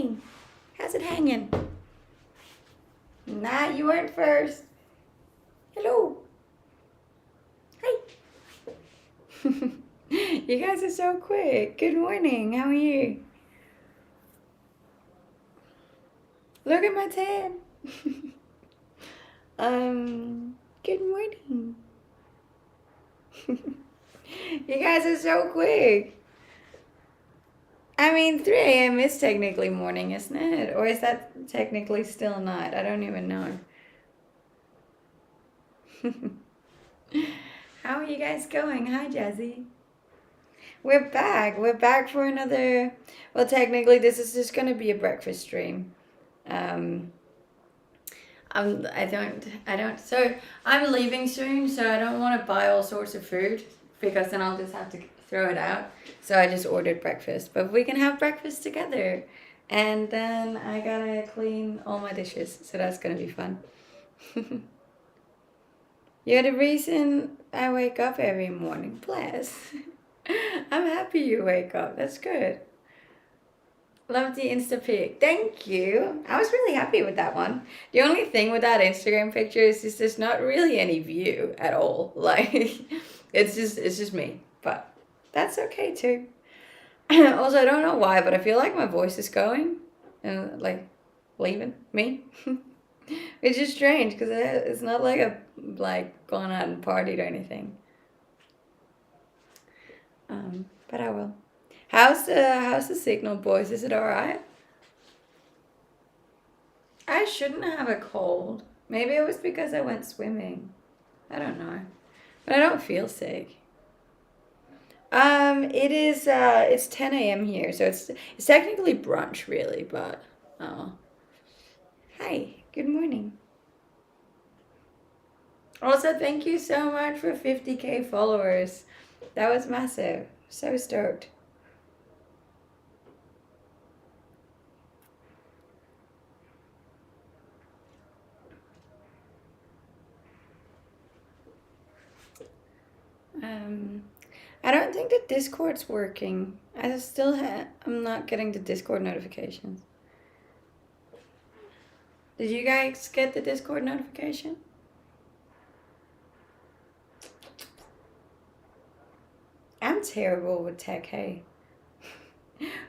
morning. How's it hanging? Nah, you weren't first. Hello. Hi. You guys are so quick. Good morning. How are you? Look at my tan. Good morning. You guys are so quick. I mean, 3 a.m. is technically morning, isn't it? Or is that technically still night? I don't even know. How are you guys going? Hi, Jazzy. We're back. We're back for another. Well, technically, this is just gonna be a breakfast stream. Um, I don't. So I'm leaving soon, so I don't want to buy all sorts of food because then I'll just have to throw it out. So I just ordered breakfast, but we can have breakfast together, and then I gotta clean all my dishes, so that's gonna be fun. You're the reason I wake up every morning. Bless. I'm happy you wake up. That's good. Love the Insta pic. Thank you. I was really happy with that one. The only thing with that Instagram picture is just there's not really any view at all. Like it's just me. But that's okay too. Also, I don't know why, but I feel like my voice is going and like leaving me. It's just strange because it's not like I've like gone out and partied or anything. But I will. How's the signal, boys? Is it all right? I shouldn't have a cold. Maybe it was because I went swimming. I don't know. But I don't feel sick. It's 10 a.m. here, so it's technically brunch really, but oh. Hi, good morning. Also, thank you so much for 50K followers. That was massive. So stoked. Um, I don't think the Discord's working. I'm not getting the Discord notifications. Did you guys get the Discord notification? I'm terrible with tech, hey.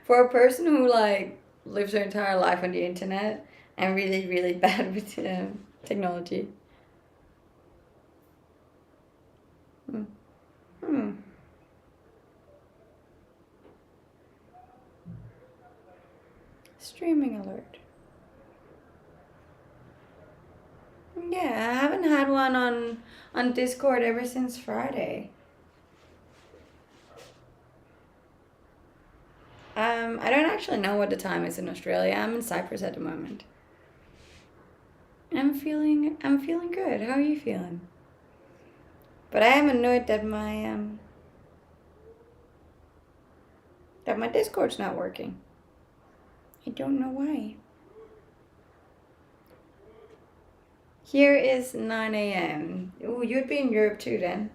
For a person who like lives their entire life on the internet, I'm really, really bad with technology. Hmm. Hmm. Streaming alert. Yeah, I haven't had one on Discord ever since Friday. I don't actually know what the time is in Australia. I'm in Cyprus at the moment. I'm feeling good. How are you feeling? But I am annoyed that my Discord's not working. I don't know why. Here is 9 a.m. Ooh, you'd be in Europe too then.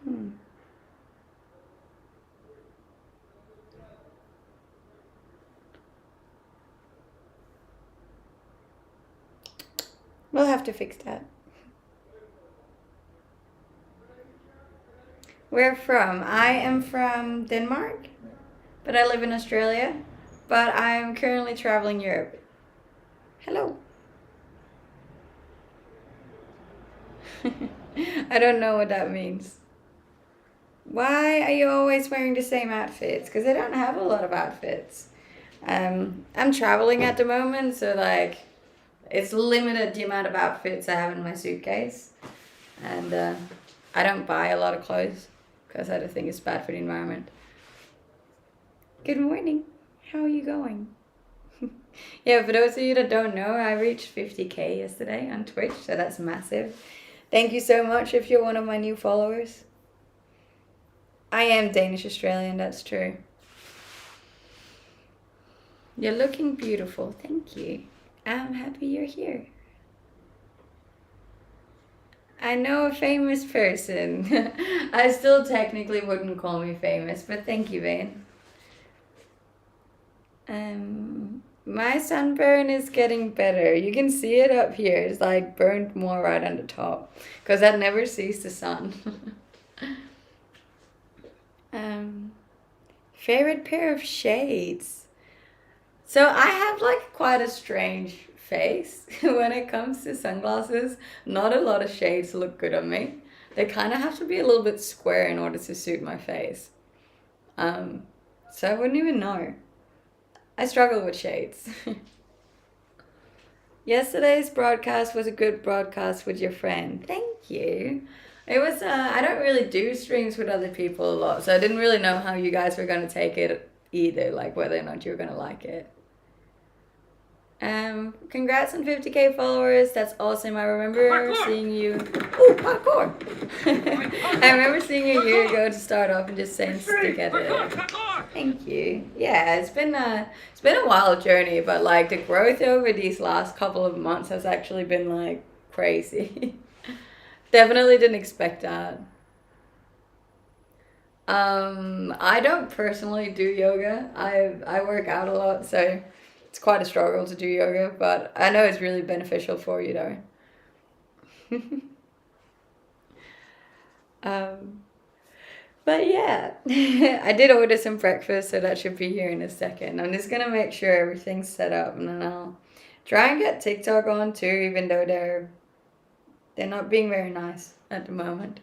Hmm. We'll have to fix that. Where from? I am from Denmark, but I live in Australia. But I'm currently traveling Europe. Hello. I don't know what that means. Why are you always wearing the same outfits? Because I don't have a lot of outfits. I'm traveling at the moment, so like it's limited the amount of outfits I have in my suitcase, and I don't buy a lot of clothes because I don't think it's bad for the environment. Good morning. How are you going? Yeah, for those of you that don't know, I reached 50K yesterday on Twitch, so that's massive. Thank you so much if you're one of my new followers. I am Danish Australian, that's true. You're looking beautiful, thank you. I'm happy you're here. I know a famous person. I still technically wouldn't call me famous, but thank you, Vane. My sunburn is getting better. You can see it up here. It's like burned more right on the top because that never sees the sun. Favorite pair of shades. So I have like quite a strange face when it comes to sunglasses. Not a lot of shades look good on me. They kind of have to be a little bit square in order to suit my face. So I wouldn't even know. I struggle with shades. Yesterday's broadcast was a good broadcast with your friend. Thank you. It was, I don't really do streams with other people a lot, so I didn't really know how you guys were going to take it either, like whether or not you were going to like it. Congrats on 50K followers. That's awesome. I remember seeing you. Oh, parkour! I remember seeing you a year ago to start off and just saying stick at it. Thank you. Yeah, it's been a wild journey, but like the growth over these last couple of months has actually been like crazy. Definitely didn't expect that. I don't personally do yoga. I work out a lot, so it's quite a struggle to do yoga, but I know it's really beneficial for you though. But yeah, I did order some breakfast, so that should be here in a second. I'm just gonna make sure everything's set up, and then I'll try and get TikTok on too, even though they're not being very nice at the moment.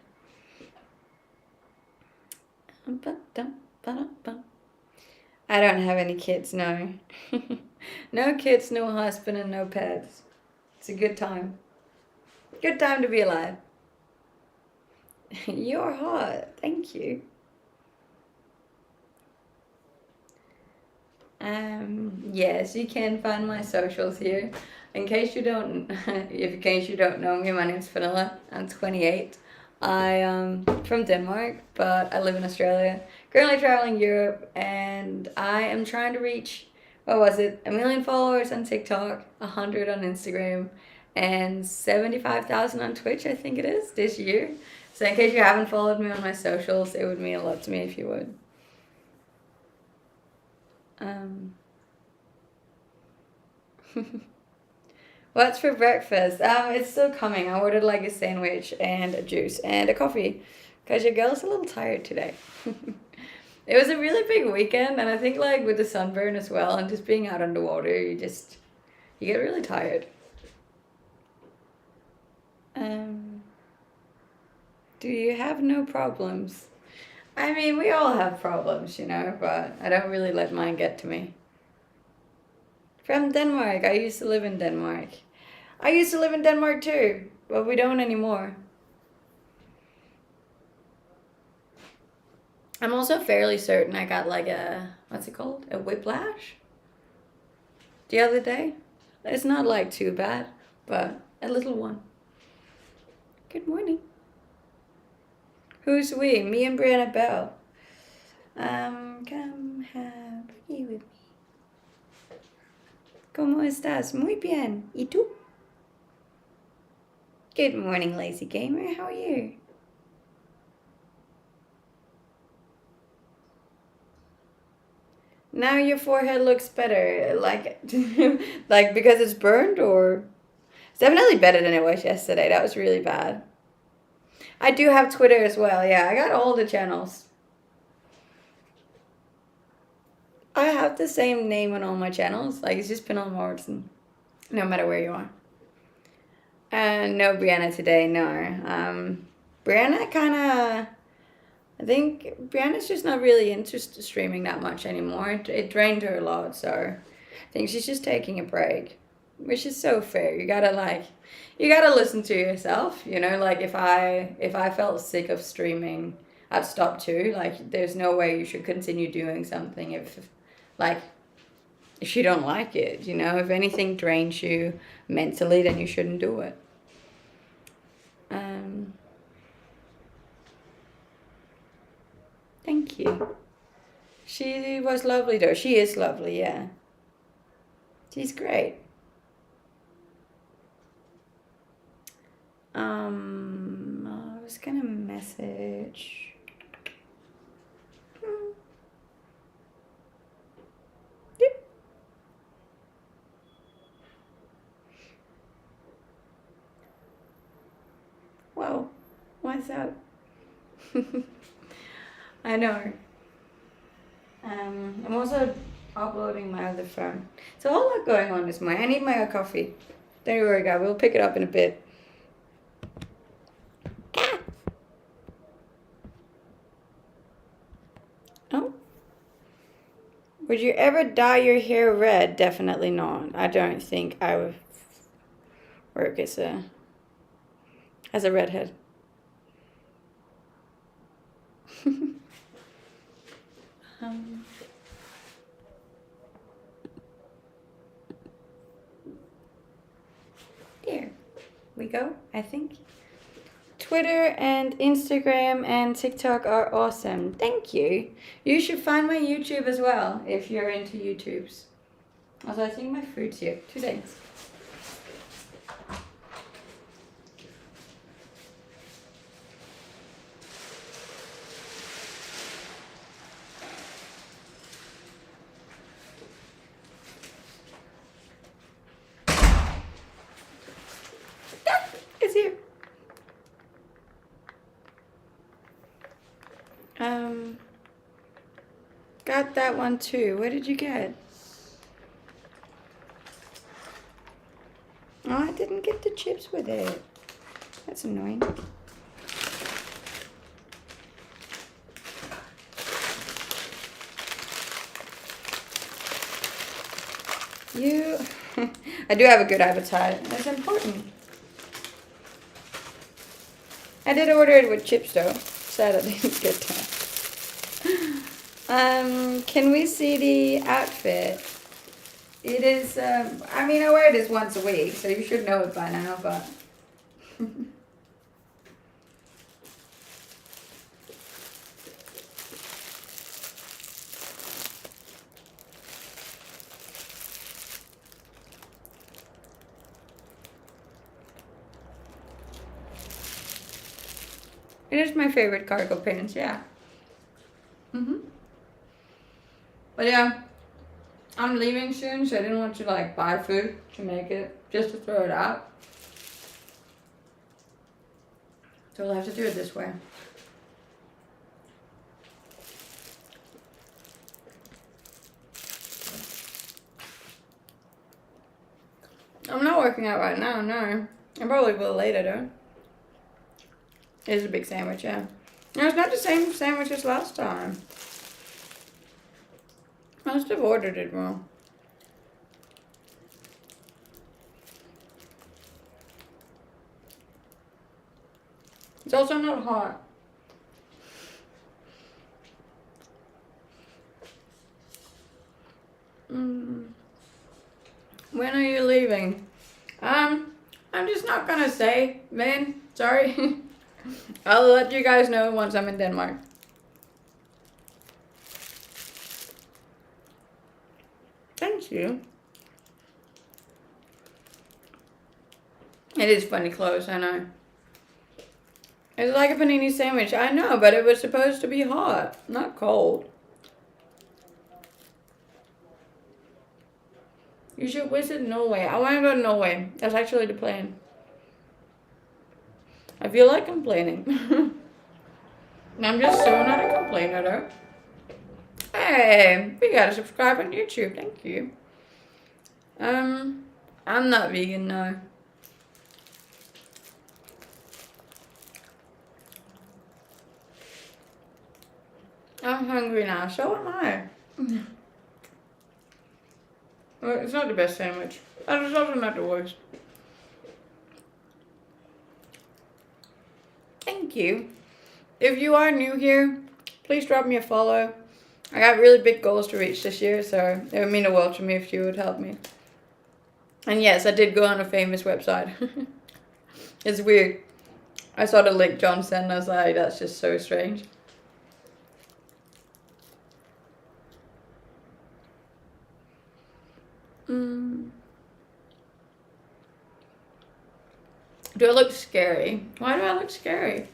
I don't have any kids, no. No kids, no husband, and no pets. It's a good time. Good time to be alive. You're hot. Thank you. Yes, you can find my socials here. In case you don't know me, my name's Vanilla. I'm 28. I am from Denmark, but I live in Australia. Currently traveling Europe, and I am trying to reach, what was it, 1 million followers on TikTok, 100 on Instagram, and 75,000 on Twitch, I think it is, this year. So in case you haven't followed me on my socials, it would mean a lot to me if you would. What's for breakfast? It's still coming. I ordered like a sandwich and a juice and a coffee because your girl's a little tired today. It was a really big weekend, and I think like with the sunburn as well and just being out on the water, you get really tired. Do you have no problems? I mean, we all have problems, but I don't really let mine get to me. From Denmark. I used to live in Denmark. I used to live in Denmark too, but we don't anymore. I'm also fairly certain I got like what's it called? A whiplash? The other day. It's not like too bad, but a little one. Good morning. Who's we? Me and Brianna Bell. Come have breakkie with me. ¿Cómo estás? Muy bien. ¿Y tú? Good morning, lazy gamer. How are you? Now your forehead looks better. Like, like because it's burned, or? It's definitely better than it was yesterday. That was really bad. I do have Twitter as well. Yeah, I got all the channels. I have the same name on all my channels. Like, it's just Penel Morrison, no matter where you are. No Brianna today, no. Brianna I think Brianna's just not really into streaming that much anymore. It drained her a lot, so I think she's just taking a break, which is so fair. You gotta listen to yourself, like if I felt sick of streaming, I'd stop too. Like, there's no way you should continue doing something if you don't like it, if anything drains you mentally, then you shouldn't do it. Thank you. She was lovely though. She is lovely, yeah. She's great. was gonna message. Yep. Whoa, what's up? I know. I'm also uploading my other phone. So a whole lot going on this morning. I need my coffee. Don't worry, guys. We'll pick it up in a bit. Oh. Would you ever dye your hair red? Definitely not. I don't think I would work as a redhead. There we go, I think. Twitter and Instagram and TikTok are awesome. Thank you. You should find my YouTube as well if you're into YouTubes. Also, I think my food's here. 2 seconds. It's here. Got that one too. What did you get? Oh, I didn't get the chips with it. That's annoying. I do have a good appetite. That's important. I did order it with chips though. Sad I didn't get that. Can we see the outfit? It is, I mean, I wear this once a week, so you should know it by now, but... It is my favorite cargo pants, yeah. But yeah, I'm leaving soon, so I didn't want to like buy food to make it, just to throw it out. So we'll have to do it this way. I'm not working out right now, no. I probably will later though. It is a big sandwich, yeah. No, it's not the same sandwich as last time. I must have ordered it wrong. It's also not hot. When are you leaving? I'm just not gonna say, man. Sorry. I'll let you guys know once I'm in Denmark. Thank you. It is funny clothes, I know. It's like a panini sandwich. I know, but it was supposed to be hot, not cold. You should visit Norway. I want to go to Norway. That's actually the plan. I feel like complaining. I'm just so not a complainer though. Hey, we gotta subscribe on YouTube. Thank you. I'm not vegan, no. I'm hungry now. So am I. Well, it's not the best sandwich. And it's also not the worst. Thank you. If you are new here, please drop me a follow. I got really big goals to reach this year, so it would mean the world to me if you would help me. And yes, I did go on a famous website. It's weird. I saw the link John sent and I was like, that's just so strange. Do I look scary? Why do I look scary?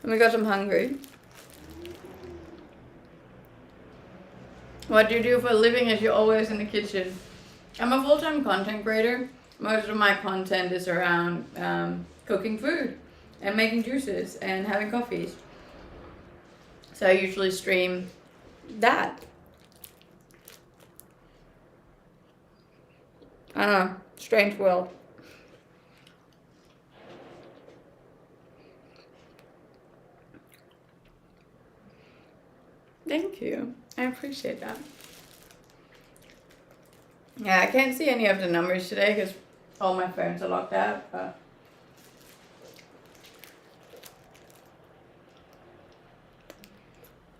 And because I'm hungry. What do you do for a living if you're always in the kitchen? I'm a full-time content creator. Most of my content is around cooking food and making juices and having coffees. So I usually stream that. I don't know, strange world. Thank you. I appreciate that. Yeah, I can't see any of the numbers today because all my phones are locked out, but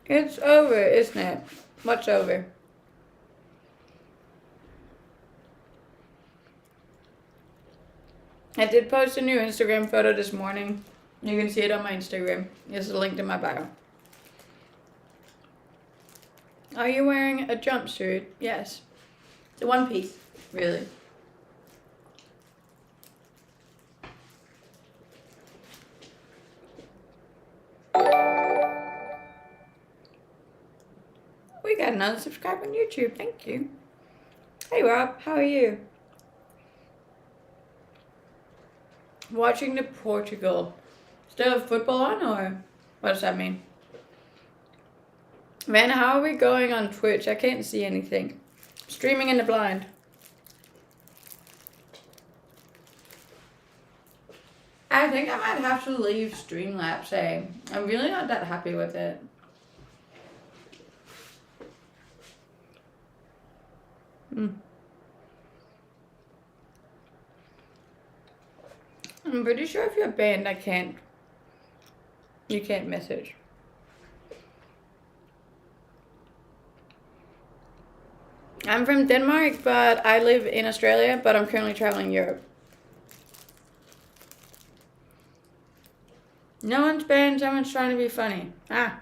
it's over, isn't it? What's over? I did post a new Instagram photo this morning. You can see it on my Instagram. It's linked in my bio. Are you wearing a jumpsuit? Yes. It's a one piece, really. We got another subscriber on YouTube. Thank you. Hey Rob, how are you? Watching the Portugal. Still have football on, or what does that mean? Man, how are we going on Twitch? I can't see anything. Streaming in the blind. I think I might have to leave Streamlabs, eh? I'm really not that happy with it. I'm pretty sure if you're banned, you can't message. I'm from Denmark, but I live in Australia, but I'm currently traveling Europe. No one's banned, someone's trying to be funny. Ah,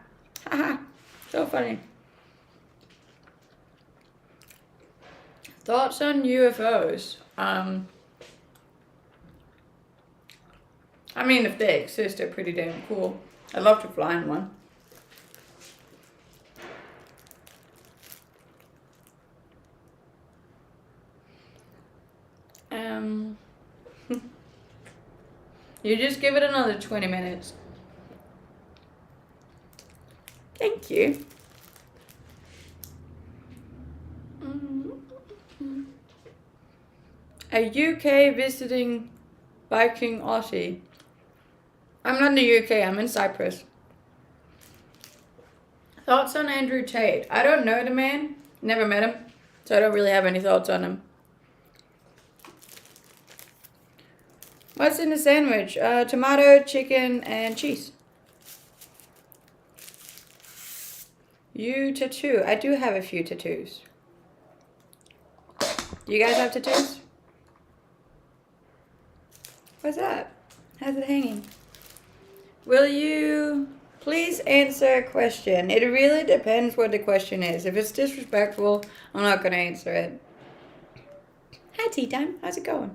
haha, so funny. Thoughts on UFOs? I mean, if they exist, they're pretty damn cool. I'd love to fly in one. You just give it another 20 minutes. Thank you. A UK visiting Viking Aussie. I'm not in the UK, I'm in Cyprus. Thoughts on Andrew Tate? I don't know the man, never met him, so I don't really have any thoughts on him. What's in the sandwich? Tomato, chicken, and cheese. You tattoo. I do have a few tattoos. Do you guys have tattoos? What's that? How's it hanging? Will you please answer a question? It really depends what the question is. If it's disrespectful, I'm not going to answer it. Hi, Tea Time. How's it going?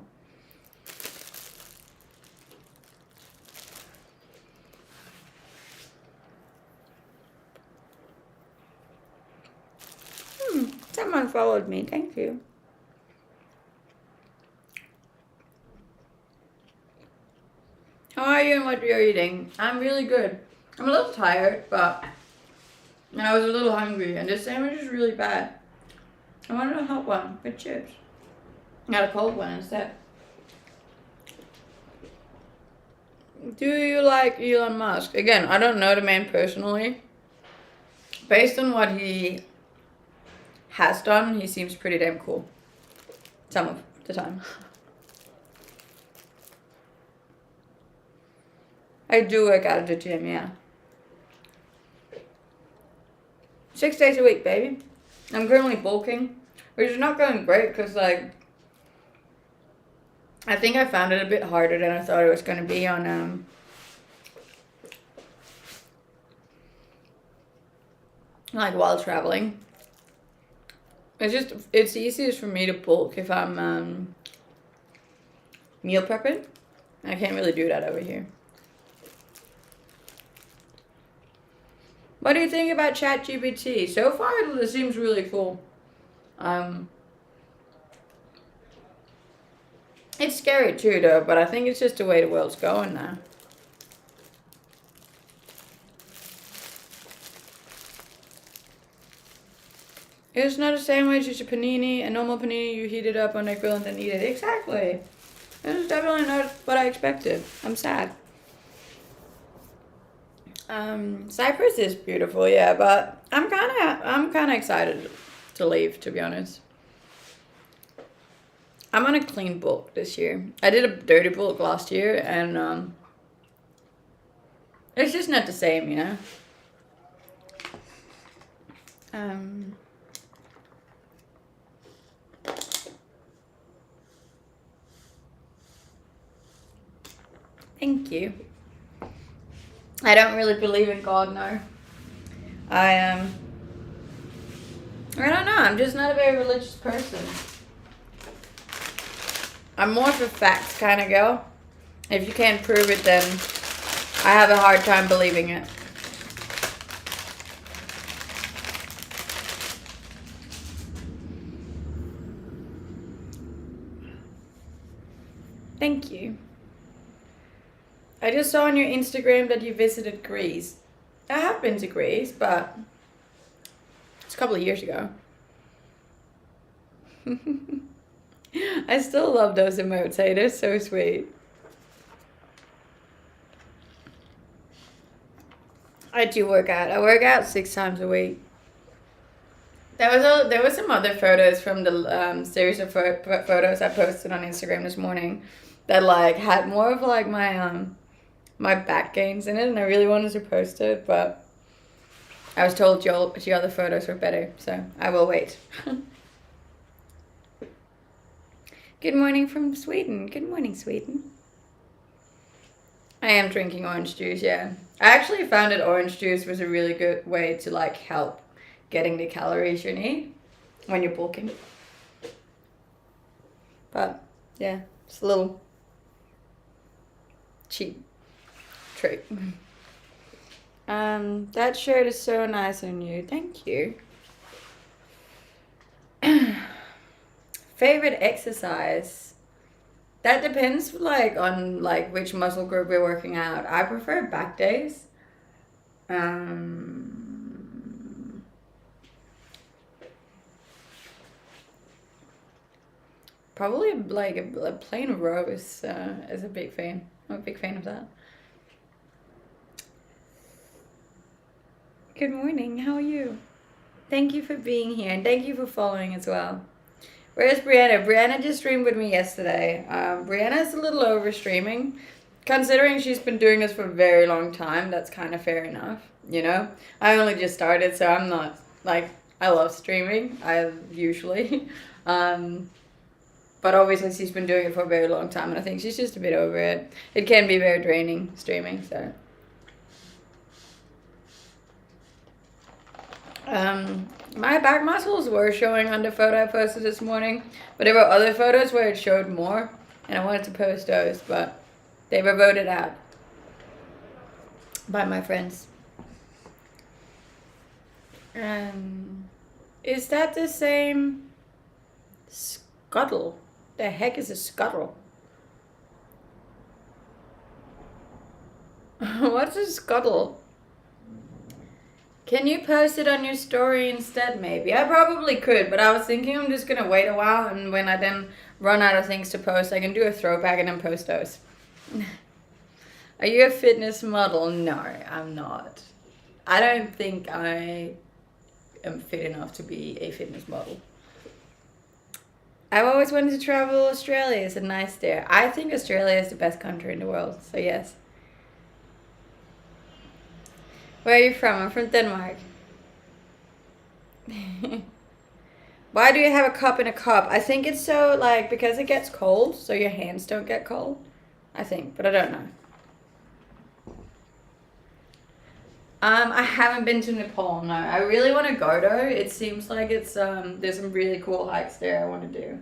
Someone followed me. Thank you. How are you and what you're eating? I'm really good. I'm a little tired, but I was a little hungry, and this sandwich is really bad. I wanted a hot one with chips. I got a cold one instead. Do you like Elon Musk? Again, I don't know the man personally. Based on what he has done, he seems pretty damn cool. Some of the time. I do work out at the gym, yeah. 6 days a week, baby. I'm currently bulking, which is not going great because, like, I think I found it a bit harder than I thought it was going to be on, like, while traveling. It's easiest for me to bulk if I'm, meal prepping. I can't really do that over here. What do you think about ChatGPT? So far, it seems really cool. It's scary too, though, but I think it's just the way the world's going now. It's not a sandwich, it's a panini. A normal panini, you heat it up on the grill and then eat it. Exactly. It's definitely not what I expected. I'm sad. Cyprus is beautiful, yeah, but I'm kind of excited to leave, to be honest. I'm on a clean bulk this year. I did a dirty bulk last year, and it's just not the same, you know. Thank you. I don't really believe in God, no. I don't know. I'm just not a very religious person. I'm more of a facts kind of girl. If you can't prove it, then I have a hard time believing it. Thank you. I just saw on your Instagram that you visited Greece. I have been to Greece, but it's a couple of years ago. I still love those emotes, hey, they're so sweet. I do work out. I work out 6 times a week. There was some other photos from the series of photos I posted on Instagram this morning that like had more of like my back gains in it, and I really wanted to post it, but I was told the other photos were better, so I will wait. Good morning from Sweden. Good morning, Sweden. I am drinking orange juice, yeah. I actually found that orange juice was a really good way to like help getting the calories you need when you're bulking. But yeah, it's a little cheap trick. That shirt is so nice on you. Thank you. Favorite exercise? That depends like on like which muscle group we're working out. I prefer back days. Probably like a plain row is a big fan. I'm a big fan of that. Good morning. How are you? Thank you for being here, and thank you for following as well. Where's Brianna? Brianna just streamed with me yesterday. Brianna's a little over streaming. Considering she's been doing this for a very long time, that's kind of fair enough, you know? I only just started, so I'm not, like, I love streaming, usually. But obviously she's been doing it for a very long time, and I think she's just a bit over it. It can be very draining, streaming, so. My back muscles were showing on the photo I posted this morning, but there were other photos where it showed more, and I wanted to post those, but they were voted out by my friends. Is that the same scuttle? The heck is a scuttle? What's a scuttle? Can you post it on your story instead, maybe? I probably could, but I was thinking I'm just gonna wait a while, and when I then run out of things to post, I can do a throwback and then post those. Are you a fitness model? No, I'm not. I don't think I am fit enough to be a fitness model. I've always wanted to travel Australia. It's a nice there. I think Australia is the best country in the world, so yes. Where are you from? I'm from Denmark. Why do you have a cup in a cup? I think it's so, like, because it gets cold, so your hands don't get cold. I think, but I don't know. I haven't been to Nepal, no. I really want to go, though. It seems like it's, there's some really cool hikes there I want to do.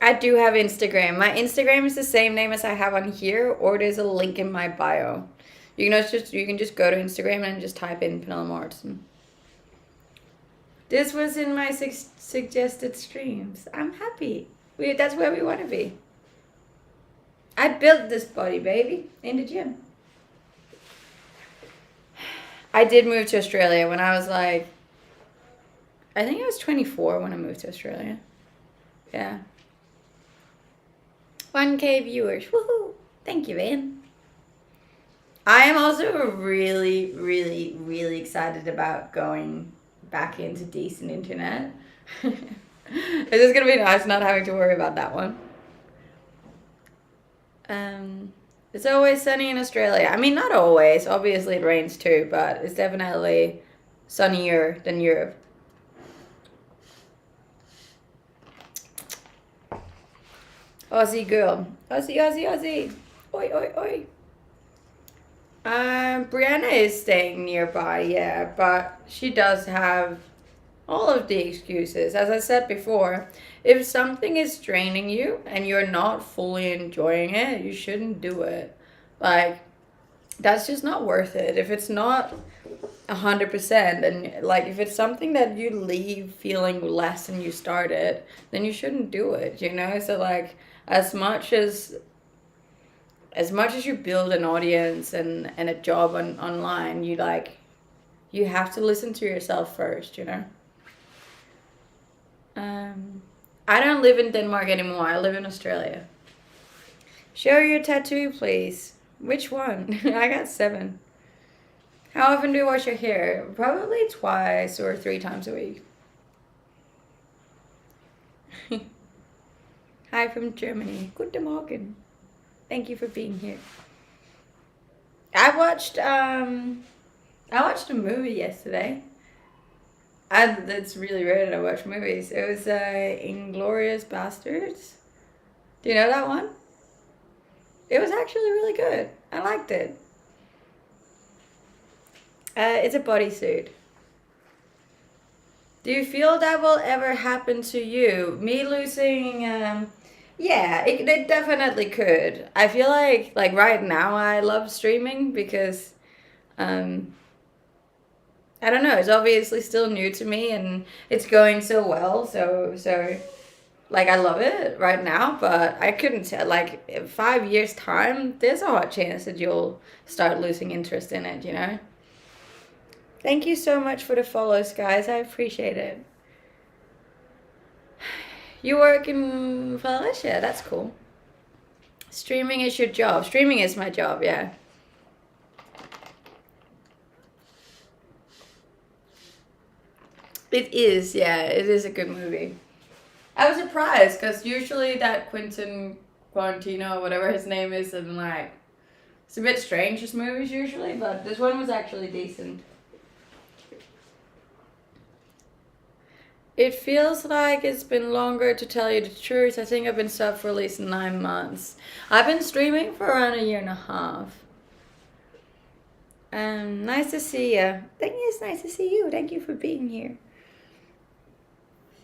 I do have Instagram. My Instagram is the same name as I have on here, or there's a link in my bio. You can just go to Instagram and just type in Penelope Morrison. This was in my suggested streams. I'm happy. That's where we want to be. I built this body, baby, in the gym. I did move to Australia when I was like, I think I was 24 when I moved to Australia. Yeah. 1K viewers. Woohoo! Thank you, Van. I am also really, really, really excited about going back into decent internet. It's just gonna be nice not having to worry about that one. It's always sunny in Australia. I mean, not always. Obviously, it rains too, but it's definitely sunnier than Europe. Aussie girl. Aussie, Aussie, Aussie. Oi, oi, oi. Brianna is staying nearby, yeah, but she does have all of the excuses. As I said before, if something is draining you and you're not fully enjoying it, you shouldn't do it. Like, that's just not worth it. If it's not 100%, and like if it's something that you leave feeling less than you started, then you shouldn't do it, you know? So like as much as you build an audience and a job online, you have to listen to yourself first, you know? I don't live in Denmark anymore. I live in Australia. Show your tattoo, please. Which one? I got 7. How often do you wash your hair? Probably twice or 3 times a week. Hi from Germany. Guten Morgen. Thank you for being here. I watched a movie yesterday. That's really rare that I watch movies. It was Inglorious Bastards. Do you know that one? It was actually really good. I liked it. It's a bodysuit. Do you feel that will ever happen to you? Me losing, yeah, it definitely could. I feel like right now I love streaming because, I don't know, it's obviously still new to me and it's going so well. So like I love it right now, but I couldn't tell, like in 5 years time, there's a hot chance that you'll start losing interest in it, you know? Thank you so much for the follows, guys. I appreciate it. You work in Valencia. That's cool. Streaming is your job. Streaming is my job, yeah. It is, yeah. It is a good movie. I was surprised because usually that Quentin Quarantino, whatever his name is, and like, it's a bit strange, his movies usually, but this one was actually decent. It feels like it's been longer, to tell you the truth. I think I've been sub for at least 9 months. I've been streaming for around 1.5 years. Nice to see you. Thank you. It's nice to see you. Thank you for being here.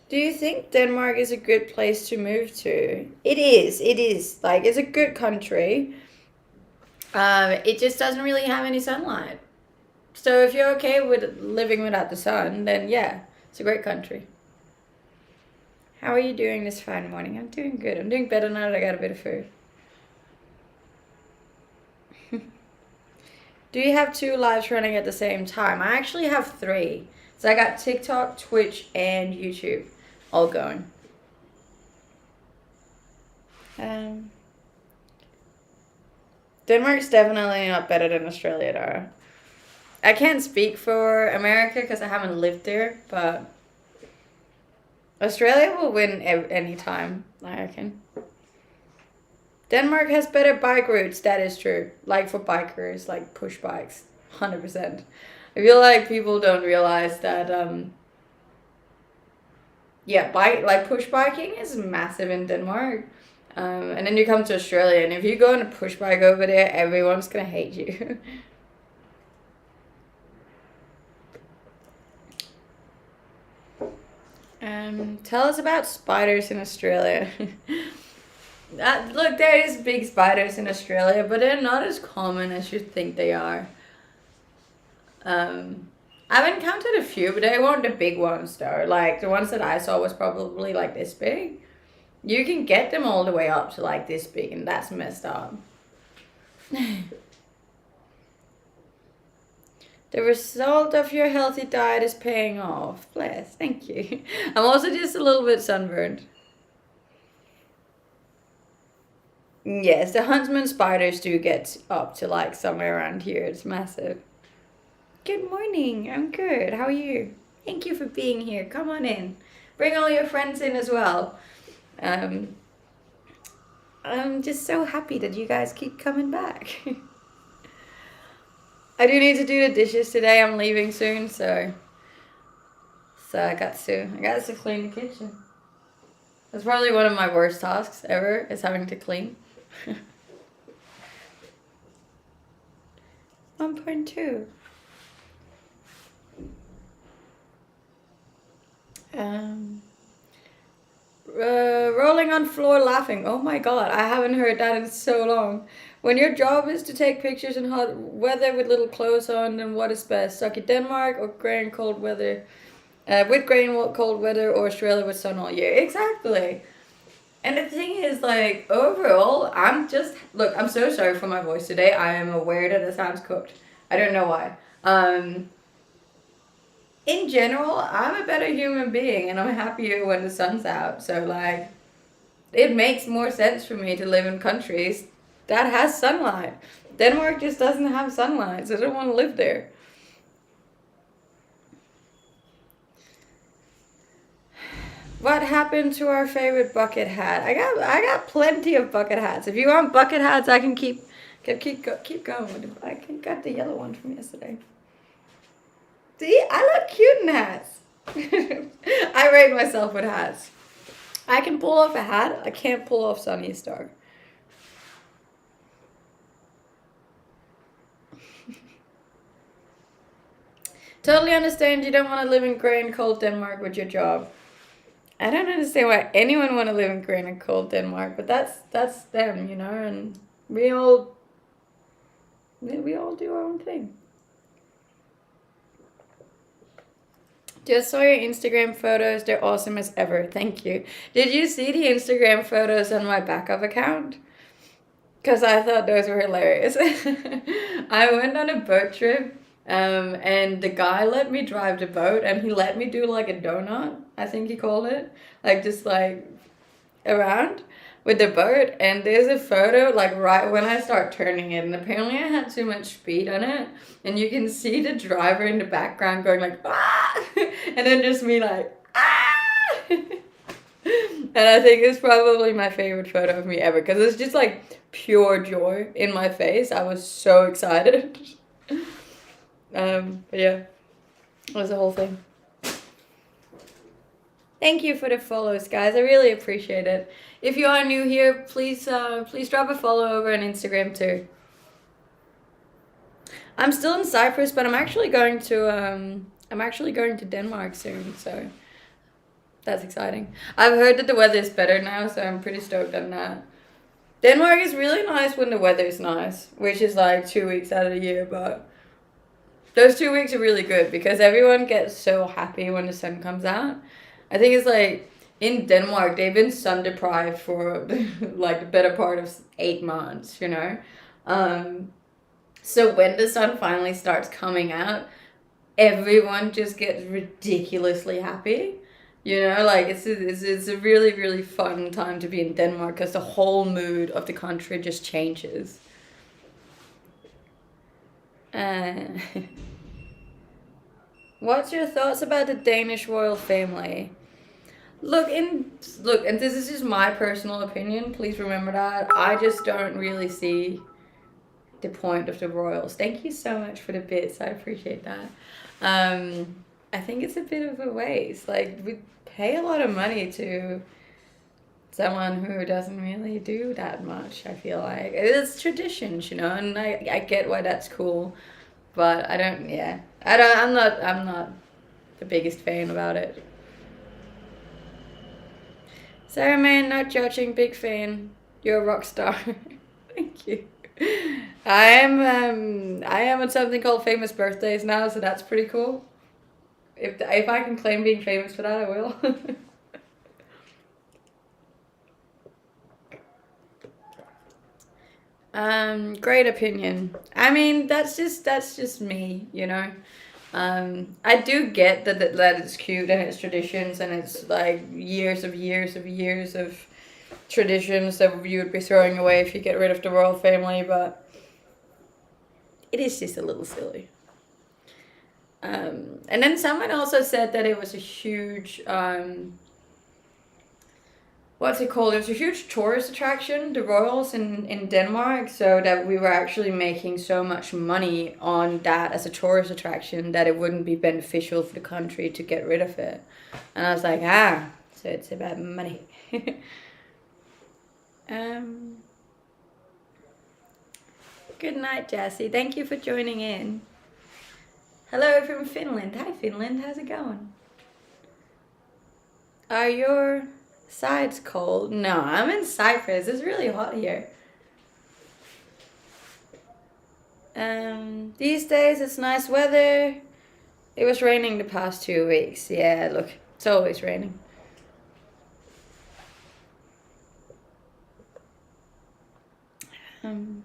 Do you think Denmark is a good place to move to? It is. It is. Like, it's a good country. It just doesn't really have any sunlight. So if you're okay with living without the sun, then yeah, it's a great country. How are you doing this fine morning? I'm doing good. I'm doing better now that I got a bit of food. Do you have 2 lives running at the same time? I actually have 3. So I got TikTok, Twitch, and YouTube all going. Denmark's definitely not better than Australia, though. I can't speak for America because I haven't lived there, but Australia will win any time, I reckon. Denmark has better bike routes, that is true. Like for bikers, like push bikes, 100%. I feel like people don't realize that, yeah, push biking is massive in Denmark. And then you come to Australia, and if you go on a push bike over there, everyone's gonna hate you. Tell us about spiders in Australia. Look, there is big spiders in Australia, but they're not as common as you think they are. I've encountered a few, but they weren't the big ones though. Like the ones that I saw was probably like this big. You can get them all the way up to like this big, and that's messed up. The result of your healthy diet is paying off. Bless, thank you. I'm also just a little bit sunburned. Yes, the huntsman spiders do get up to like somewhere around here. It's massive. Good morning. I'm good. How are you? Thank you for being here. Come on in. Bring all your friends in as well. I'm just so happy that you guys keep coming back. I do need to do the dishes today. I'm leaving soon, so I got to clean the kitchen. That's probably one of my worst tasks ever, is having to clean. 1.2. Rolling on floor laughing. Oh my god, I haven't heard that in so long. When your job is to take pictures in hot weather with little clothes on, then what is best? Sucky Denmark or grey and cold weather? With grey and cold weather, or Australia with sun all year? Exactly. And the thing is, like, overall, I'm so sorry for my voice today. I am aware that it sounds cooked. I don't know why. In general, I'm a better human being, and I'm happier when the sun's out. So, like, it makes more sense for me to live in countries that has sunlight. Denmark just doesn't have sunlight, so I don't want to live there. What happened to our favorite bucket hat? I got plenty of bucket hats. If you want bucket hats, I can keep going. I got the yellow one from yesterday. See, I look cute in hats. I rate myself with hats. I can pull off a hat. I can't pull off Sunny Star. Totally understand you don't want to live in grey and cold Denmark with your job. I don't understand why anyone want to live in grey and cold Denmark, but that's them, you know, and we all do our own thing. Just saw your Instagram photos. They're awesome as ever. Thank you. Did you see the Instagram photos on my backup account? Because I thought those were hilarious. I went on a boat trip, and the guy let me drive the boat, and he let me do like a donut, I think he called it. Like just like around with the boat, and there's a photo like right when I start turning it, and apparently I had too much speed on it, and you can see the driver in the background going like ah, and then just me like ah. And I think it's probably my favorite photo of me ever, because it's just like pure joy in my face. I was so excited. But yeah, it was the whole thing. Thank you for the follows, guys. I really appreciate it. If you are new here, please drop a follow over on Instagram too. I'm still in Cyprus, but I'm actually going to Denmark soon, so that's exciting. I've heard that the weather is better now, so I'm pretty stoked on that. Denmark is really nice when the weather is nice, which is like 2 weeks out of the year, but those 2 weeks are really good because everyone gets so happy when the sun comes out. I think it's like in Denmark, they've been sun deprived for like the better part of 8 months, you know? So when the sun finally starts coming out, everyone just gets ridiculously happy. You know, like it's a really, really fun time to be in Denmark because the whole mood of the country just changes. What's your thoughts about the Danish royal family? Look, and this is just my personal opinion. Please remember that. I just don't really see the point of the royals. Thank you so much for the bits. I appreciate that. I think it's a bit of a waste. Like, we pay a lot of money to someone who doesn't really do that much, I feel like. It's traditions, you know, and I get why that's cool. But I'm not the biggest fan about it. Sarah Man, not judging, big fan. You're a rock star. Thank you. I am on something called famous birthdays now, so that's pretty cool. If I can claim being famous for that, I will. Great opinion. I mean, that's just me, you know. I do get that it's cute and it's traditions and it's like years of traditions that you would be throwing away if you get rid of the royal family, but it is just a little silly. And then someone also said that it was a huge what's it called? It was a huge tourist attraction, the Royals in Denmark, so that we were actually making so much money on that as a tourist attraction that it wouldn't be beneficial for the country to get rid of it. And I was like, so it's about money. um, Good night, Jessie. Thank you for joining in. Hello from Finland. Hi, Finland. How's it going? Are your sides cold? No, I'm in Cyprus. It's really hot here. These days it's nice weather. It was raining the past 2 weeks. Yeah, look, it's always raining. Um,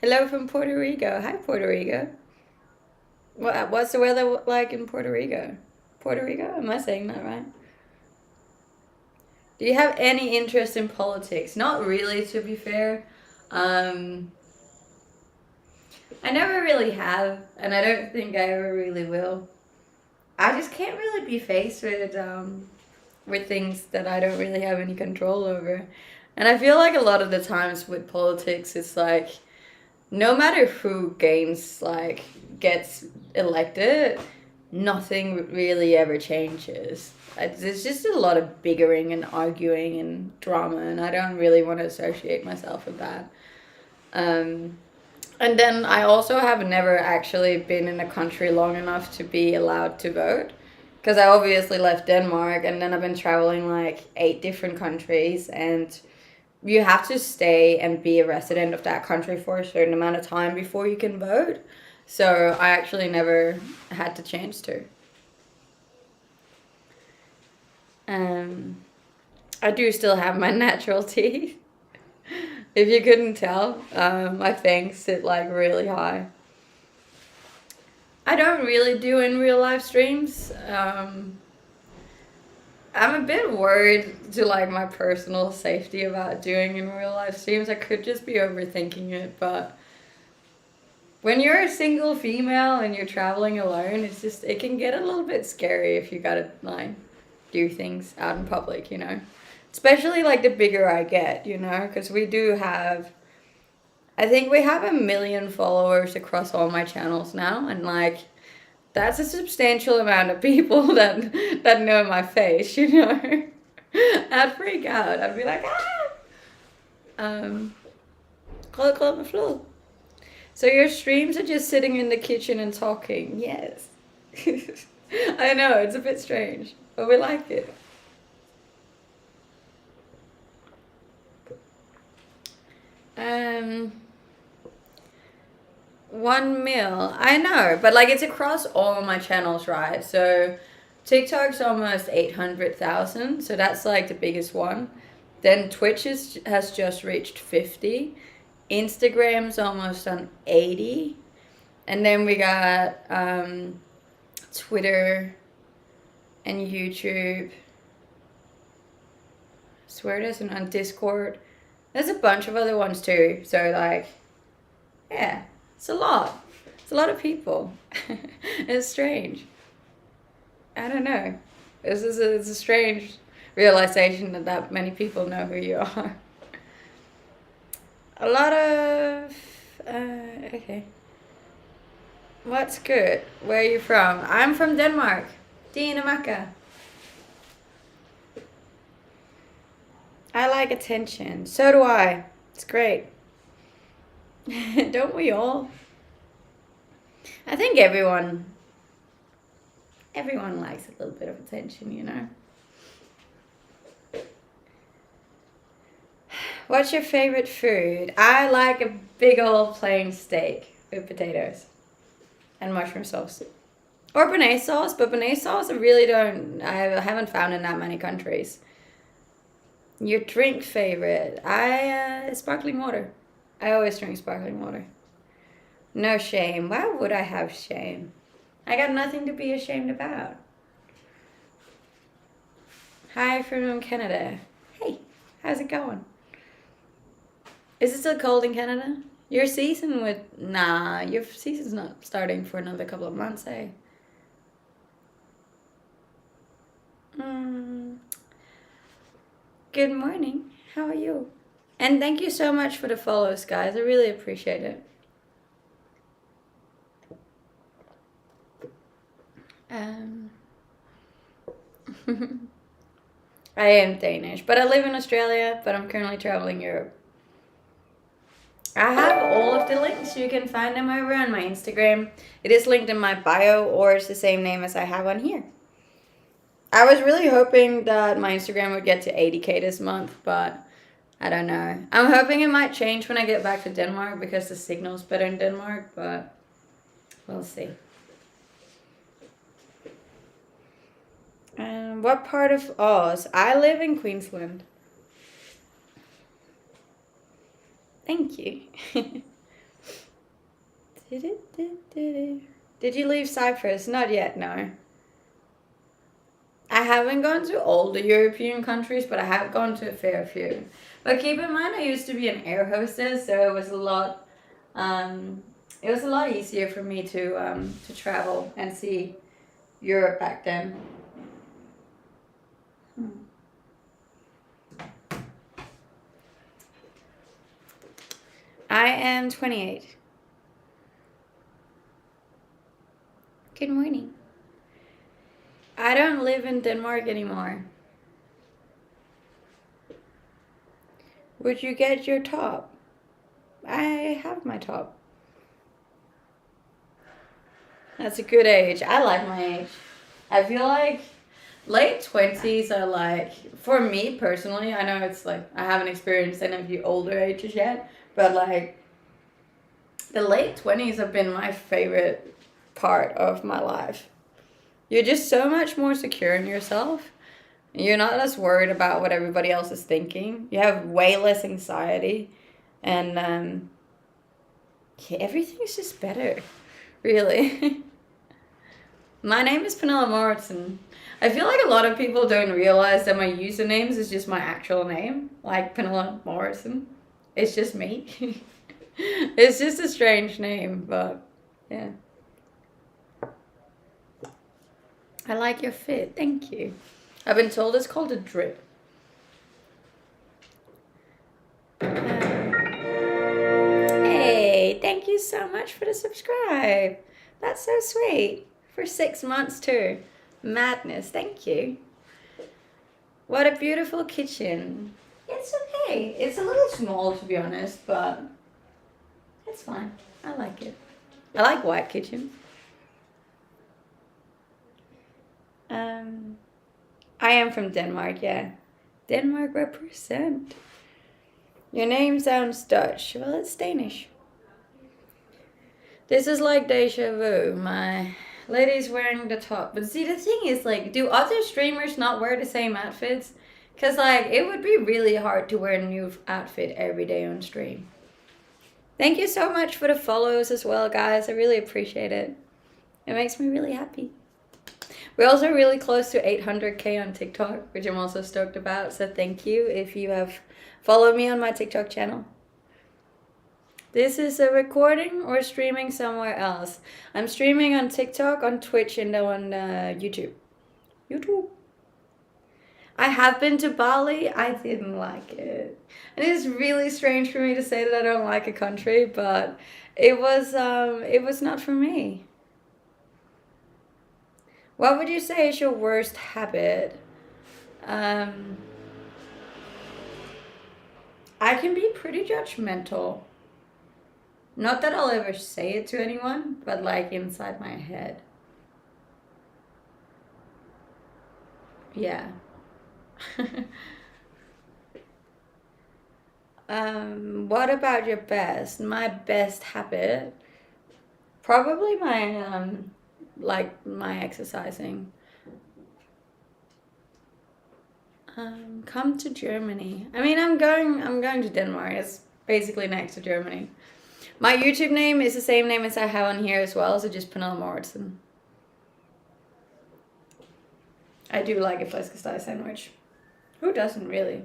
Hello from Puerto Rico. Hi, Puerto Rico. What's the weather like in Puerto Rico? Puerto Rico? Am I saying that right? Do you have any interest in politics? Not really, to be fair. Um, I never really have, and I don't think I ever really will. I just can't really be faced with things that I don't really have any control over. And I feel like a lot of the times with politics, it's like no matter who gets elected, nothing really ever changes. There's just a lot of bickering and arguing and drama, and I don't really want to associate myself with that. Um, and then I also have never actually been in a country long enough to be allowed to vote. Because I obviously left Denmark and then I've been traveling like 8 different countries, and you have to stay and be a resident of that country for a certain amount of time before you can vote. So I actually never had the chance to. Um, I do still have my natural teeth. If you couldn't tell, my fangs sit like really high. I don't really do in real life streams. I'm a bit worried to like my personal safety about doing in real life streams. I could just be overthinking it, but when you're a single female and you're traveling alone, it can get a little bit scary if you gotta like do things out in public, you know. Especially like the bigger I get, you know, because I think we have 1 million followers across all my channels now, and like that's a substantial amount of people that know my face, you know. I'd freak out. I'd be like, Kolla my floor. So your streams are just sitting in the kitchen and talking. Yes. I know, it's a bit strange, but we like it. Um, 1 mil. I know, but like it's across all my channels, right? So TikTok's almost 800,000, so that's like the biggest one. Then Twitch has just reached 50. Instagram's almost on 80. And then we got Twitter and YouTube. Swear it isn't on Discord. There's a bunch of other ones too. So like, yeah, it's a lot. It's a lot of people. It's strange. I don't know. It's a strange realization that many people know who you are. A lot of okay. What's good? Where are you from? I'm from Denmark. Dinamarca. I like attention. So do I. It's great. Don't we all? I think everyone likes a little bit of attention, you know. What's your favorite food? I like a big old plain steak with potatoes and mushroom sauce. Or béarnaise sauce, but béarnaise sauce I haven't found in that many countries. Your drink favorite? Sparkling water. I always drink sparkling water. No shame. Why would I have shame? I got nothing to be ashamed about. Hi from Canada. Hey, how's it going? Is it still cold in Canada? Your season's not starting for another couple of months, eh? Good morning. How are you? And thank you so much for the follows, guys. I really appreciate it. I am Danish, but I live in Australia, but I'm currently traveling Europe. I have all of the links. You can find them over on my Instagram. It is linked in my bio, or it's the same name as I have on here. I was really hoping that my Instagram would get to 80K this month, but I don't know. I'm hoping it might change when I get back to Denmark because the signal's better in Denmark, but we'll see. What part of Oz? I live in Queensland. Thank you. Did you leave Cyprus? Not yet, no. I haven't gone to all the European countries, but I have gone to a fair few. But keep in mind, I used to be an air hostess, so it was a lot. It was a lot easier for me to travel and see Europe back then. I am 28. Good morning. I don't live in Denmark anymore. Would you get your top? I have my top. That's a good age. I like my age. I feel like late 20s are like, for me personally, I know it's like, I haven't experienced any of the older ages yet, but like, the late 20s have been my favorite part of my life. You're just so much more secure in yourself. You're not as worried about what everybody else is thinking. You have way less anxiety. And everything's just better, really. My name is Pernilla Morrison. I feel like a lot of people don't realize that my usernames is just my actual name. Like Pernilla Morrison. It's just me. It's just a strange name, but yeah. I like your fit. Thank you. I've been told it's called a drip. Hey, thank you so much for the subscribe. That's so sweet. For 6 months too. Madness. Thank you. What a beautiful kitchen. It's okay. It's a little small to be honest, but it's fine. I like it. I like white kitchens. I am from Denmark, yeah. Denmark represent. Your name sounds Dutch. Well, it's Danish. This is like deja vu. My lady's wearing the top. But see, the thing is, like, do other streamers not wear the same outfits? Because, like, it would be really hard to wear a new outfit every day on stream. Thank you so much for the follows as well, guys. I really appreciate it. It makes me really happy. We're also really close to 800K on TikTok, which I'm also stoked about. So thank you if you have followed me on my TikTok channel. This is a recording or streaming somewhere else. I'm streaming on TikTok, on Twitch, and on YouTube. I have been to Bali. I didn't like it. And it's really strange for me to say that I don't like a country, but it was not for me. What would you say is your worst habit? I can be pretty judgmental. Not that I'll ever say it to anyone, but like inside my head. Yeah. What about your best? My best habit, probably my my exercising. Come to Germany. I mean, I'm going to Denmark. It's basically next to Germany. My YouTube name is the same name as I have on here as well, so just Pernille Mortensen. I do like a flæskesteg sandwich. Who doesn't really?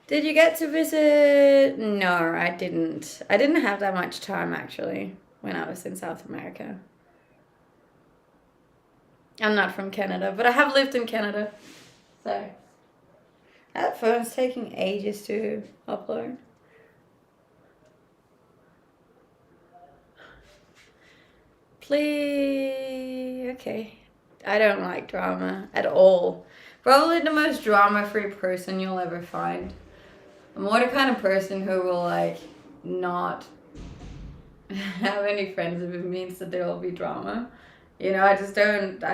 Did you get to visit? No, I didn't. I didn't have that much time actually when I was in South America. I'm not from Canada, but I have lived in Canada. So that phone's taking ages to upload. Please. Okay. I don't like drama at all. Probably the most drama-free person you'll ever find. I'm more the kind of person who will like not have any friends if it means that there will be drama. You know, I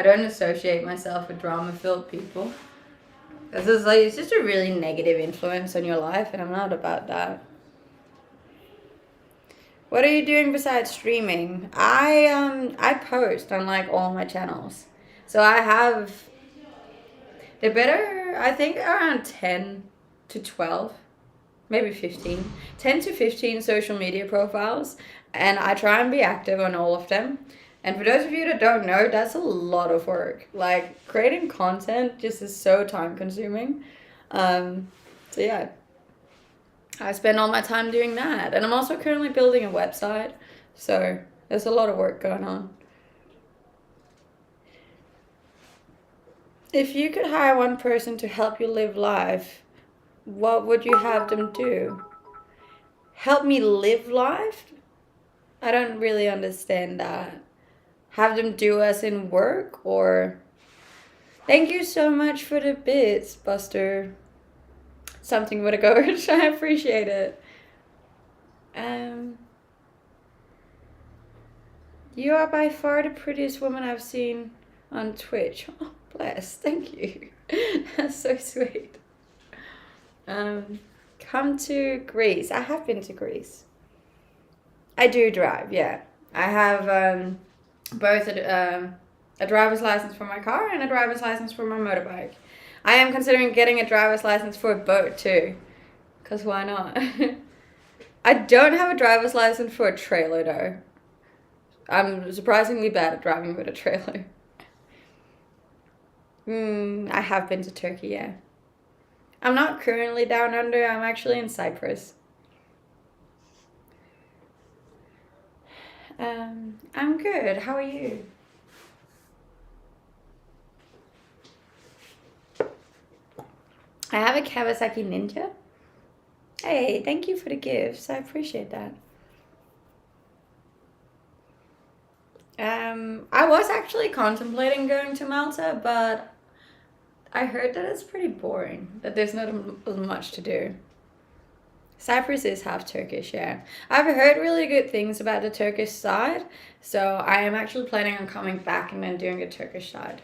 don't associate myself with drama-filled people. Because it's just a really negative influence on your life, and I'm not about that. What are you doing besides streaming? I post on like all my channels. So I have they're better, I think around 10 to 12, maybe 15. 10 to 15 social media profiles, and I try and be active on all of them. And for those of you that don't know, that's a lot of work. Like, creating content just is so time consuming. So yeah, I spend all my time doing that. And I'm also currently building a website. So there's a lot of work going on. If you could hire one person to help you live life, what would you have them do? Help me live life? I don't really understand that. Have them do as in work, or... Thank you so much for the bits, Buster. Something with a coach. I appreciate it. You are by far the prettiest woman I've seen on Twitch. Oh, bless. Thank you. That's so sweet. Come to Greece. I have been to Greece. I do drive, yeah. I have both a driver's license for my car and a driver's license for my motorbike. I am considering getting a driver's license for a boat too, because why not? I don't have a driver's license for a trailer though. I'm surprisingly bad at driving with a trailer. I have been to Turkey, yeah. I'm not currently down under, I'm actually in Cyprus. I'm good. How are you? I have a Kawasaki Ninja. Hey, thank you for the gifts. I appreciate that. I was actually contemplating going to Malta, but I heard that it's pretty boring, that there's not much to do. Cyprus is half Turkish, yeah. I've heard really good things about the Turkish side, so I am actually planning on coming back and then doing the Turkish side.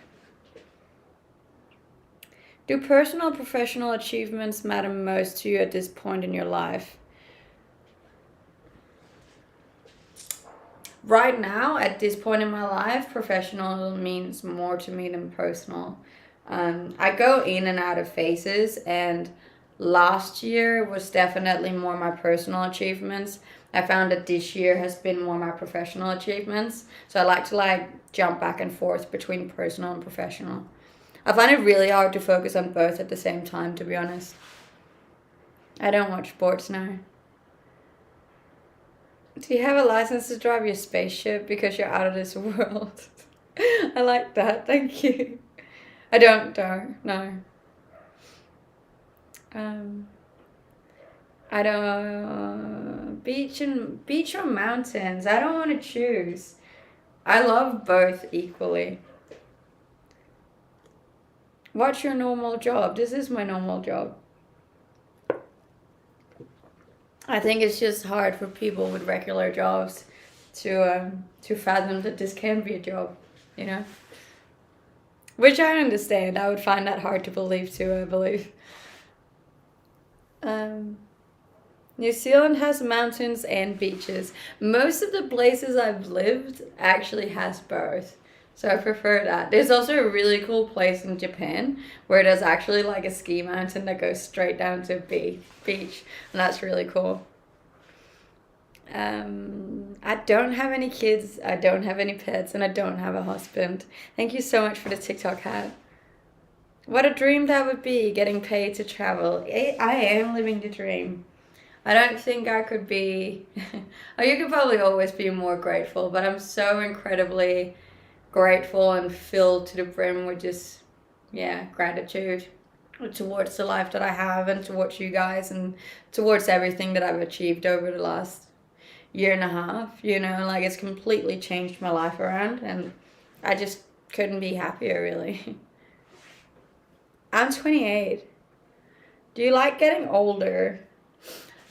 Do personal and professional achievements matter most to you at this point in your life? Right now, at this point in my life, professional means more to me than personal. I go in and out of phases, and last year was definitely more my personal achievements. I found that this year has been more my professional achievements. So I like to jump back and forth between personal and professional. I find it really hard to focus on both at the same time, to be honest. I don't watch sports now. Do you have a license to drive your spaceship because you're out of this world? I like that, thank you. I don't, no. I don't... Beach or mountains? I don't want to choose. I love both equally. What's your normal job? This is my normal job. I think it's just hard for people with regular jobs to fathom that this can be a job, you know? Which I understand. I would find that hard to believe too, I believe. Um, New Zealand has mountains and beaches. Most of the places I've lived actually has both. So I prefer that. There's also a really cool place in Japan where there's actually like a ski mountain that goes straight down to a beach. And that's really cool. I don't have any kids, I don't have any pets, and I don't have a husband. Thank you so much for the TikTok hat. What a dream that would be, getting paid to travel. I am living the dream. I don't think I could be. Oh, you could probably always be more grateful, but I'm so incredibly grateful and filled to the brim with just, yeah, gratitude towards the life that I have and towards you guys and towards everything that I've achieved over the last year and a half. Like it's completely changed my life around, and I just couldn't be happier, really. I'm 28. Do you like getting older?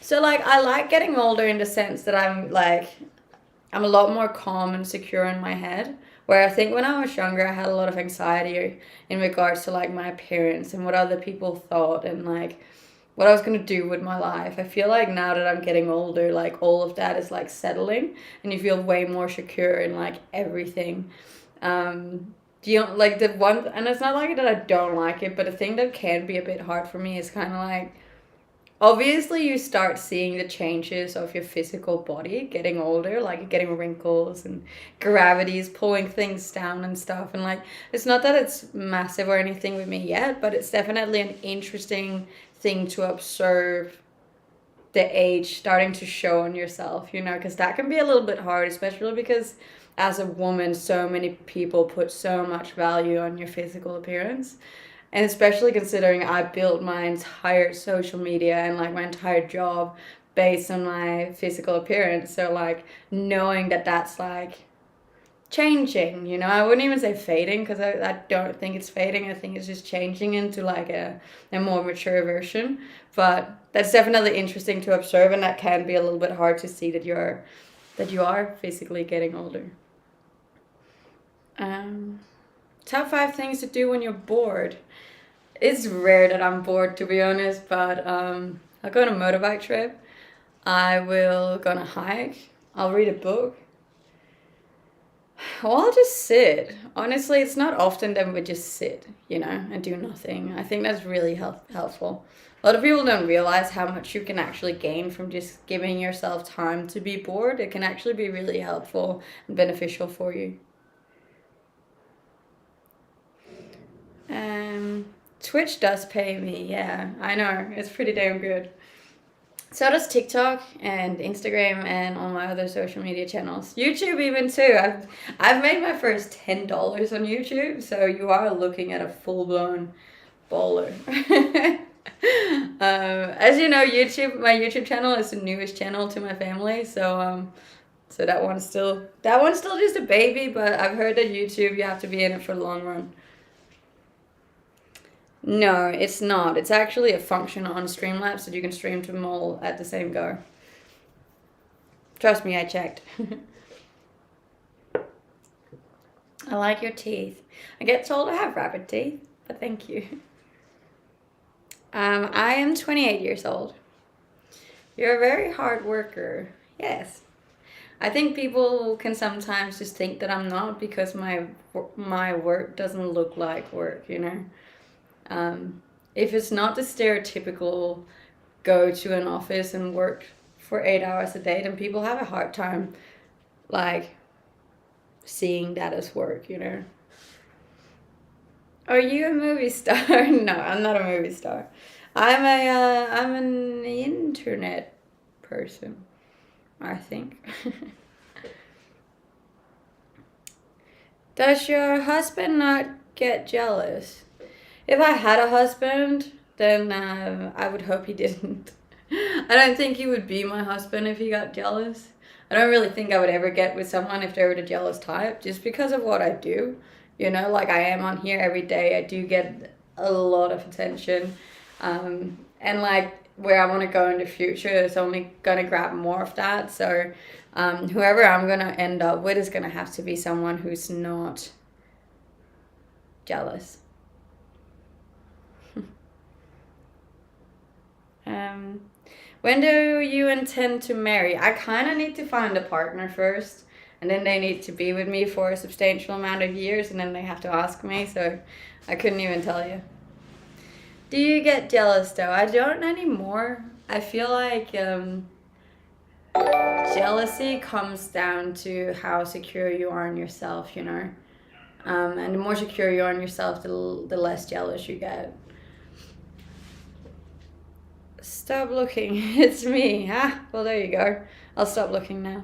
So, like, I like getting older in the sense that I'm a lot more calm and secure in my head. Where I think when I was younger, I had a lot of anxiety in regards to like my appearance and what other people thought and like what I was gonna do with my life. I feel like now that I'm getting older, like all of that is like settling, and you feel way more secure in like everything. Do you like the one? And it's not like that I don't like it, but the thing that can be a bit hard for me is kind of like obviously you start seeing the changes of your physical body getting older, like getting wrinkles and gravity is pulling things down and stuff. And like it's not that it's massive or anything with me yet, but it's definitely an interesting thing to observe the age starting to show on yourself, because that can be a little bit hard, especially because as a woman, so many people put so much value on your physical appearance. And especially considering I built my entire social media and like my entire job based on my physical appearance. So like knowing that that's like changing, I wouldn't even say fading because I don't think it's fading. I think it's just changing into like a more mature version. But that's definitely interesting to observe, and that can be a little bit hard to see that you are physically getting older. Um, Top five things to do when you're bored. It's rare that I'm bored, to be honest, but I'll go on a motorbike trip. I will go on a hike. I'll read a book. Well, I'll just sit. Honestly, it's not often that we just sit, and do nothing. I think that's really helpful. A lot of people don't realize how much you can actually gain from just giving yourself time to be bored. It can actually be really helpful and beneficial for you. Um, Twitch does pay me, yeah. I know, it's pretty damn good. So does TikTok and Instagram and all my other social media channels. YouTube even too. I've made my first $10 on YouTube, so you are looking at a full blown baller. As you know, my YouTube channel is the newest channel to my family, so that one's still just a baby, but I've heard that YouTube you have to be in it for the long run. No, it's not. It's actually a function on Streamlabs that you can stream to them all at the same go. Trust me, I checked. I like your teeth. I get told I have rabbit teeth, but thank you. I am 28 years old. You're a very hard worker. Yes. I think people can sometimes just think that I'm not because my work doesn't look like work. If it's not the stereotypical go to an office and work for 8 hours a day, then people have a hard time like seeing that as work. Are you a movie star? No, I'm not a movie star. I'm an internet person, I think. Does your husband not get jealous? If I had a husband, then I would hope he didn't. I don't think he would be my husband if he got jealous. I don't really think I would ever get with someone if they were the jealous type, just because of what I do. Like I am on here every day. I do get a lot of attention. And like where I want to go in the future is only going to grab more of that. So whoever I'm going to end up with is going to have to be someone who's not jealous. Um, when do you intend to marry? I kind of need to find a partner first, and then they need to be with me for a substantial amount of years, and then they have to ask me, so I couldn't even tell you. Do you get jealous though? I don't anymore. I feel like jealousy comes down to how secure you are in yourself, you know? And the more secure you are in yourself, the less jealous you get. Stop looking. It's me. Ah, well, there you go. I'll stop looking now.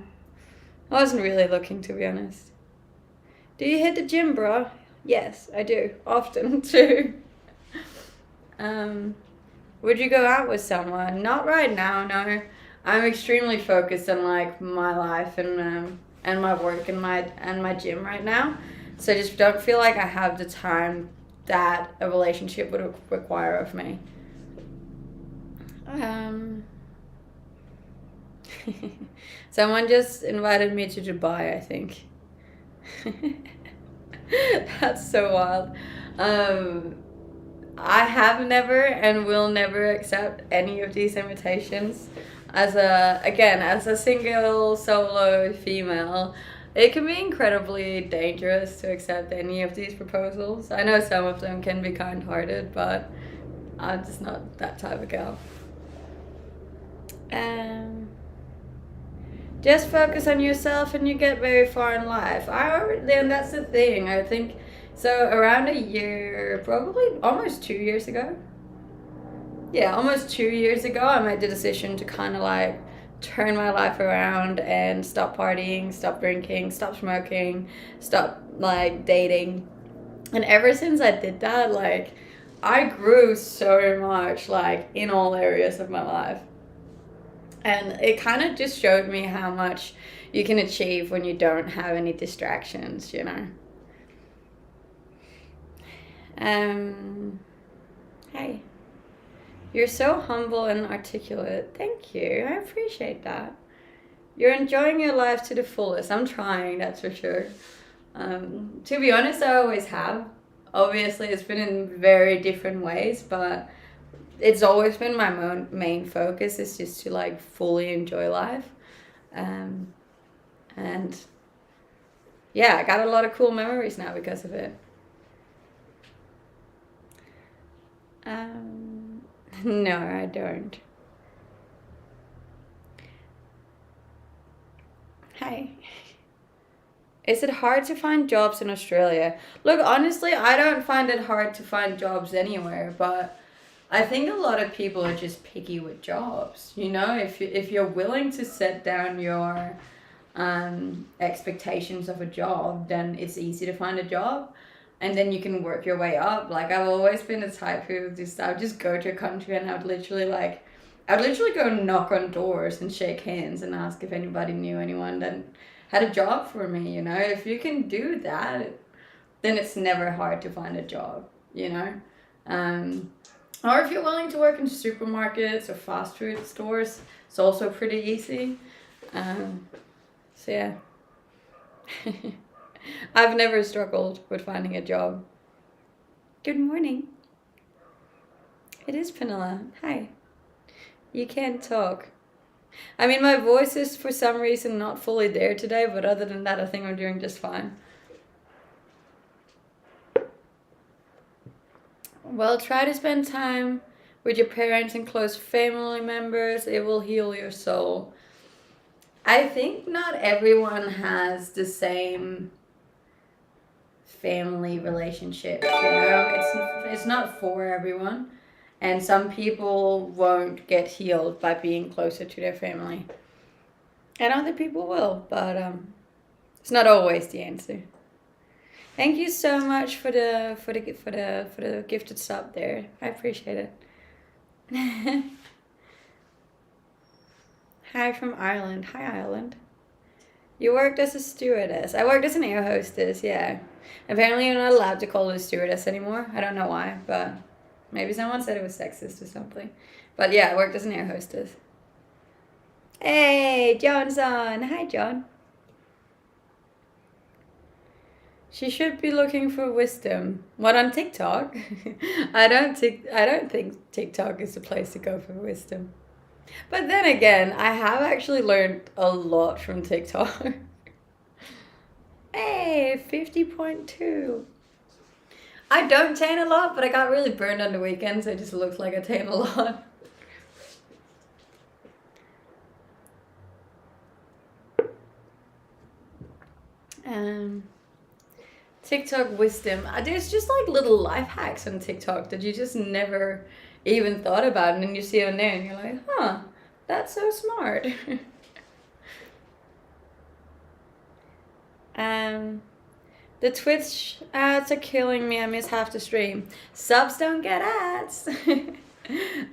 I wasn't really looking, to be honest. Do you hit the gym, bro? Yes, I do. Often, too. Would you go out with someone? Not right now, no. I'm extremely focused on like my life and my work and my gym right now. So I just don't feel like I have the time that a relationship would require of me. Someone just invited me to Dubai, I think. That's so wild. I have never and will never accept any of these invitations. As a single solo female, it can be incredibly dangerous to accept any of these proposals. I know some of them can be kind-hearted, but I'm just not that type of girl. Just focus on yourself and you get very far in life. And that's the thing. I think so. Around a year, probably almost 2 years ago. Yeah, almost 2 years ago, I made the decision to kind of like turn my life around and stop partying, stop drinking, stop smoking, stop like dating. And ever since I did that, like I grew so much, like in all areas of my life. And it kind of just showed me how much you can achieve when you don't have any distractions, you know. Hey, you're so humble and articulate. Thank you. I appreciate that. You're enjoying your life to the fullest. I'm trying, that's for sure. To be honest, I always have. Obviously, it's been in very different ways, but it's always been my main focus is just to like fully enjoy life. And yeah, I got a lot of cool memories now because of it. No, I don't. Hi. Is it hard to find jobs in Australia? Look, honestly, I don't find it hard to find jobs anywhere, but I think a lot of people are just picky with jobs. You know, if you're willing to set down your expectations of a job, then it's easy to find a job, and then you can work your way up. Like I've always been the type who I would just go to a country and I'd literally go knock on doors and shake hands and ask if anybody knew anyone that had a job for me. You know, if you can do that, then it's never hard to find a job. You know. Or if you're willing to work in supermarkets or fast food stores, it's also pretty easy. So yeah. I've never struggled with finding a job. Good morning. It is Pamela. Hi. You can't talk. I mean, my voice is for some reason not fully there today, but other than that, I think I'm doing just fine. Well, try to spend time with your parents and close family members. It will heal your soul. I think not everyone has the same family relationships, you know? It's not for everyone. And some people won't get healed by being closer to their family. And other people will, but it's not always the answer. Thank you so much for the gifted sub there. I appreciate it. Hi from Ireland. Hi Ireland. You worked as a stewardess. I worked as an air hostess, yeah. Apparently you're not allowed to call it a stewardess anymore. I don't know why, but maybe someone said it was sexist or something. But yeah, I worked as an air hostess. Hey, John's on. Hi, John. She should be looking for wisdom. What, on TikTok? I don't think TikTok is the place to go for wisdom. But then again, I have actually learned a lot from TikTok. Hey, 50.2. I don't tan a lot, but I got really burned on the weekends. So it just looks like I tan a lot. TikTok wisdom. There's just like little life hacks on TikTok that you just never even thought about, and then you see on there and you're like, huh, that's so smart. The Twitch ads are killing me. I miss half the stream. Subs don't get ads.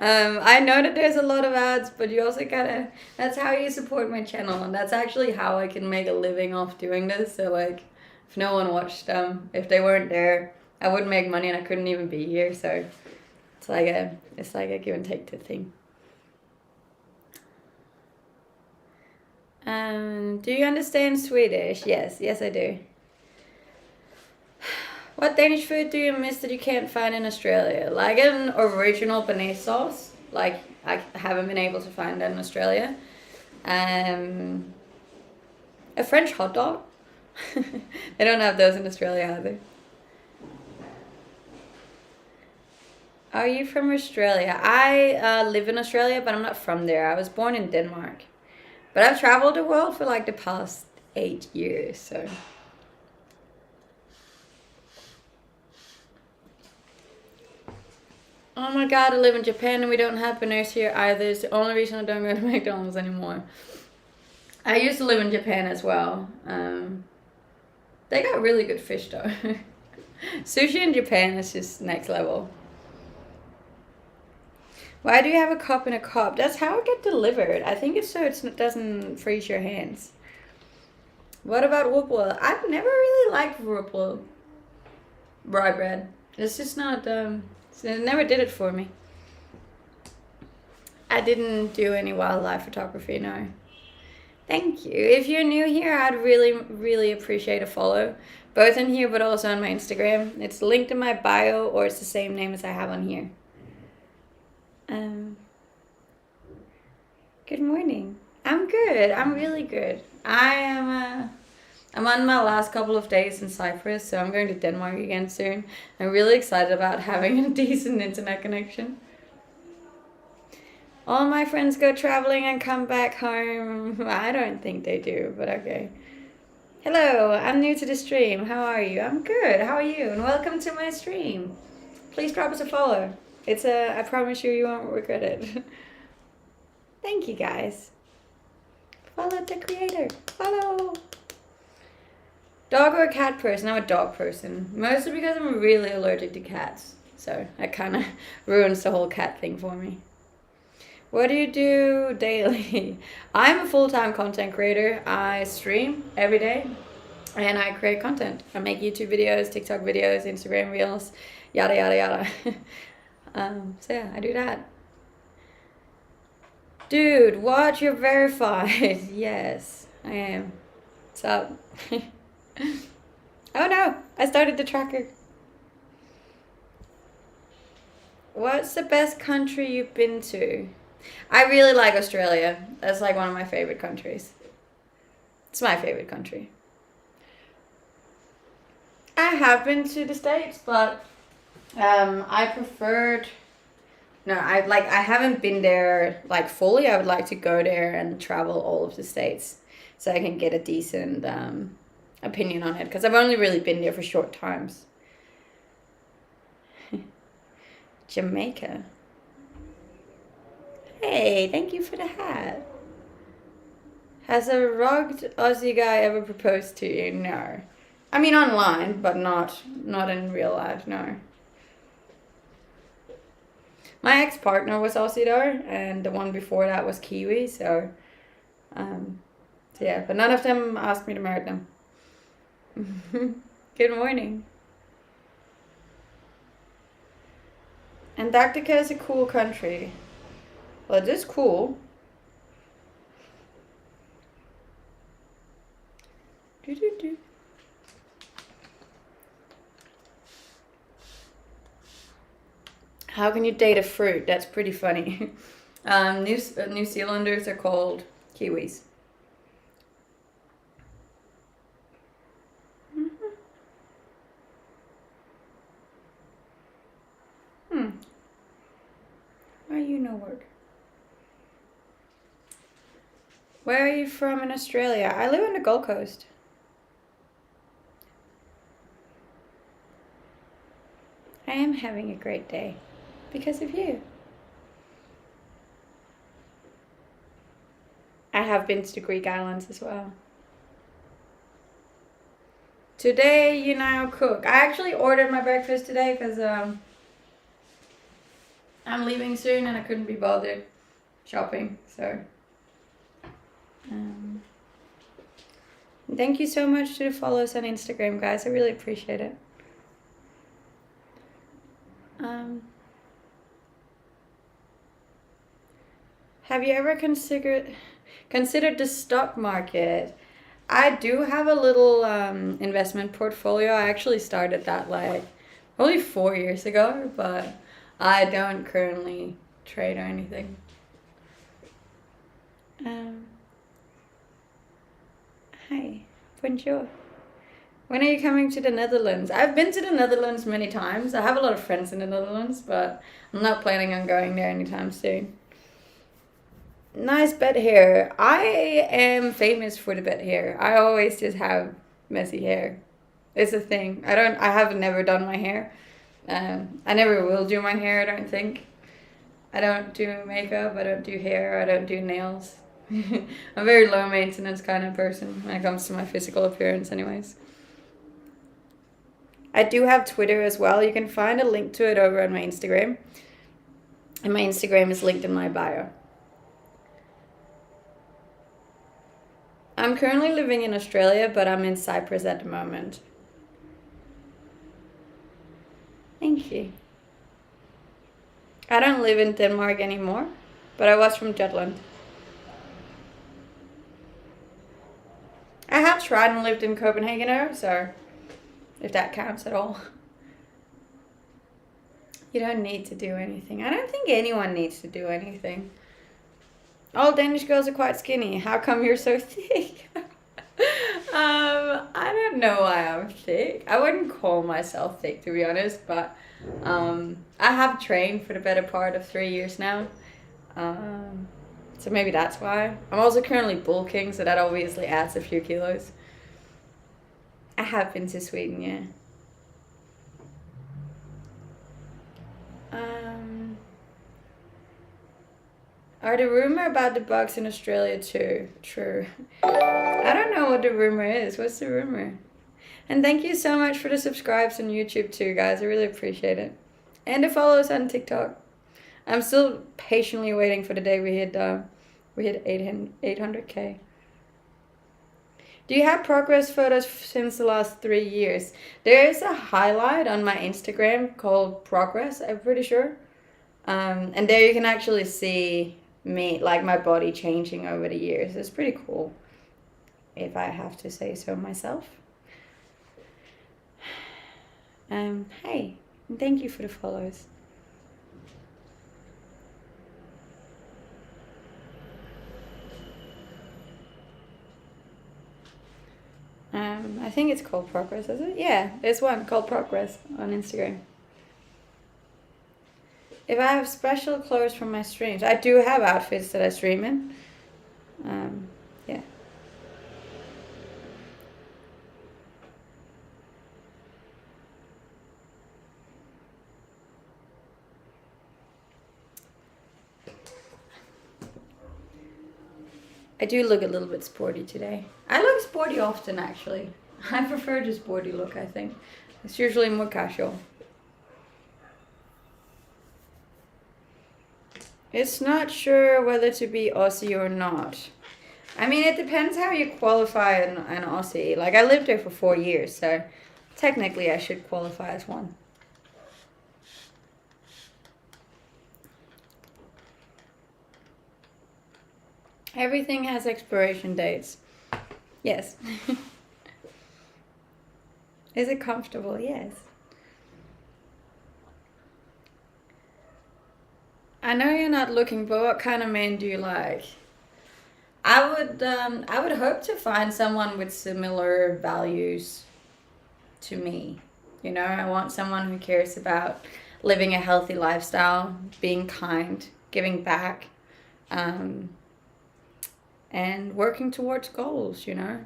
I know that there's a lot of ads, but you also gotta, that's how you support my channel, and that's actually how I can make a living off doing this. So like, if no one watched them, if they weren't there, I wouldn't make money and I couldn't even be here. So it's like a give and take thing. Do you understand Swedish? Yes, I do. What Danish food do you miss that you can't find in Australia? Like an original béarnaise sauce. Like, I haven't been able to find that in Australia. A French hot dog. They don't have those in Australia either. Are you from Australia? I live in Australia, but I'm not from there. I was born in Denmark. But I've traveled the world for like the past 8 years, so... Oh my god, I live in Japan and we don't have bananas here either. It's the only reason I don't go to McDonald's anymore. I used to live in Japan as well. They got really good fish though. Sushi in Japan is just next level. Why do you have a cup in a cup? That's how it gets delivered. I think it's so it doesn't freeze your hands. What about Whipple? I've never really liked Whipple rye bread. It's just not... it never did it for me. I didn't do any wildlife photography, no. Thank you. If you're new here, I'd really, really appreciate a follow. Both in here, but also on my Instagram. It's linked in my bio, or it's the same name as I have on here. Good morning. I'm good. I'm really good. I'm on my last couple of days in Cyprus, so I'm going to Denmark again soon. I'm really excited about having a decent internet connection. All my friends go traveling and come back home. I don't think they do, but okay. Hello, I'm new to the stream. How are you? I'm good. How are you? And welcome to my stream. Please drop us a follow. I promise you won't regret it. Thank you guys. Follow the creator. Follow. Dog or cat person? I'm a dog person. Mostly because I'm really allergic to cats. So that kind of ruins the whole cat thing for me. What do you do daily? I'm a full-time content creator. I stream every day and I create content. I make YouTube videos, TikTok videos, Instagram reels, yada, yada, yada. So yeah, I do that. Dude, what? You're verified. Yes, I am. What's up? Oh no, I started the tracker. What's the best country you've been to? I really like Australia. That's like one of my favorite countries. It's my favorite country. I have been to the States, but I preferred... No, I haven't been there like fully. I would like to go there and travel all of the States so I can get a decent opinion on it, because I've only really been there for short times. Jamaica. Hey, thank you for the hat. Has a rugged Aussie guy ever proposed to you? No. I mean online, but not in real life, no. My ex-partner was Aussie though, and the one before that was Kiwi, so yeah, but none of them asked me to marry them. Good morning. Antarctica is a cool country. Well, it is cool. How can you date a fruit? That's pretty funny. New Zealanders are called kiwis. Hmm. Why you no work? Where are you from in Australia? I live on the Gold Coast. I am having a great day because of you. I have been to the Greek islands as well. Today, you now cook. I actually ordered my breakfast today because I'm leaving soon and I couldn't be bothered shopping. So, thank you so much to the followers on Instagram, guys. I really appreciate it. Have you ever considered the stock market? I do have a little investment portfolio. I actually started that like only 4 years ago, but I don't currently trade or anything. Hi, bonjour. When are you coming to the Netherlands? I've been to the Netherlands many times. I have a lot of friends in the Netherlands, but I'm not planning on going there anytime soon. Nice bed hair. I am famous for the bed hair. I always just have messy hair. It's a thing. I have never done my hair. I never will do my hair, I don't think. I don't do makeup, I don't do hair, I don't do nails. I'm a very low maintenance kind of person when it comes to my physical appearance anyways. I do have Twitter as well. You can find a link to it over on my Instagram. And my Instagram is linked in my bio. I'm currently living in Australia, but I'm in Cyprus at the moment. Thank you. I don't live in Denmark anymore, but I was from Jutland. I have tried and lived in Copenhagen though, so if that counts at all. You don't need to do anything. I don't think anyone needs to do anything. All Danish girls are quite skinny. How come you're so thick? I don't know why I'm thick. I wouldn't call myself thick, to be honest, but I have trained for the better part of 3 years now. So maybe that's why. I'm also currently bulking, so that obviously adds a few kilos. I have been to Sweden, yeah. Are the rumor about the bugs in Australia too true? I don't know what the rumor is. What's the rumor? And thank you so much for the subscribes on YouTube too, guys. I really appreciate it. And the follows on TikTok. I'm still patiently waiting for the day we hit 800K. Do you have progress photos since the last 3 years? There is a highlight on my Instagram called Progress, I'm pretty sure. And there you can actually see me, like my body changing over the years. It's pretty cool, if I have to say so myself. Hey, thank you for the follows. I think it's called Progress, is it? Yeah, there's one called Progress on Instagram. If I have special clothes from my streams, I do have outfits that I stream in. Yeah. I do look a little bit sporty today. I look sporty often, actually. I prefer the sporty look, I think. It's usually more casual. It's not sure whether to be Aussie or not. I mean, it depends how you qualify an Aussie. Like, I lived there for 4 years, so technically I should qualify as one. Everything has expiration dates. Yes. Is it comfortable? Yes. I know you're not looking, but what kind of man do you like? I would hope to find someone with similar values to me. You know, I want someone who cares about living a healthy lifestyle, being kind, giving back, um, and working towards goals, you know.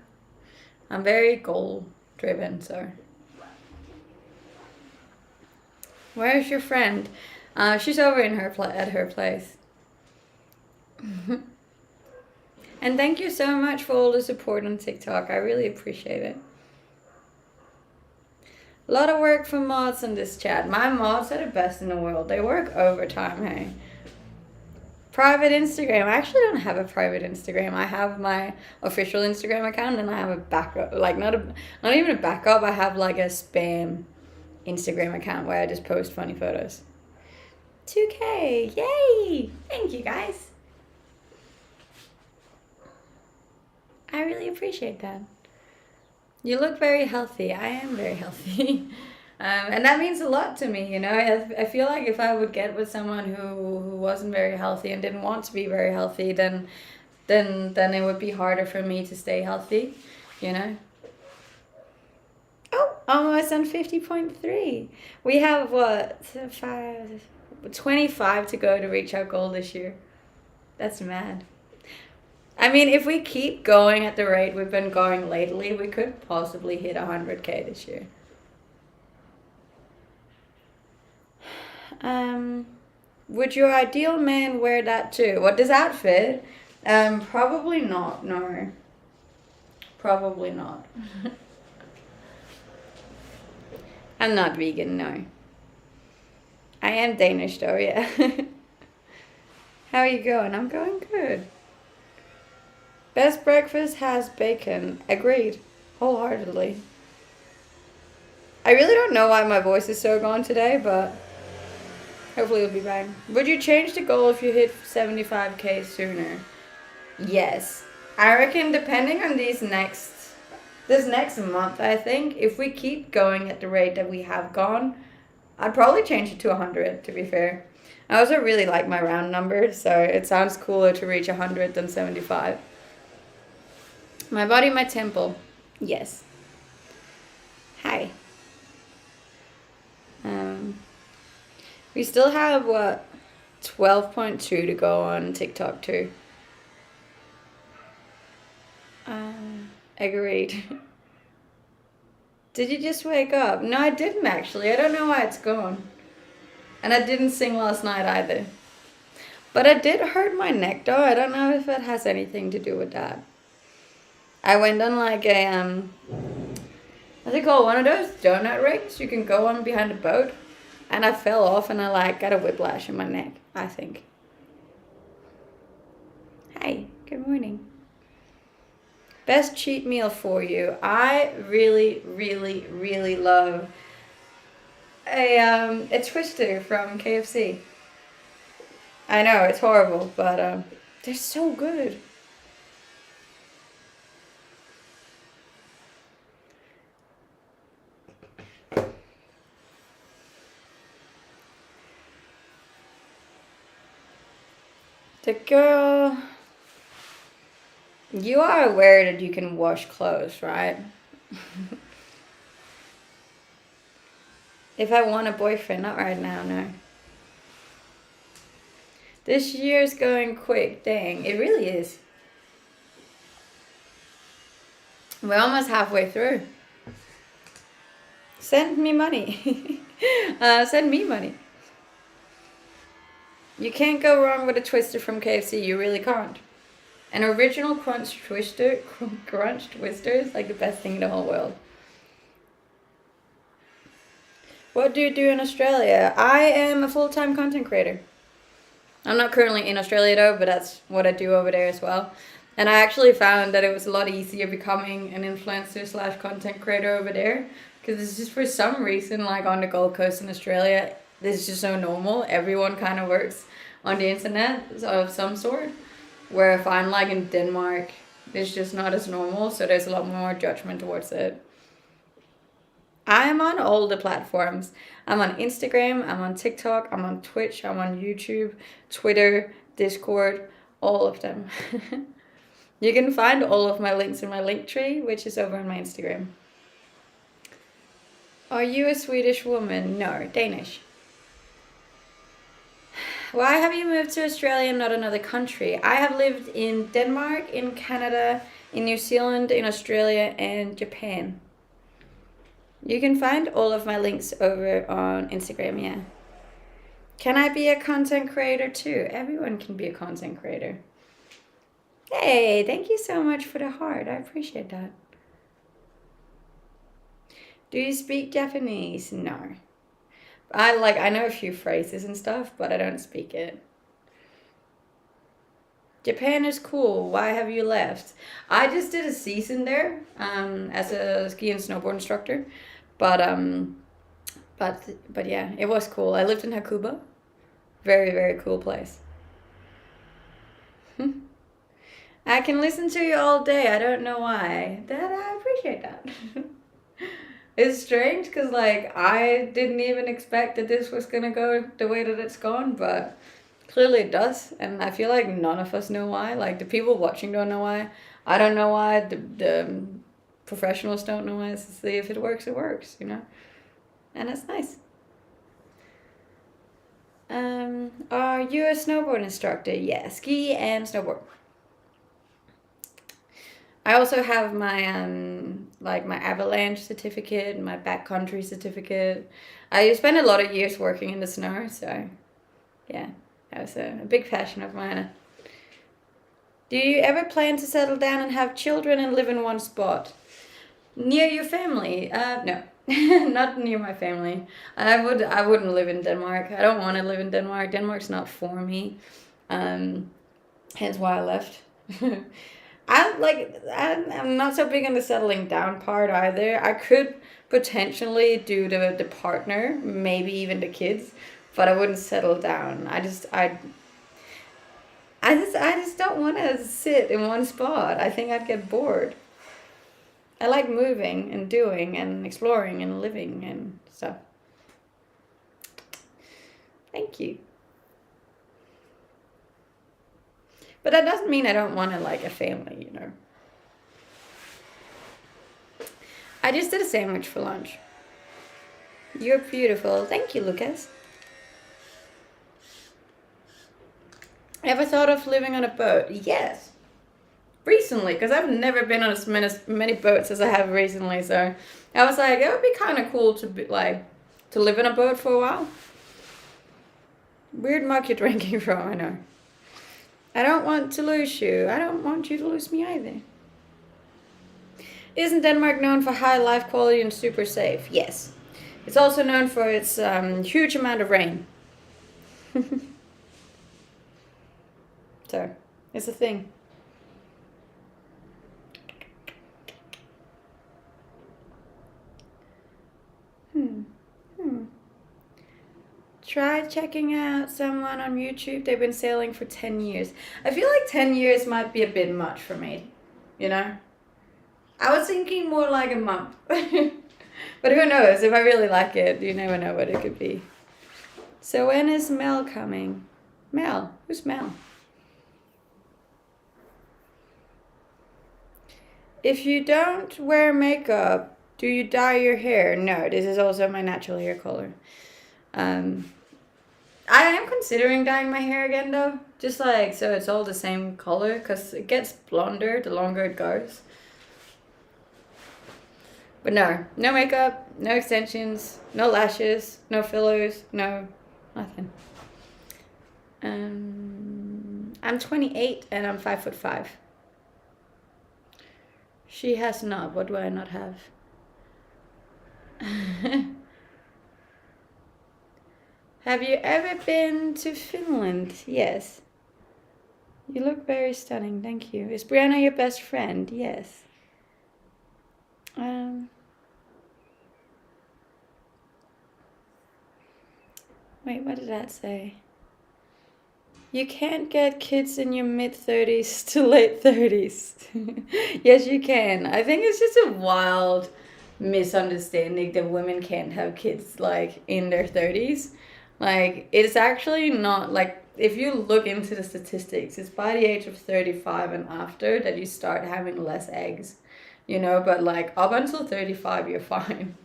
I'm very goal driven, so. Where's your friend? She's over in at her place. And thank you so much for all the support on TikTok. I really appreciate it. A lot of work for mods in this chat. My mods are the best in the world. They work overtime, hey. Private Instagram. I actually don't have a private Instagram. I have my official Instagram account and I have a backup. Like, not even a backup. I have like a spam Instagram account where I just post funny photos. 2K. Yay! Thank you, guys. I really appreciate that. You look very healthy. I am very healthy. And that means a lot to me, you know. I feel like if I would get with someone who wasn't very healthy and didn't want to be very healthy, then it would be harder for me to stay healthy, you know. Oh, almost on 50.3. We have, what, 25 to go to reach our goal this year. That's mad. I mean, if we keep going at the rate we've been going lately, we could possibly hit 100K this year. Would your ideal man wear that too? What, this outfit? Probably not, no. Probably not. I'm not vegan, no. I am Danish though, yeah. How are you going? I'm going good. Best breakfast has bacon. Agreed. Wholeheartedly. I really don't know why my voice is so gone today, but hopefully it'll be fine. Would you change the goal if you hit 75K sooner? Yes. I reckon depending on this next month, I think, if we keep going at the rate that we have gone, I'd probably change it to 100, to be fair. I also really like my round numbers, so it sounds cooler to reach 100 than 75. My body, my temple. Yes. Hi. We still have, what, 12.2 to go on TikTok too. Agreed. Did you just wake up? No, I didn't actually. I don't know why it's gone. And I didn't sing last night either. But I did hurt my neck though. I don't know if it has anything to do with that. I went on like a, what's it called? One of those donut rings you can go on behind a boat. And I fell off and I like got a whiplash in my neck, I think. Hi, good morning. Best cheat meal for you. I really, really, really love a Twister from KFC. I know, it's horrible, but they're so good. The girl... You are aware that you can wash clothes, right? If I want a boyfriend, not right now, no. This year's going quick, dang, it really is. We're almost halfway through. Send me money. Send me money. You can't go wrong with a Twister from KFC, you really can't. An original crunch twister is like the best thing in the whole world. What do you do in Australia? I am a full-time content creator. I'm not currently in Australia though, but that's what I do over there as well. And I actually found that it was a lot easier becoming an influencer / content creator over there. Because it's just for some reason, like on the Gold Coast in Australia, this is just so normal. Everyone kind of works on the internet of some sort. Where I find like in Denmark, it's just not as normal, so there's a lot more judgment towards it. I am on all the platforms. I'm on Instagram, I'm on TikTok, I'm on Twitch, I'm on YouTube, Twitter, Discord, all of them. You can find all of my links in my link tree, which is over on my Instagram. Are you a Swedish woman? No, Danish. Why have you moved to Australia and not another country? I have lived in Denmark, in Canada, in New Zealand, in Australia, and Japan. You can find all of my links over on Instagram, yeah. Can I be a content creator too? Everyone can be a content creator. Hey, thank you so much for the heart. I appreciate that. Do you speak Japanese? No. I know a few phrases and stuff, but I don't speak it. Japan is cool. Why have you left? I just did a season there as a ski and snowboard instructor, but yeah, it was cool. I lived in Hakuba. Very, very cool place. I can listen to you all day. I don't know why. I appreciate that. It's strange because like I didn't even expect that this was gonna go the way that it's gone, but clearly it does, and I feel like none of us know why. Like the people watching don't know why. I don't know why. The professionals don't know why. So if it works, it works, you know, and it's nice. Are you a snowboard instructor? Yeah, ski and snowboard. I also have my my avalanche certificate, my backcountry certificate. I spent a lot of years working in the snow, so yeah, that was a big passion of mine. Do you ever plan to settle down and have children and live in one spot? Near your family? No, not near my family. I wouldn't live in Denmark. I don't want to live in Denmark. Denmark's not for me. Hence why I left. I'm not so big on the settling down part either. I could potentially do the partner, maybe even the kids, but I wouldn't settle down. I just don't want to sit in one spot. I think I'd get bored. I like moving and doing and exploring and living and stuff. Thank you. But that doesn't mean I don't want to like a family, you know. I just did a sandwich for lunch. You're beautiful. Thank you, Lucas. Ever thought of living on a boat? Yes. Recently, because I've never been on as many boats as I have recently, so I was like, it would be kind of cool to live in a boat for a while. Weird mug you're drinking from, I know. I don't want to lose you. I don't want you to lose me either. Isn't Denmark known for high life quality and super safe? Yes. It's also known for its huge amount of rain. So, it's a thing. Try checking out someone on YouTube. They've been sailing for 10 years. I feel like 10 years might be a bit much for me, you know? I was thinking more like a month. But who knows? If I really like it, you never know what it could be. So when is Mel coming? Mel? Who's Mel? If you don't wear makeup, do you dye your hair? No, this is also my natural hair color. I am considering dyeing my hair again though, just like so it's all the same color, because it gets blonder the longer it goes. But no makeup, no extensions, no lashes, no fillers, no nothing. I'm 28 and I'm 5'5". She has not. What do I not have? Have you ever been to Finland? Yes. You look very stunning, thank you. Is Brianna your best friend? Yes. Wait, what did that say? You can't get kids in your mid-30s to late 30s. Yes, you can. I think it's just a wild misunderstanding that women can't have kids like in their 30s. Like, it's actually not like, if you look into the statistics, it's by the age of 35 and after that you start having less eggs, you know, but like up until 35, you're fine.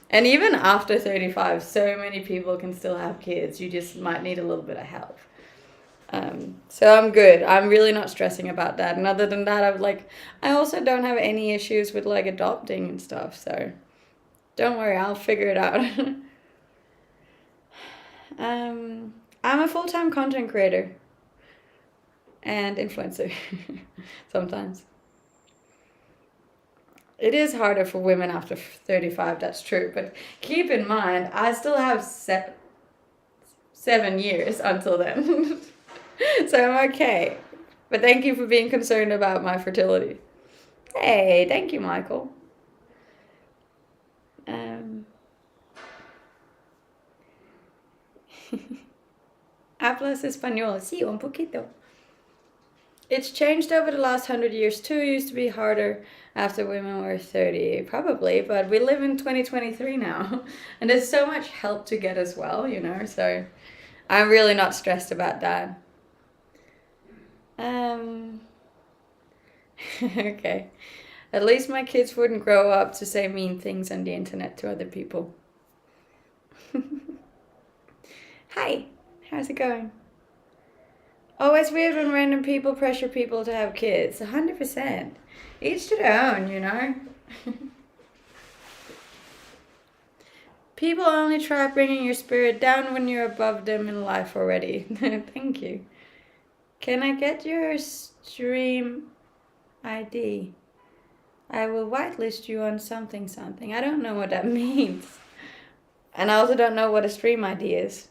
And even after 35, so many people can still have kids. You just might need a little bit of help. So I'm good. I'm really not stressing about that. And other than that, I also don't have any issues with like adopting and stuff. So don't worry, I'll figure it out. I'm a full-time content creator and influencer sometimes. It is harder for women after 35, that's true. But keep in mind, I still have 7 years until then. So I'm okay. But thank you for being concerned about my fertility. Hey, thank you, Michael. Hablas español? Sí, un poquito. It's changed over the last 100 years too. It used to be harder after women were 30, probably, but we live in 2023 now. And there's so much help to get as well, you know, so I'm really not stressed about that. Okay. At least my kids wouldn't grow up to say mean things on the internet to other people. Hi, how's it going? Oh, it's weird when random people pressure people to have kids. 100%. Each to their own, you know? People only try bringing your spirit down when you're above them in life already. Thank you. Can I get your stream ID? I will whitelist you on something something. I don't know what that means. And I also don't know what a stream ID is.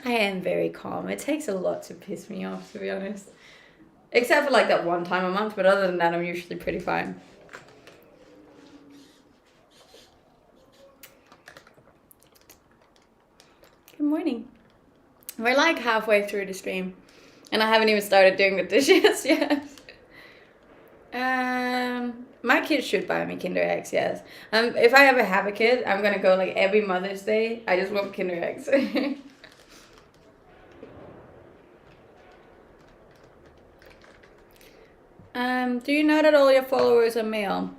I am very calm. It takes a lot to piss me off, to be honest. Except for like that one time a month, but other than that, I'm usually pretty fine. Good morning. We're like halfway through the stream, and I haven't even started doing the dishes yet. My kids should buy me Kinder Eggs, yes. If I ever have a kid, I'm gonna go like every Mother's Day. I just want Kinder Eggs. Do you know that all your followers are male?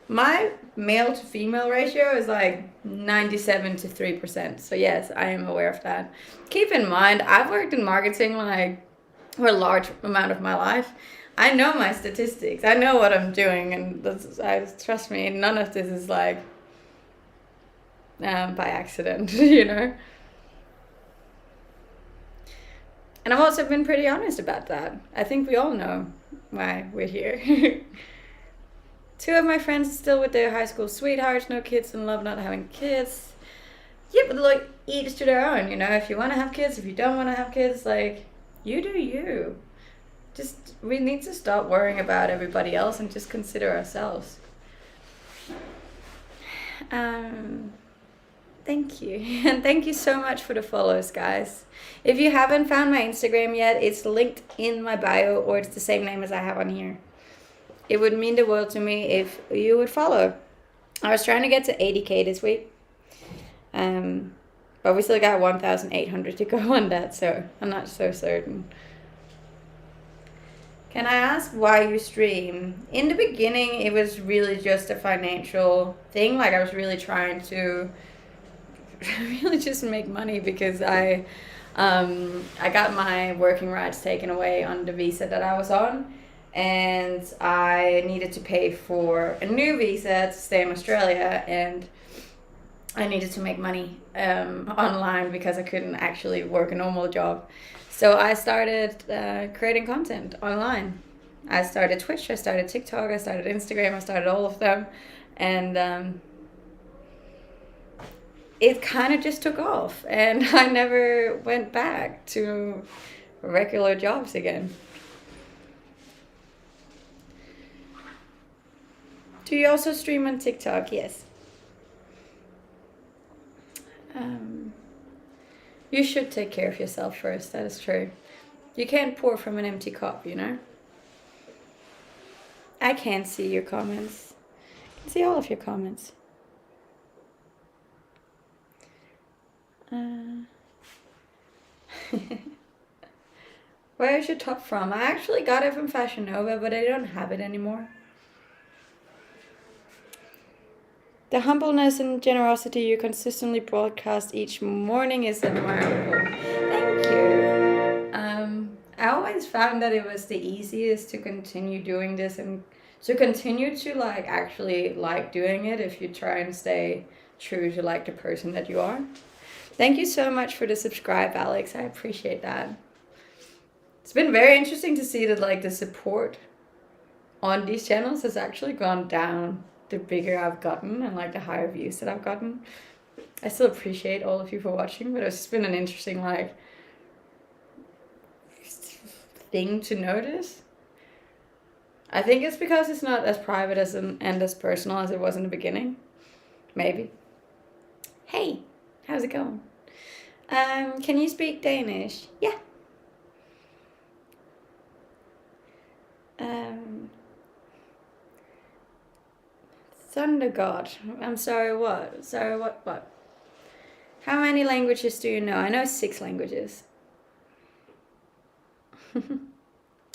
My male to female ratio is like 97 to 3%. So yes, I am aware of that. Keep in mind, I've worked in marketing like for a large amount of my life. I know my statistics. I know what I'm doing, and trust me, none of this is like by accident, you know. And I've also been pretty honest about that. I think we all know why we're here. 2 of my friends are still with their high school sweethearts, no kids, and love not having kids. Yeah, but like, each to their own, you know. If you want to have kids, if you don't want to have kids, like, you do you. Just, we need to stop worrying about everybody else and just consider ourselves. Thank you. And thank you so much for the follows, guys. If you haven't found my Instagram yet, it's linked in my bio, or it's the same name as I have on here. It would mean the world to me if you would follow. I was trying to get to 80K this week. But we still got 1,800 to go on that, so I'm not so certain. Can I ask why you stream? In the beginning, it was really just a financial thing. Like, I was really trying to really just make money because I got my working rights taken away on the visa that I was on, and I needed to pay for a new visa to stay in Australia, and I needed to make money online because I couldn't actually work a normal job. So I started creating content online. I started Twitch, I started TikTok, I started Instagram, I started all of them, and it kind of just took off, and I never went back to regular jobs again. Do you also stream on TikTok? Yes. You should take care of yourself first, that is true. You can't pour from an empty cup, you know? I can't see your comments. I can see all of your comments. Where is your top from? I actually got it from Fashion Nova, but I don't have it anymore. The humbleness and generosity you consistently broadcast each morning is admirable. Thank you. I always found that it was the easiest to continue doing this and to continue to like actually like doing it if you try and stay true to like the person that you are. Thank you so much for the subscribe, Alex. I appreciate that. It's been very interesting to see that like the support on these channels has actually gone down the bigger I've gotten and like the higher views that I've gotten. I still appreciate all of you for watching, but it's just been an interesting like thing to notice. I think it's because it's not as private and as personal as it was in the beginning. Maybe. Hey, how's it going? Can you speak Danish? Yeah. Thunder God. I'm sorry, what? Sorry, what? How many languages do you know? I know 6 languages.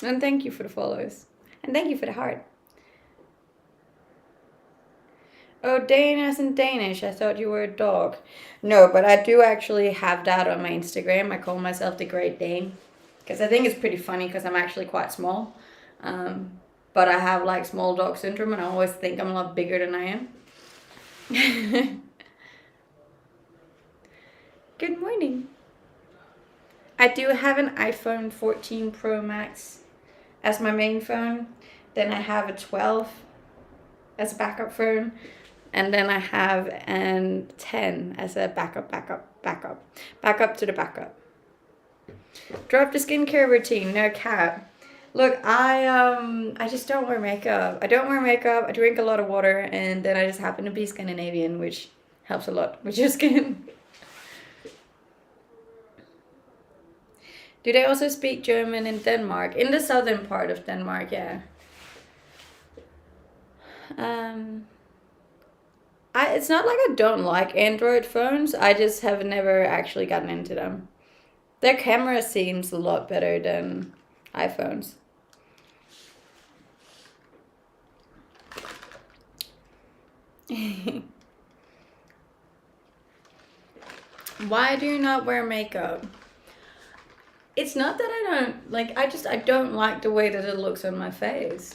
And thank you for the follows. And thank you for the heart. Oh, Dane as in Danish. I thought you were a dog. No, but I do actually have that on my Instagram. I call myself the Great Dane. Because I think it's pretty funny because I'm actually quite small. But I have like small dog syndrome and I always think I'm a lot bigger than I am. Good morning. I do have an iPhone 14 Pro Max as my main phone. Then I have a 12 as a backup phone. And then I have an 10 as a backup to the backup. Drop the skincare routine, no cap. Look, I just don't wear makeup. I don't wear makeup, I drink a lot of water, and then I just happen to be Scandinavian, which helps a lot with your skin. Do they also speak German in Denmark? In the southern part of Denmark, yeah. It's not like I don't like Android phones, I just have never actually gotten into them. Their camera seems a lot better than iPhones. Why do you not wear makeup? It's not that I don't, like, I don't like the way that it looks on my face.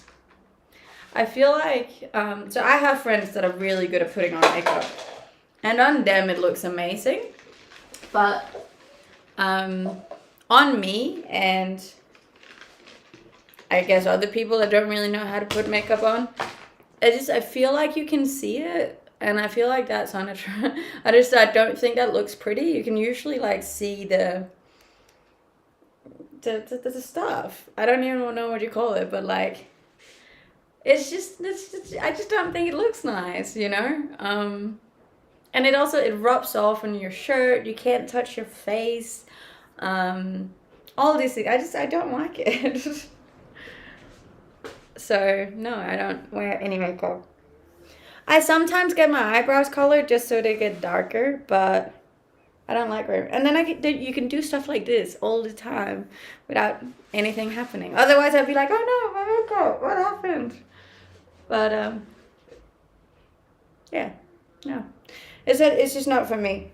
I feel like, so I have friends that are really good at putting on makeup. And on them it looks amazing. But, on me and I guess other people that don't really know how to put makeup on, I feel like you can see it. And I feel like that's unattractive. I don't think that looks pretty. You can usually like see the stuff. I don't even know what you call it, but like, I just don't think it looks nice, you know? And it rubs off on your shirt. You can't touch your face. All these things. I don't like it. So, no, I don't wear any makeup. I sometimes get my eyebrows colored just so they get darker, but I don't like wearing. And then you can do stuff like this all the time without anything happening. Otherwise, I'd be like, oh no, my makeup, what happened? But, yeah, no. It's just not for me.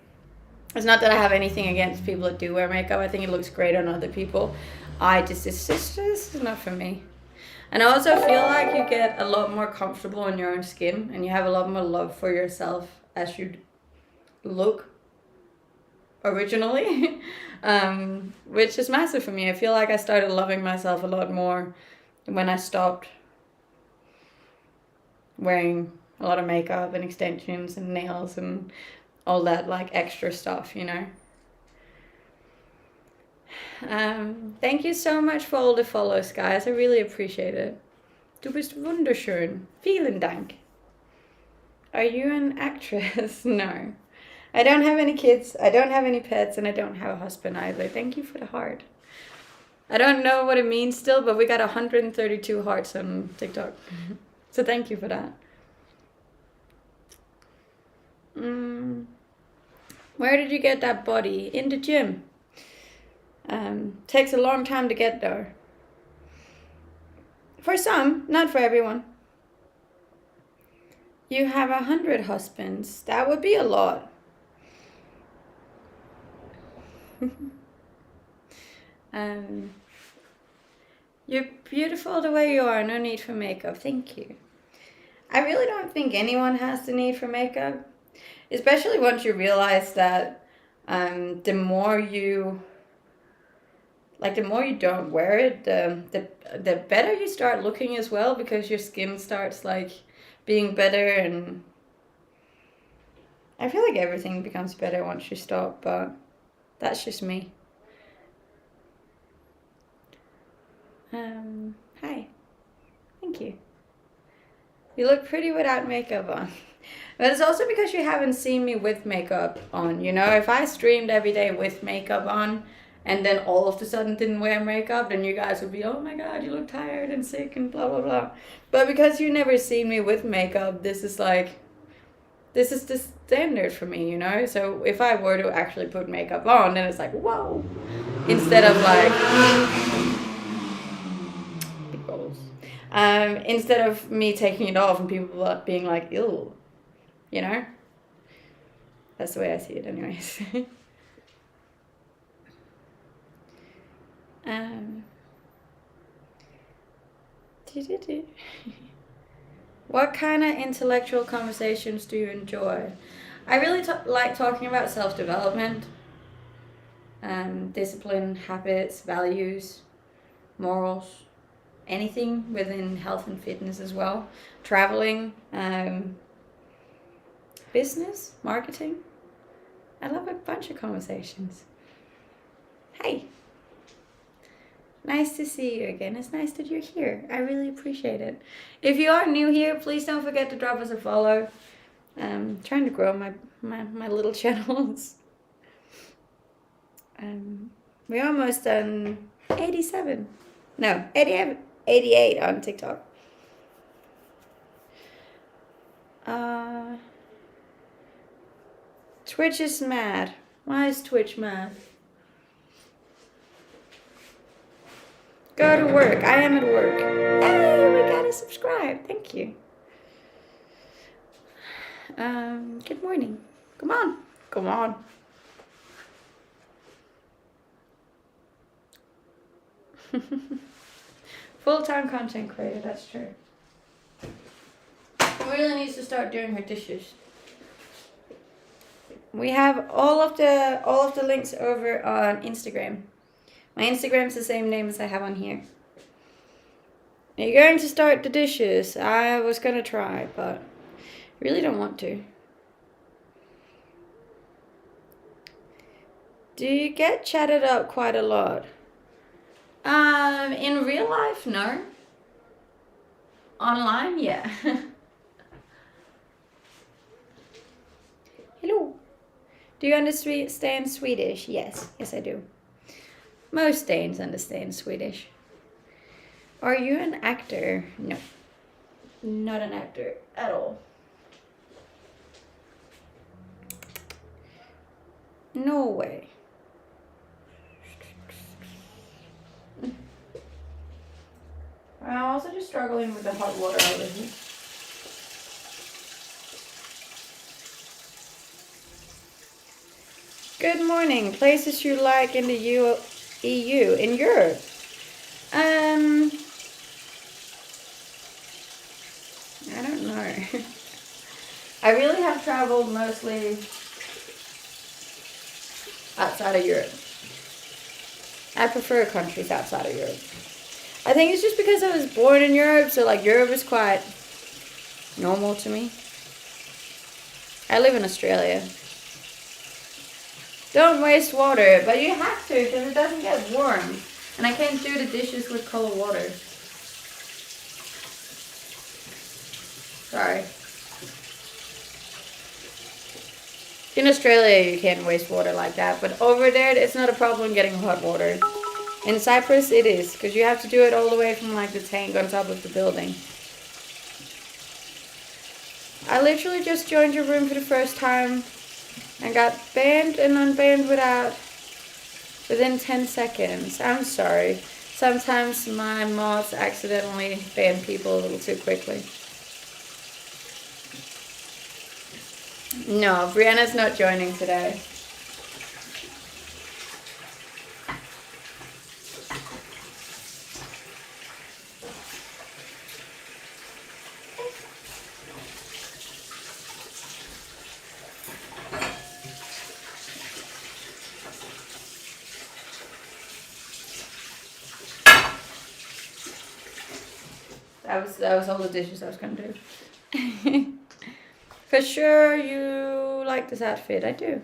It's not that I have anything against people that do wear makeup. I think it looks great on other people. It's just not for me. And I also feel like you get a lot more comfortable in your own skin and you have a lot more love for yourself as you look originally, which is massive for me. I feel like I started loving myself a lot more when I stopped wearing a lot of makeup and extensions and nails and all that like extra stuff, you know. Thank you so much for all the follows, guys. I really appreciate it. Du bist wunderschön. Vielen Dank. Are you an actress? No. I don't have any kids, I don't have any pets, and I don't have a husband either. Thank you for the heart. I don't know what it means still, but we got 132 hearts on TikTok. So thank you for that. Where did you get that body? In the gym. Takes a long time to get there. For some, not for everyone. You have 100 husbands. That would be a lot. You're beautiful the way you are. No need for makeup. Thank you. I really don't think anyone has the need for makeup. Especially once you realize that the more you don't wear it, the better you start looking as well, because your skin starts like being better, and I feel like everything becomes better once you stop, but that's just me. Hi. Thank you. You look pretty without makeup on. But it's also because you haven't seen me with makeup on, you know? If I streamed every day with makeup on and then all of a sudden didn't wear makeup, then you guys would be, oh my god, you look tired and sick and blah, blah, blah. But because you never seen me with makeup, this is the standard for me, you know? So if I were to actually put makeup on, then it's like, whoa. Instead of like... big balls. Instead of me taking it off and people being like, ew. You know? That's the way I see it anyways. What kind of intellectual conversations do you enjoy? I really like talking about self-development, discipline, habits, values, morals, anything within health and fitness as well. Traveling, business, marketing. I love a bunch of conversations. Hey. Nice to see you again. It's nice that you're here. I really appreciate it. If you are new here, please don't forget to drop us a follow. I'm trying to grow my little channels. We're almost done 87. No, 88 on TikTok. Twitch is mad. Why is Twitch mad? Go to work. I am at work. Hey, we gotta subscribe. Thank you. Good morning. Come on. Come on. Full-time content creator, that's true. Really needs to start doing her dishes. We have all of the links over on Instagram. My Instagram's the same name as I have on here. Are you going to start the dishes? I was gonna try, but I really don't want to. Do you get chatted up quite a lot? In real life, no. Online, yeah. Hello. Do you understand Swedish? Yes, I do. Most Danes understand Swedish. Are you an actor? No. Not an actor at all. No way. I'm also just struggling with the hot water allergy. Good morning. Places you like in the EU, in Europe? I don't know. I really have traveled mostly outside of Europe. I prefer countries outside of Europe. I think it's just because I was born in Europe, so like Europe is quite normal to me. I live in Australia. Don't waste water, but you have to because it doesn't get warm. And I can't do the dishes with cold water. Sorry. In Australia, you can't waste water like that, but over there, it's not a problem getting hot water. In Cyprus, it is, because you have to do it all the way from like the tank on top of the building. I literally just joined your room for the first time and got banned and unbanned within 10 seconds. I'm sorry. Sometimes my mods accidentally ban people a little too quickly. No, Brianna's not joining today. That was all the dishes I was gonna do. For sure you like this outfit. I do.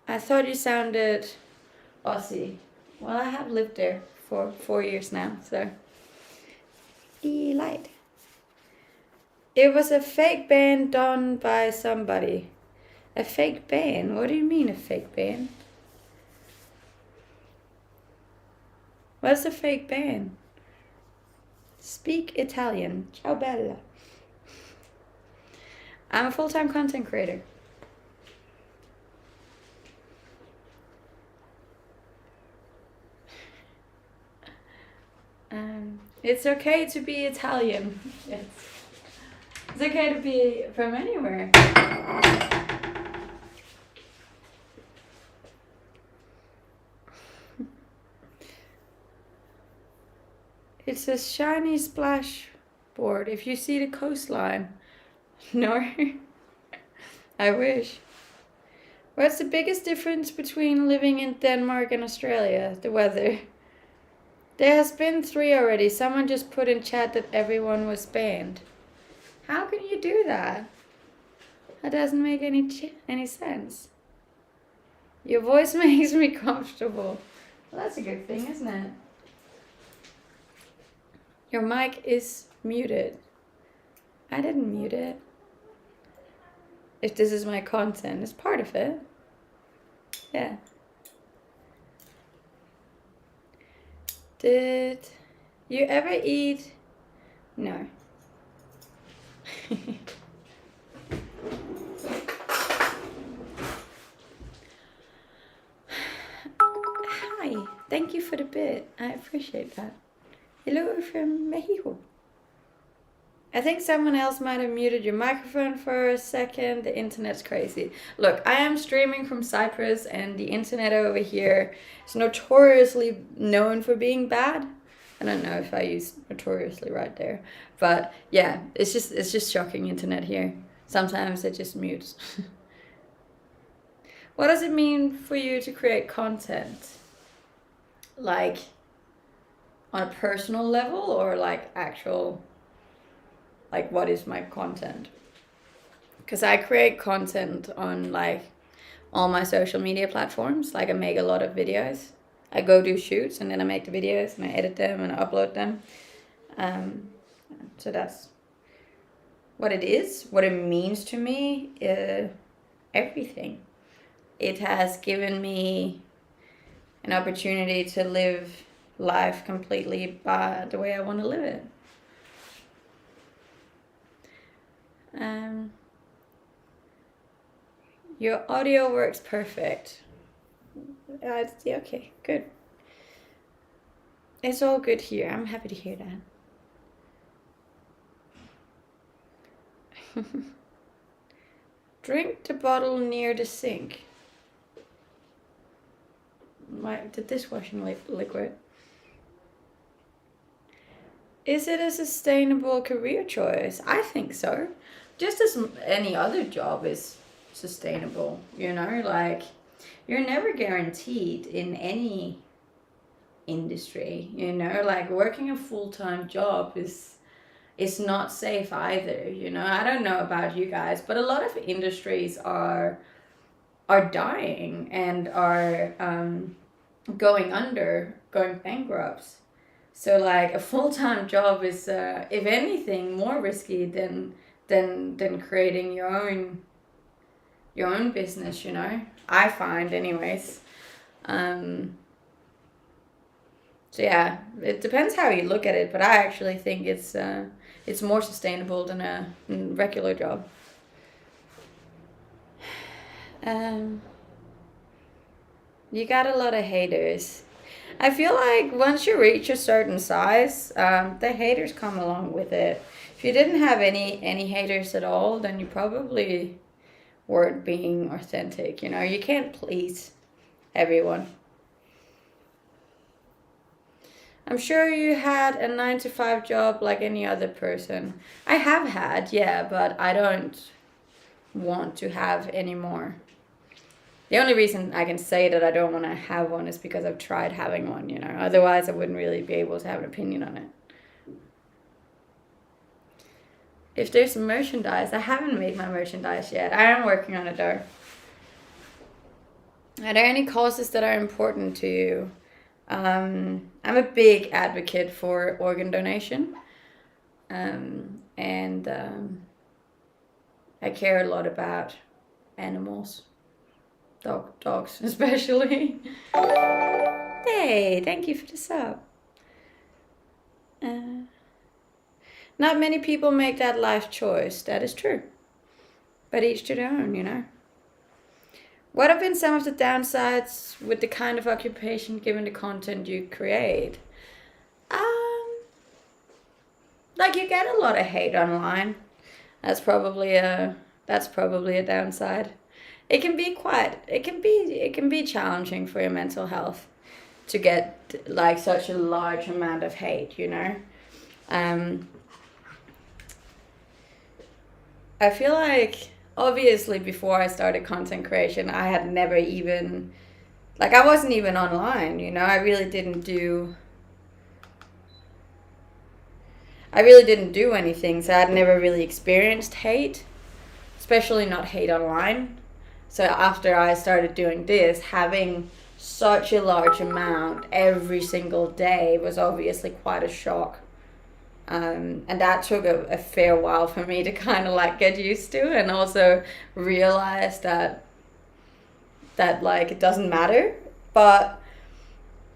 I thought you sounded Aussie. Well, I have lived there for 4 years now, so. Delight. It was a fake ban done by somebody. A fake ban? What do you mean a fake ban? What's a fake ban? Speak Italian. Ciao bella. I'm a full-time content creator. It's okay to be Italian. It's okay to be from anywhere. It's a shiny splash board. If you see the coastline. No. I wish. What's the biggest difference between living in Denmark and Australia? The weather. There has been 3 already. Someone just put in chat that everyone was banned. How can you do that? That doesn't make any sense. Your voice makes me comfortable. Well, that's a good thing, isn't it? Your mic is muted. I didn't mute it. If this is my content, it's part of it. Yeah. Did you ever eat? No. Hi, thank you for the bit. I appreciate that. Hello from Mexico. I think someone else might have muted your microphone for a second. The internet's crazy. Look, I am streaming from Cyprus and the internet over here is notoriously known for being bad. I don't know if I use notoriously right there. But yeah, it's just shocking internet here. Sometimes it just mutes. What does it mean for you to create content? Like on a personal level or like actual... Like, what is my content? Because I create content on, like, all my social media platforms. Like, I make a lot of videos. I go do shoots, and then I make the videos, and I edit them, and I upload them. So that's what it is. What it means to me, everything. It has given me an opportunity to live life completely by the way I want to live it. Your audio works perfect. Yeah, okay, good. It's all good here. I'm happy to hear that. Drink the bottle near the sink. The dishwashing liquid. Is it a sustainable career choice? I think so. Just as any other job is sustainable, you know, like you're never guaranteed in any industry, you know, like working a full-time job is not safe either, you know. I don't know about you guys, but a lot of industries are dying and are going under, going bankrupt. So like a full-time job is if anything more risky than creating your own your own business, you know. I find anyways. So yeah, it depends how you look at it, but I actually think it's more sustainable than a regular job. You got a lot of haters. I feel like once you reach a certain size, the haters come along with it. If you didn't have any haters at all, then you probably weren't being authentic. You know, you can't please everyone. I'm sure you had a 9 to 5 job like any other person. I have had, yeah, but I don't want to have any more. The only reason I can say that I don't want to have one is because I've tried having one, you know. Otherwise, I wouldn't really be able to have an opinion on it. If there's some merchandise, I haven't made my merchandise yet. I am working on it though. Are there any causes that are important to you? I'm a big advocate for organ donation. And I care a lot about animals. Dogs especially. Hey, thank you for the sub. Not many people make that life choice. That is true. But each to their own, you know. What have been some of the downsides with the kind of occupation given the content you create? Like you get a lot of hate online. That's probably a downside. It can be challenging for your mental health to get like such a large amount of hate, you know. I feel like obviously before I started content creation, I had never even I wasn't even online, you know. I really didn't do anything, so I'd never really experienced hate, especially not hate online. So after I started doing this, having such a large amount every single day was obviously quite a shock. And that took a fair while for me to kind of like get used to, and also realize that like it doesn't matter. But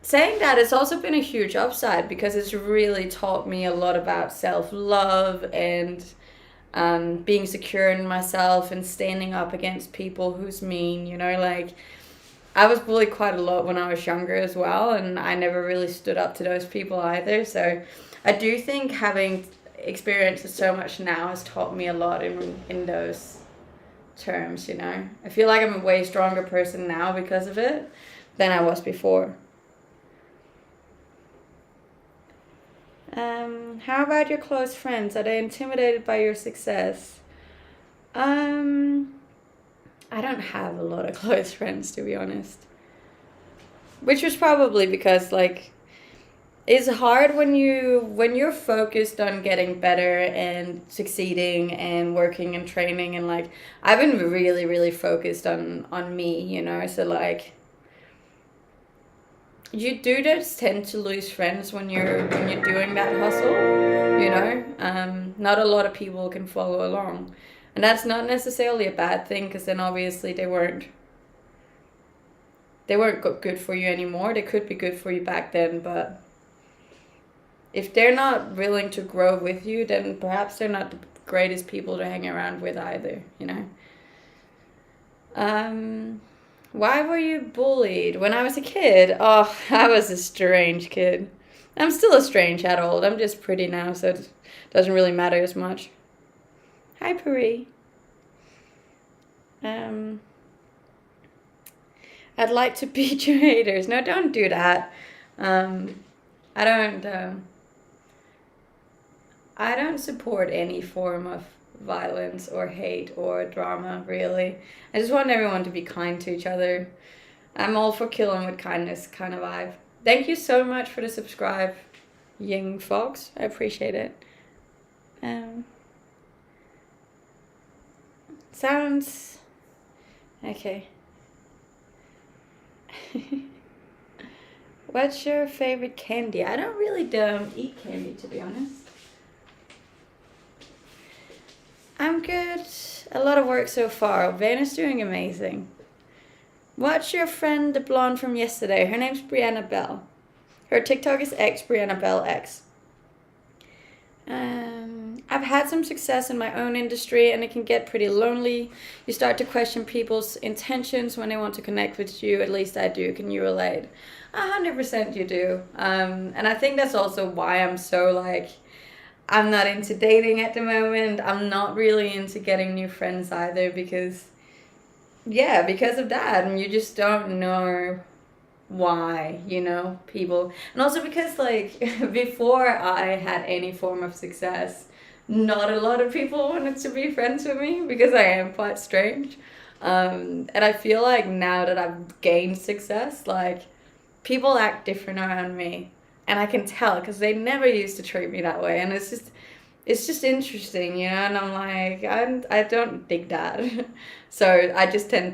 saying that, it's also been a huge upside because it's really taught me a lot about self-love and being secure in myself and standing up against people who's mean, you know. Like I was bullied quite a lot when I was younger as well, and I never really stood up to those people either. So I do think having experienced so much now has taught me a lot in those terms, you know. I feel like I'm a way stronger person now because of it than I was before. How about your close friends? Are they intimidated by your success? I don't have a lot of close friends, to be honest. Which was probably because like it's hard when you're focused on getting better and succeeding and working and training, and like I've been really really focused on me, you know. So like you do just tend to lose friends when you're doing that hustle, you know. Not a lot of people can follow along, and that's not necessarily a bad thing, because then obviously they weren't good for you anymore. They could be good for you back then, but if they're not willing to grow with you, then perhaps they're not the greatest people to hang around with either, you know. Why were you bullied? When I was a kid, oh, I was a strange kid. I'm still a strange adult. I'm just pretty now, so it doesn't really matter as much. Hi, Puri. I'd like to beat your haters. No, don't do that. I don't support any form of violence or hate or drama, really. I just want everyone to be kind to each other. I'm all for killing with kindness kind of vibe. Thank you so much for the subscribe, Ying Fox. I appreciate it. Sounds okay. What's your favorite candy? I don't really eat candy, to be honest. I'm good. A lot of work so far. Vanna's doing amazing. Watch your friend, the blonde from yesterday. Her name's Brianna Bell. Her TikTok is Brianna Bell X. I've had some success in my own industry, and it can get pretty lonely. You start to question people's intentions when they want to connect with you. At least I do. Can you relate? 100% you do. And I think that's also why I'm so like, I'm not into dating at the moment. I'm not really into getting new friends either because of that. And you just don't know why, people. And also because like before I had any form of success, not a lot of people wanted to be friends with me because I am quite strange. And I feel like now that I've gained success, like people act different around me. And I can tell because they never used to treat me that way. And it's just interesting, and I'm like, I don't dig that. So I just I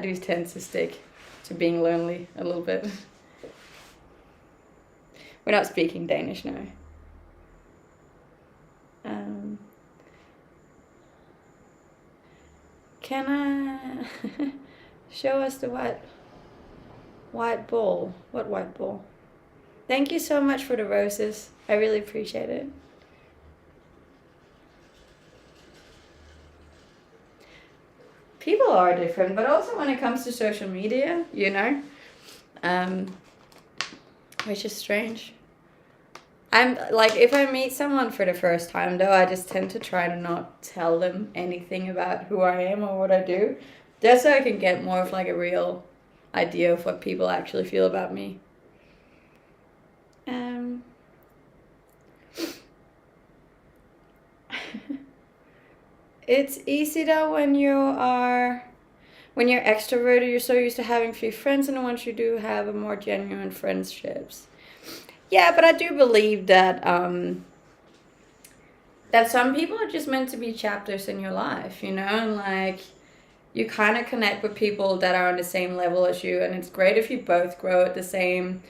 do tend to stick to being lonely a little bit. We're not speaking Danish now. Can I show us the white ball? What white ball? Thank you so much for the roses. I really appreciate it. People are different, but also when it comes to social media, which is strange. I'm like, if I meet someone for the first time though, I just tend to try to not tell them anything about who I am or what I do, just so I can get more of like a real idea of what people actually feel about me. It's easy though when you're extroverted, you're so used to having few friends, and once you do have a more genuine friendships. Yeah, but I do believe that that some people are just meant to be chapters in your life, and like you kind of connect with people that are on the same level as you, and it's great if you both grow at the same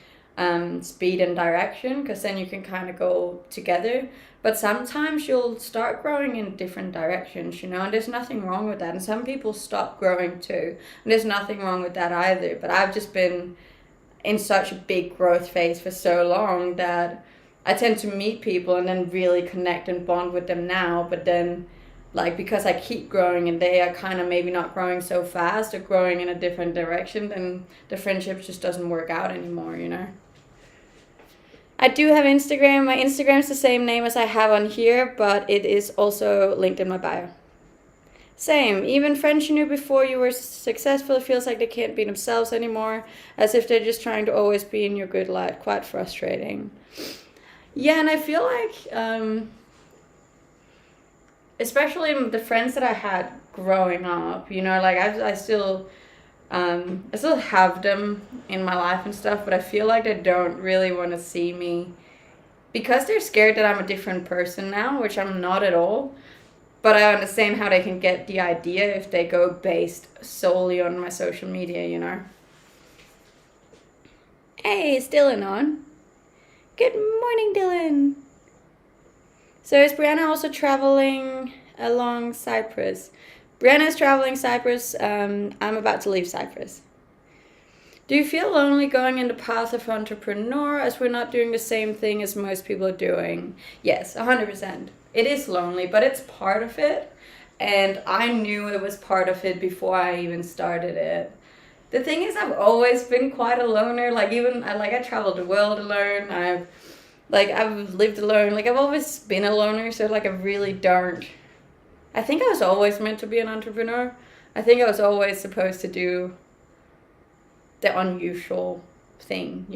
speed and direction, because then you can kind of go together. But sometimes you'll start growing in different directions, and there's nothing wrong with that. And some people stop growing too, and there's nothing wrong with that either. But I've just been in such a big growth phase for so long that I tend to meet people and then really connect and bond with them now. But then, like, because I keep growing and they are kind of maybe not growing so fast or growing in a different direction, then the friendship just doesn't work out anymore, I do have Instagram. My Instagram's the same name as I have on here, but it is also linked in my bio. Same. Even friends you knew before you were successful, it feels like they can't be themselves anymore, as if they're just trying to always be in your good light. Quite frustrating. Yeah, and I feel like, especially the friends that I had growing up, like I still have them in my life and stuff, but I feel like they don't really want to see me because they're scared that I'm a different person now, which I'm not at all. But I understand how they can get the idea if they go based solely on my social media, Hey, is Dylan on? Good morning, Dylan. So is Brianna also traveling along Cyprus? Brianna's traveling Cyprus. I'm about to leave Cyprus. Do you feel lonely going in the path of entrepreneur, as we're not doing the same thing as most people are doing? Yes, 100%. It is lonely, but it's part of it. And I knew it was part of it before I even started it. The thing is, I've always been quite a loner. Like I traveled the world alone. I've lived alone. Like I've always been a loner. So like I really don't. I think I was always meant to be an entrepreneur. I think I was always supposed to do the unusual thing,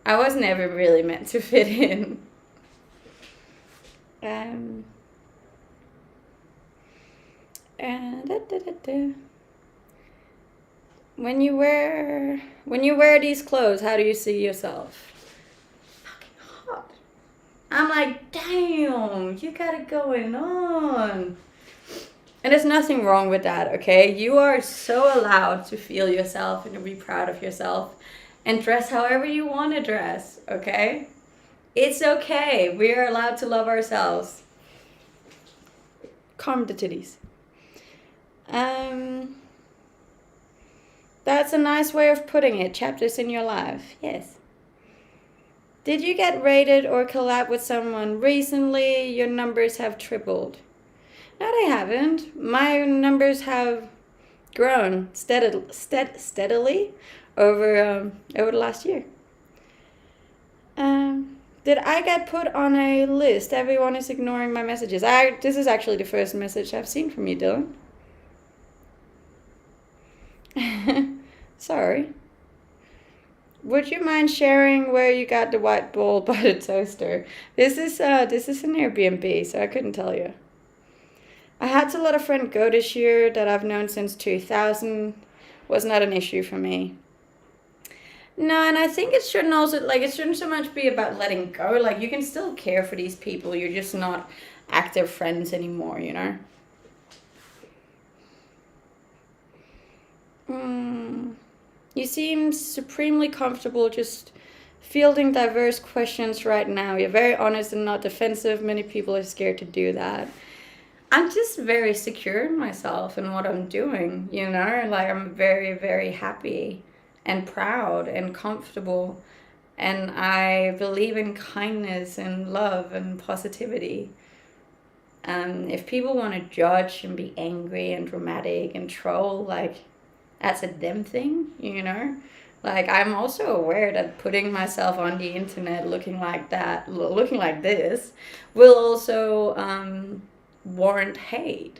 I was never really meant to fit in. When you wear these clothes, how do you see yourself? Fucking hot. I'm like, damn, you got it going on. And there's nothing wrong with that, okay? You are so allowed to feel yourself and to be proud of yourself and dress however you want to dress, okay? It's okay. We are allowed to love ourselves. Calm the titties. That's a nice way of putting it. Chapters in your life. Yes. Did you get rated or collab with someone recently? Your numbers have tripled. No, they haven't. My numbers have grown steadily over the last year. Did I get put on a list? Everyone is ignoring my messages. This is actually the first message I've seen from you, Dylan. Sorry. Would you mind sharing where you got the white bowl by the toaster? This is an Airbnb, so I couldn't tell you. I had to let a friend go this year that I've known since 2000. Was not an issue for me. No, and I think it shouldn't so much be about letting go. Like, you can still care for these people. You're just not active friends anymore, you know? You seem supremely comfortable just fielding diverse questions right now. You're very honest and not defensive. Many people are scared to do that. I'm just very secure in myself and what I'm doing, you know? Like, I'm very, very happy and proud and comfortable. And I believe in kindness and love and positivity. If people want to judge and be angry and dramatic and troll, like, that's a them thing, you know? Like, I'm also aware that putting myself on the internet looking like this, will also warrant hate.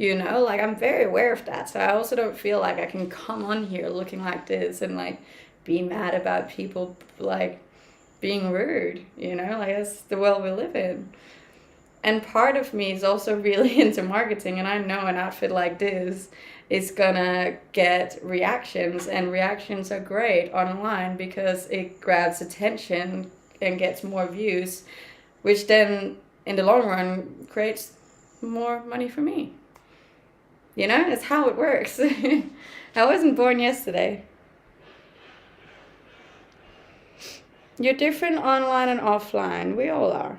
You know, like, I'm very aware of that. So I also don't feel like I can come on here looking like this and, like, be mad about people, like, being rude, you know? Like, that's the world we live in. And part of me is also really into marketing, and I know an outfit like this is gonna get reactions, and reactions are great online because it grabs attention and gets more views, which then, in the long run, creates more money for me. You know, it's how it works. I wasn't born yesterday. You're different online and offline. We all are.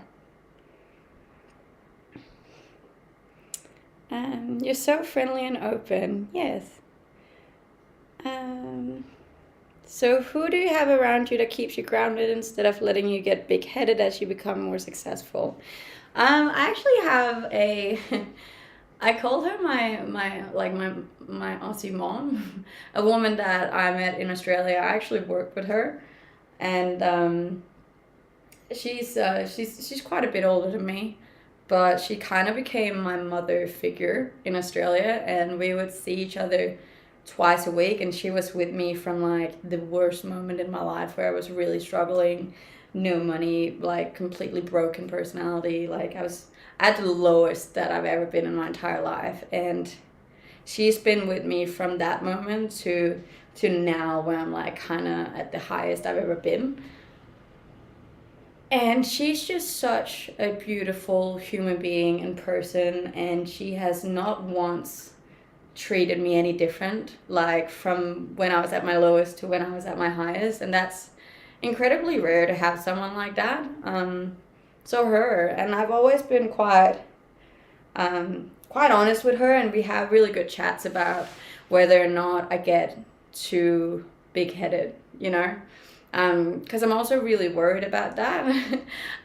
You're so friendly and open. Yes. So who do you have around you that keeps you grounded instead of letting you get big-headed as you become more successful? I actually have a... I call her my Aussie mom, a woman that I met in Australia. I actually worked with her, and she's quite a bit older than me, but she kind of became my mother figure in Australia, and we would see each other twice a week, and she was with me from, like, the worst moment in my life where I was really struggling, no money, like, completely broken personality. Like, I was at the lowest that I've ever been in my entire life, and she's been with me from that moment to now, where I'm, like, kind of at the highest I've ever been. And she's just such a beautiful human being and person, and she has not once treated me any different, like, from when I was at my lowest to when I was at my highest. And that's incredibly rare to have someone like that. So her, and I've always been quite honest with her, and we have really good chats about whether or not I get too big-headed, you know? Because I'm also really worried about that.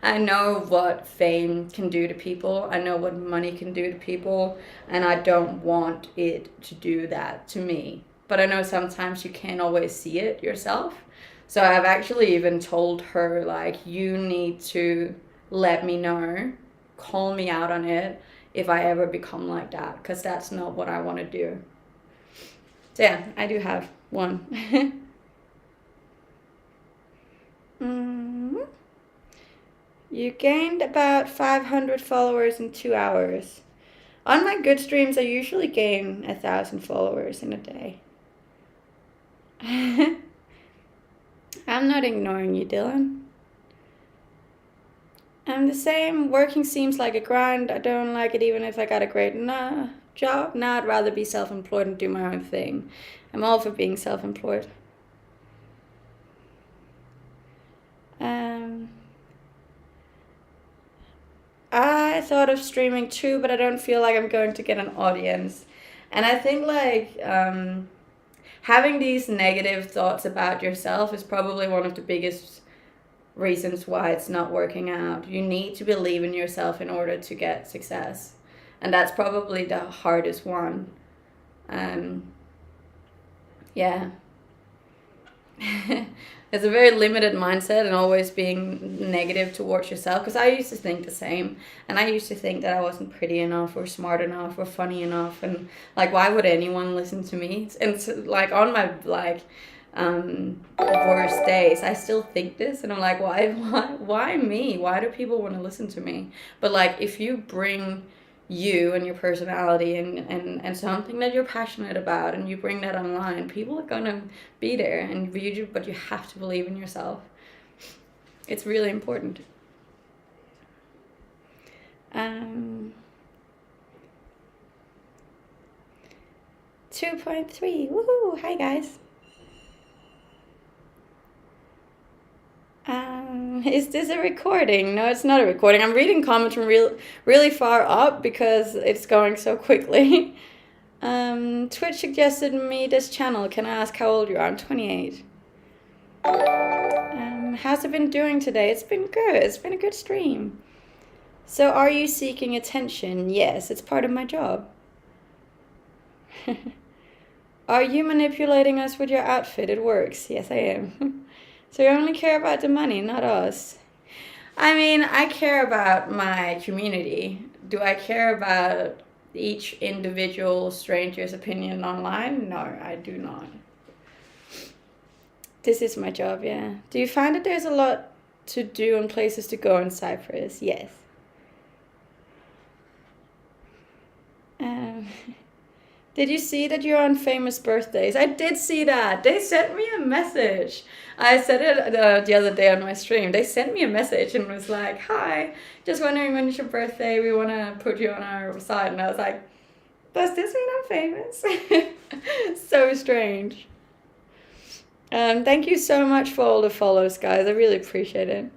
I know what fame can do to people. I know what money can do to people, and I don't want it to do that to me. But I know sometimes you can't always see it yourself. So I've actually even told her, like, you need to let me know, call me out on it if I ever become like that, because that's not what I want to do. So yeah, I do have one. You gained about 500 followers in 2 hours. On my good streams, I usually gain 1,000 followers in a day. I'm not ignoring you, Dylan. I'm the same. Working seems like a grind. I don't like it even if I got a great job. Now I'd rather be self-employed and do my own thing. I'm all for being self-employed. I thought of streaming too, but I don't feel like I'm going to get an audience. And I think like having these negative thoughts about yourself is probably one of the biggest reasons why it's not working out. You need to believe in yourself in order to get success. And that's probably the hardest one. Yeah. It's a very limited mindset and always being negative towards yourself, because I used to think the same, and I used to think that I wasn't pretty enough or smart enough or funny enough, and like, why would anyone listen to me? And so, like, on my like worst days I still think this, and I'm like, why me? Why do people want to listen to me? But like, if you bring you and your personality and something that you're passionate about, and you bring that online, people are gonna be there and read you, but you have to believe in yourself. It's really important. 2.3. Woohoo! Hi guys. Is this a recording? No, it's not a recording. I'm reading comments from really far up because it's going so quickly. Twitch suggested me this channel. Can I ask how old you are? I'm 28. How's it been doing today? It's been good. It's been a good stream. So are you seeking attention? Yes, it's part of my job. Are you manipulating us with your outfit? It works. Yes, I am. So you only care about the money, not us. I mean, I care about my community. Do I care about each individual stranger's opinion online? No, I do not. This is my job, yeah. Do you find that there's a lot to do and places to go in Cyprus? Yes. Did you see that you're on famous birthdays? I did see that. They sent me a message. I said it the other day on my stream. They sent me a message and was like, hi, just wondering when it's your birthday. We want to put you on our side. And I was like, does this mean I'm famous? So strange. Thank you so much for all the follows, guys. I really appreciate it.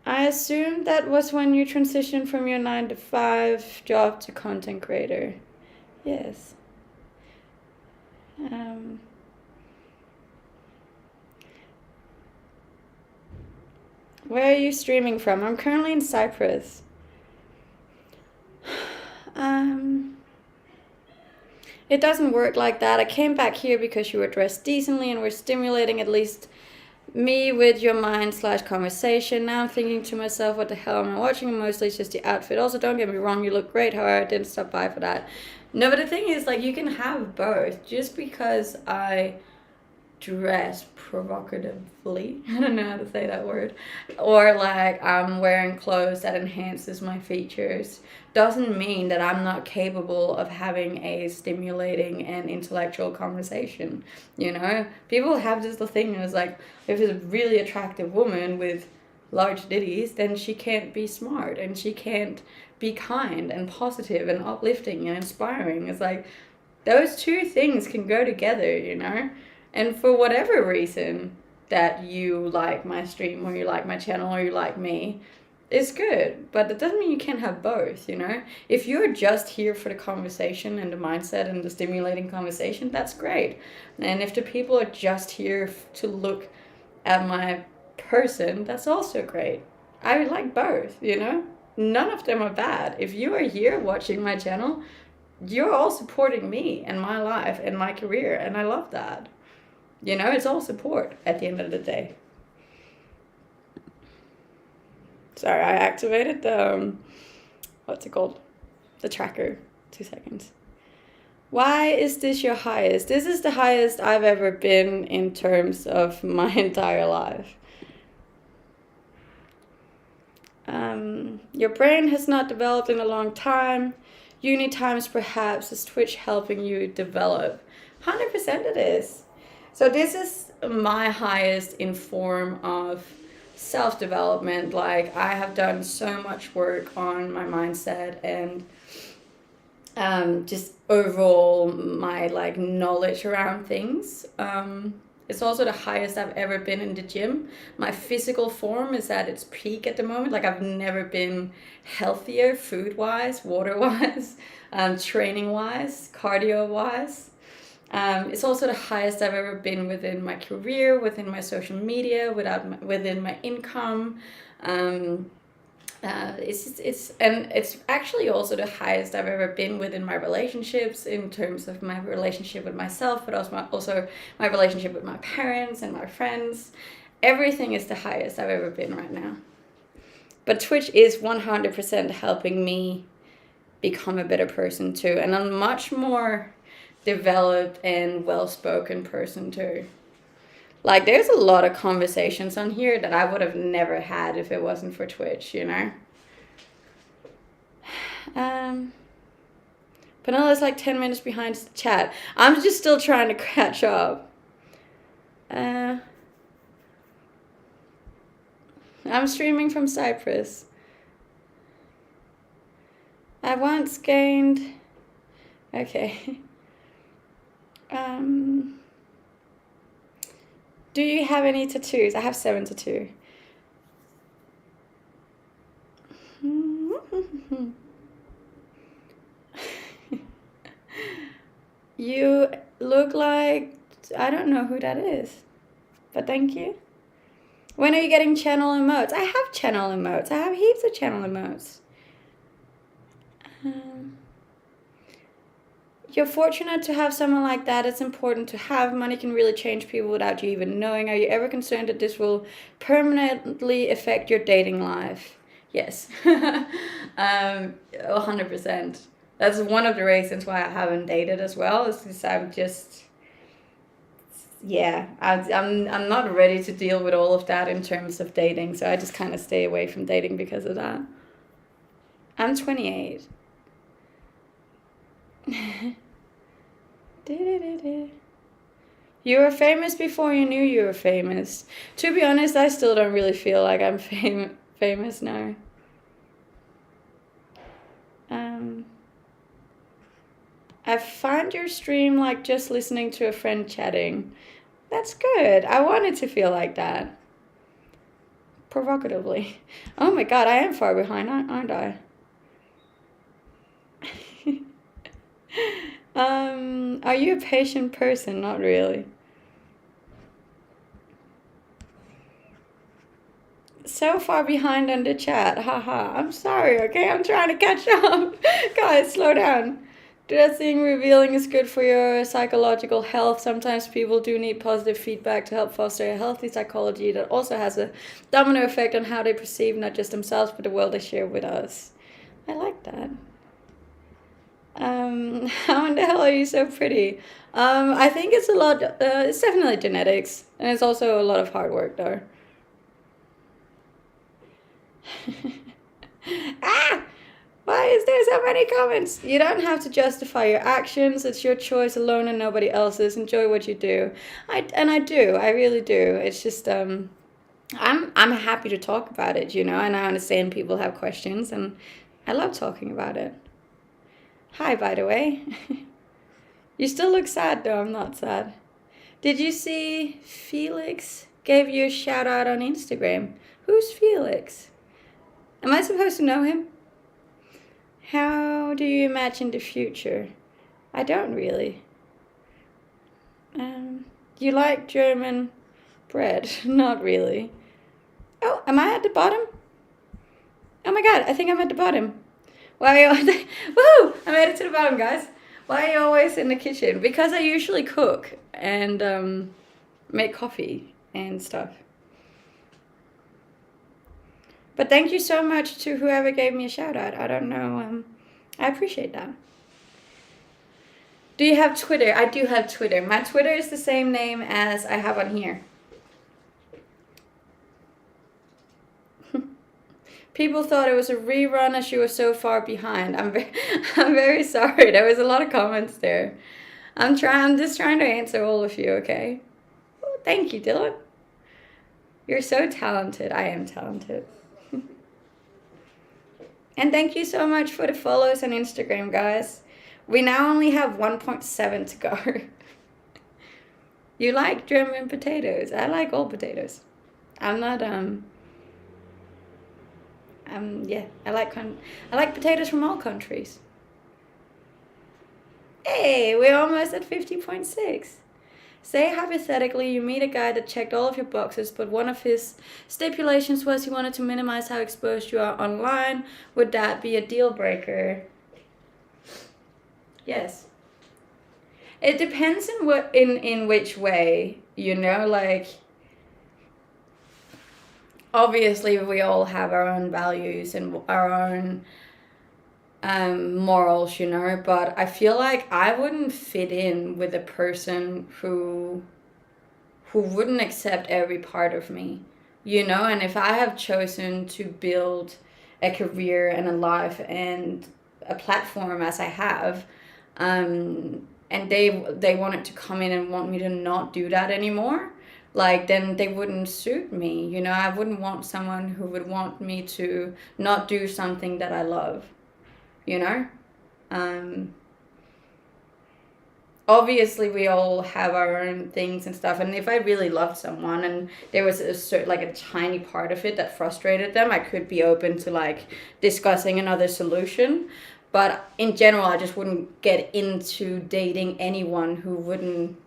I assume that was when you transitioned from your 9-to-5 job to content creator. Yes. Where are you streaming from? I'm currently in Cyprus. It doesn't work like that. I came back here because you were dressed decently and were stimulating at least me with your mind/conversation. Now I'm thinking to myself, what the hell am I watching? Mostly it's just the outfit. Also, don't get me wrong, you look great. However, I didn't stop by for that. No, but the thing is, like, you can have both. Just because I dress provocatively, I don't know how to say that word, or like I'm wearing clothes that enhances my features, doesn't mean that I'm not capable of having a stimulating and intellectual conversation. You know, people have this thing is like, if it's a really attractive woman with large ditties, then she can't be smart and she can't be kind and positive and uplifting and inspiring. It's like, those two things can go together, you know? And for whatever reason that you like my stream or you like my channel or you like me, it's good. But that doesn't mean you can't have both, you know? If you're just here for the conversation and the mindset and the stimulating conversation, that's great. And if the people are just here to look at my person, that's also great. I like both, you know? None of them are bad. If you are here watching my channel, you're all supporting me and my life and my career, and I love that. You know, it's all support at the end of the day. Sorry, I activated the, what's it called? The tracker. 2 seconds. Why is this your highest? This is the highest I've ever been in terms of my entire life. Your brain has not developed in a long time. Uni times perhaps. Is Twitch helping you develop? 100% it is. So this is my highest in form of self-development. Like, I have done so much work on my mindset and just overall my like knowledge around things. It's also the highest I've ever been in the gym. My physical form is at its peak at the moment. Like I've never been healthier, food-wise, water-wise, training-wise, cardio-wise. It's also the highest I've ever been within my career, within my social media, within my income. It's actually also the highest I've ever been within my relationships, in terms of my relationship with myself, but also my relationship with my parents and my friends. Everything is the highest I've ever been right now. But Twitch is 100% helping me become a better person too, and a much more developed and well-spoken person too. Like, there's a lot of conversations on here that I would have never had if it wasn't for Twitch, you know? Penella's like 10 minutes behind the chat. I'm just still trying to catch up. I'm streaming from Cyprus. I once gained... Okay. Do you have any tattoos? I have 7 tattoos. You look like... I don't know who that is. But thank you. When are you getting channel emotes? I have channel emotes. I have heaps of channel emotes. You're fortunate to have someone like that. It's important to have. Money can really change people without you even knowing. Are you ever concerned that this will permanently affect your dating life? Yes. 100%. That's one of the reasons why I haven't dated as well. Is because I'm just... Yeah, I'm not ready to deal with all of that in terms of dating. So I just kind of stay away from dating because of that. I'm 28. You were famous before you knew you were famous. To be honest, I still don't really feel like I'm famous now. I find your stream like just listening to a friend chatting. That's good. I wanted to feel like that. Provocatively. Oh my god, I am far behind, aren't I? Are you a patient person? Not really. So far behind on the chat. Haha. I'm sorry, okay? I'm trying to catch up. Guys, slow down. Dressing revealing is good for your psychological health. Sometimes people do need positive feedback to help foster a healthy psychology that also has a domino effect on how they perceive not just themselves but the world they share with us. I like that. How in the hell are you so pretty? I think it's a lot, it's definitely genetics, and it's also a lot of hard work though. Ah! Why is there so many comments? You don't have to justify your actions. It's your choice alone and nobody else's. Enjoy what you do. I do. I really do. It's just I'm happy to talk about it, you know, and I understand people have questions, and I love talking about it. Hi, by the way. You still look sad though. I'm not sad. Did you see Felix gave you a shout out on Instagram? Who's Felix? Am I supposed to know him? How do you imagine the future? I don't really. You like German bread? Not really. Oh, am I at the bottom? Oh my god, I think I'm at the bottom. Why are you... Woo! I made it to the bottom, guys. Why are you always in the kitchen? Because I usually cook and make coffee and stuff. But thank you so much to whoever gave me a shout out. I don't know. I appreciate that. Do you have Twitter? I do have Twitter. My Twitter is the same name as I have on here. People thought it was a rerun as you were so far behind. I'm very sorry. There was a lot of comments there. I'm just trying to answer all of you, okay? Oh, thank you, Dylan. You're so talented. I am talented. And thank you so much for the follows on Instagram, guys. We now only have 1.7 to go. You like German potatoes. I like all potatoes. I'm not yeah. I like potatoes from all countries. Hey, we're almost at 50.6. Say hypothetically you meet a guy that checked all of your boxes, but one of his stipulations was he wanted to minimize how exposed you are online. Would that be a deal breaker? Yes. It depends in which way, like obviously we all have our own values and our own morals, but I feel like I wouldn't fit in with a person who wouldn't accept every part of me, and if I have chosen to build a career and a life and a platform as I have, and they wanted to come in and want me to not do that anymore, like, then they wouldn't suit me. I wouldn't want someone who would want me to not do something that I love, you know obviously we all have our own things and stuff, and if I really loved someone and there was a tiny part of it that frustrated them, I could be open to like discussing another solution. But in general, I just wouldn't get into dating anyone who wouldn't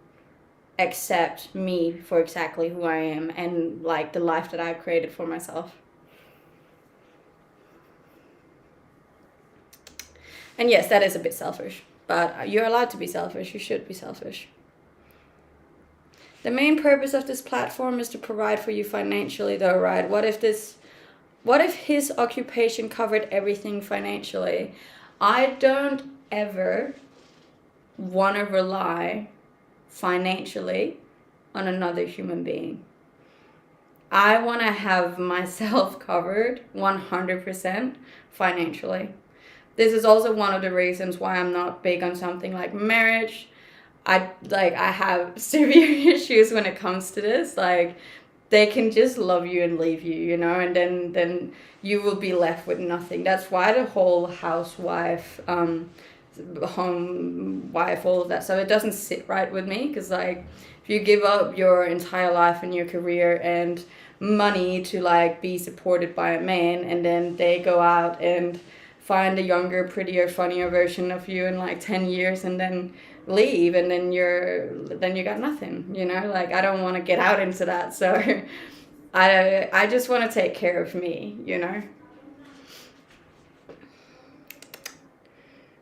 accept me for exactly who I am and like the life that I've created for myself. And yes, that is a bit selfish, but you're allowed to be selfish. You should be selfish. The main purpose of this platform is to provide for you financially, though, right? What if his occupation covered everything financially? I don't ever want to rely financially on another human being. I want to have myself covered 100% financially. This is also one of the reasons why I'm not big on something like marriage. I have severe issues when it comes to this. Like, they can just love you and leave you, and then you will be left with nothing. That's why the whole housewife, home wife, all of that. So it doesn't sit right with me, because like, if you give up your entire life and your career and money to like be supported by a man, and then they go out and find a younger, prettier, funnier version of you in like 10 years and then leave, and then you got nothing, like, I don't want to get out into that. So I just want to take care of me.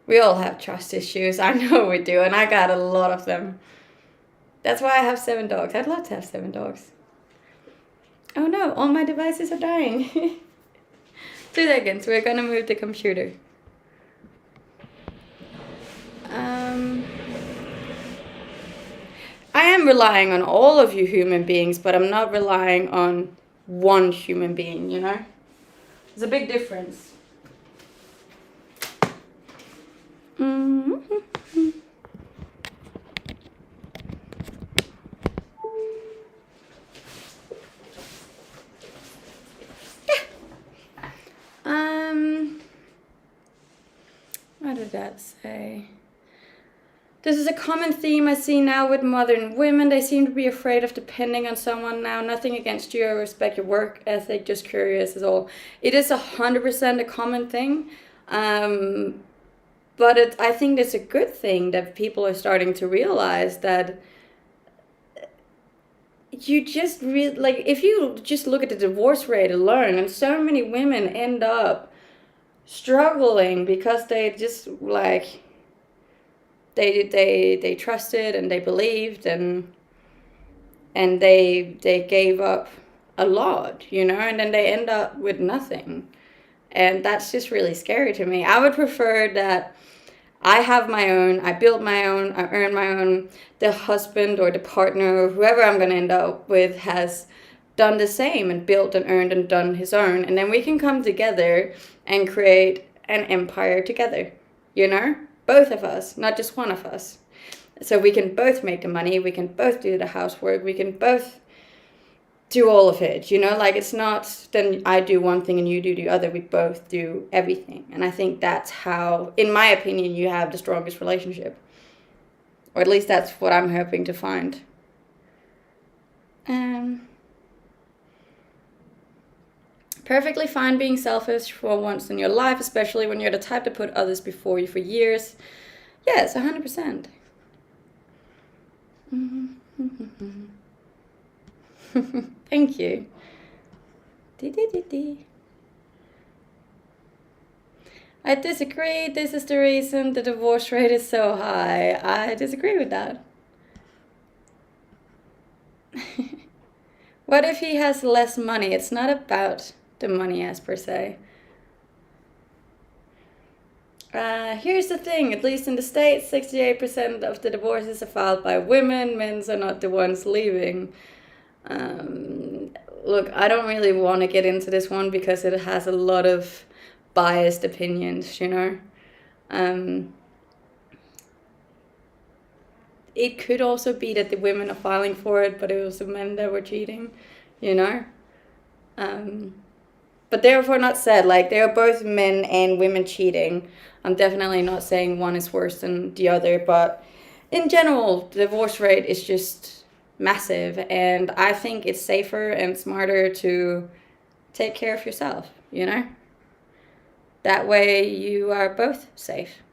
We all have trust issues. I know we do, and I got a lot of them. That's why I have 7 dogs. I'd love to have 7 dogs. Oh no, all my devices are dying. 2 seconds, we're gonna move the computer. I am relying on all of you human beings, but I'm not relying on one human being, There's a big difference. What did that say? This is a common theme I see now with modern women. They seem to be afraid of depending on someone now. Nothing against you. I respect your work ethic. Just curious is all. It is 100% a common thing. But I think it's a good thing that people are starting to realize that you just like, if you just look at the divorce rate alone, and so many women end up struggling because they just like they trusted and they believed and they gave up a lot, and then they end up with nothing. And that's just really scary to me. I would prefer that I have my own, I build my own, I earn my own, the husband or the partner or whoever I'm going to end up with has done the same and built and earned and done his own. And then we can come together and create an empire together, both of us, not just one of us. So we can both make the money, we can both do the housework, we can both do all of it, like, it's not then I do one thing and you do the other. We both do everything. And I think that's how, in my opinion, you have the strongest relationship, or at least that's what I'm hoping to find. Um, Perfectly fine being selfish for once in your life, especially when you're the type to put others before you for years. Yes, 100%. Thank you. I disagree. This is the reason the divorce rate is so high. I disagree with that. What if he has less money? It's not about the money as per se. Here's the thing, at least in the States, 68% of the divorces are filed by women. Men are not the ones leaving. Look, I don't really want to get into this one because it has a lot of biased opinions, you know. It could also be that the women are filing for it, but it was the men that were cheating, you know. But therefore not said, like, they are both men and women cheating. I'm definitely not saying one is worse than the other, but in general, the divorce rate is just massive, and I think it's safer and smarter to take care of yourself, you know? That way you are both safe.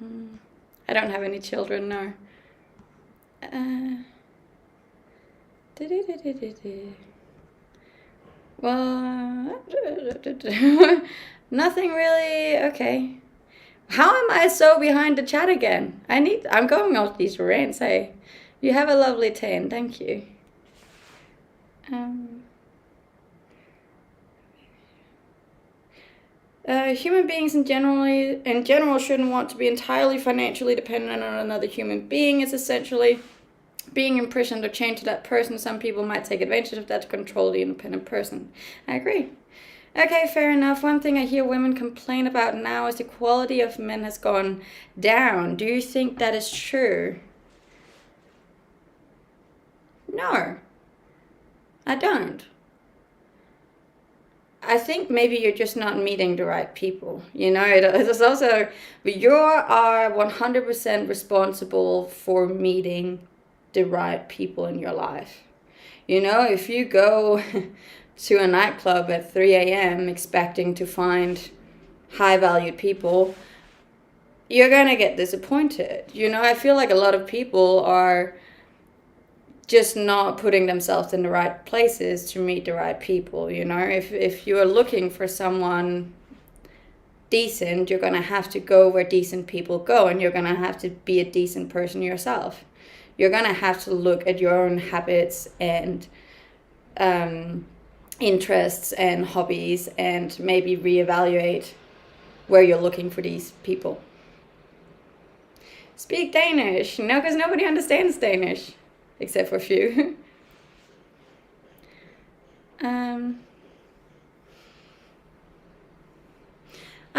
I don't have any children, no. Well, nothing really. Okay. How am I so behind the chat again? I'm going off these rants. Hey, you have a lovely tan. Thank you. Human beings in general shouldn't want to be entirely financially dependent on another human being. It's essentially being imprisoned or chained to that person. Some people might take advantage of that to control the independent person. I agree. Okay, fair enough. One thing I hear women complain about now is the quality of men has gone down. Do you think that is true? No, I don't. I think maybe you're just not meeting the right people. You know, it is also, you are 100% responsible for meeting the right people in your life. You know, if you go to a nightclub at 3 a.m. expecting to find high valued people, you're gonna get disappointed. You know, I feel like a lot of people are just not putting themselves in the right places to meet the right people. You know, if you are looking for someone decent, you're gonna have to go where decent people go, and you're gonna have to be a decent person yourself. You're gonna have to look at your own habits and interests and hobbies, and maybe reevaluate where you're looking for these people. Speak Danish, no, because nobody understands Danish except for a few. I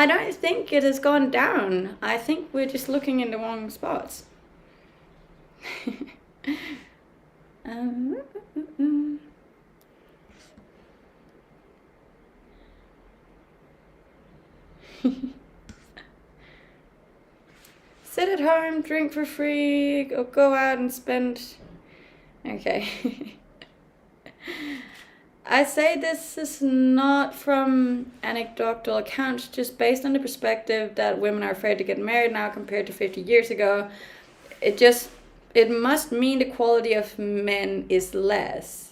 don't think it has gone down. I think we're just looking in the wrong spots. Sit at home, drink for free, or go out and spend. Okay. I say this is not from anecdotal accounts, just based on the perspective that women are afraid to get married now compared to 50 years ago. It must mean the quality of men is less.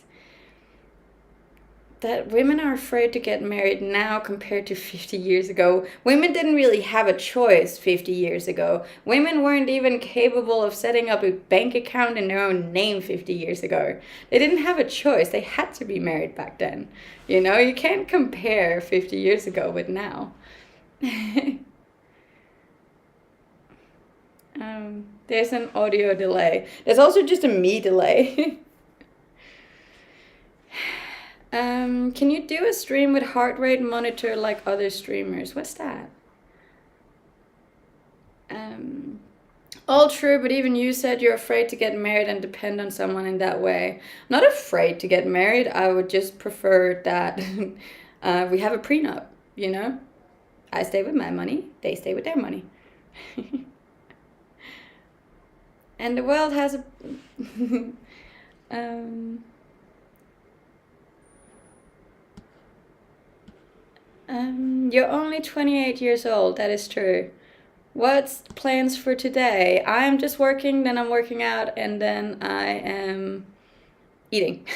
That women are afraid to get married now compared to 50 years ago. Women didn't really have a choice 50 years ago. Women weren't even capable of setting up a bank account in their own name 50 years ago. They didn't have a choice. They had to be married back then. You know, you can't compare 50 years ago with now. There's an audio delay. There's also just a me delay. Can you do a stream with heart rate monitor like other streamers? What's that? All true, but even you said you're afraid to get married and depend on someone in that way. I'm not afraid to get married. I would just prefer that we have a prenup, you know? I stay with my money, they stay with their money. And the world has a um, you're only 28 years old, that is true. What's plans for today? I'm just working, then I'm working out, and then I am eating.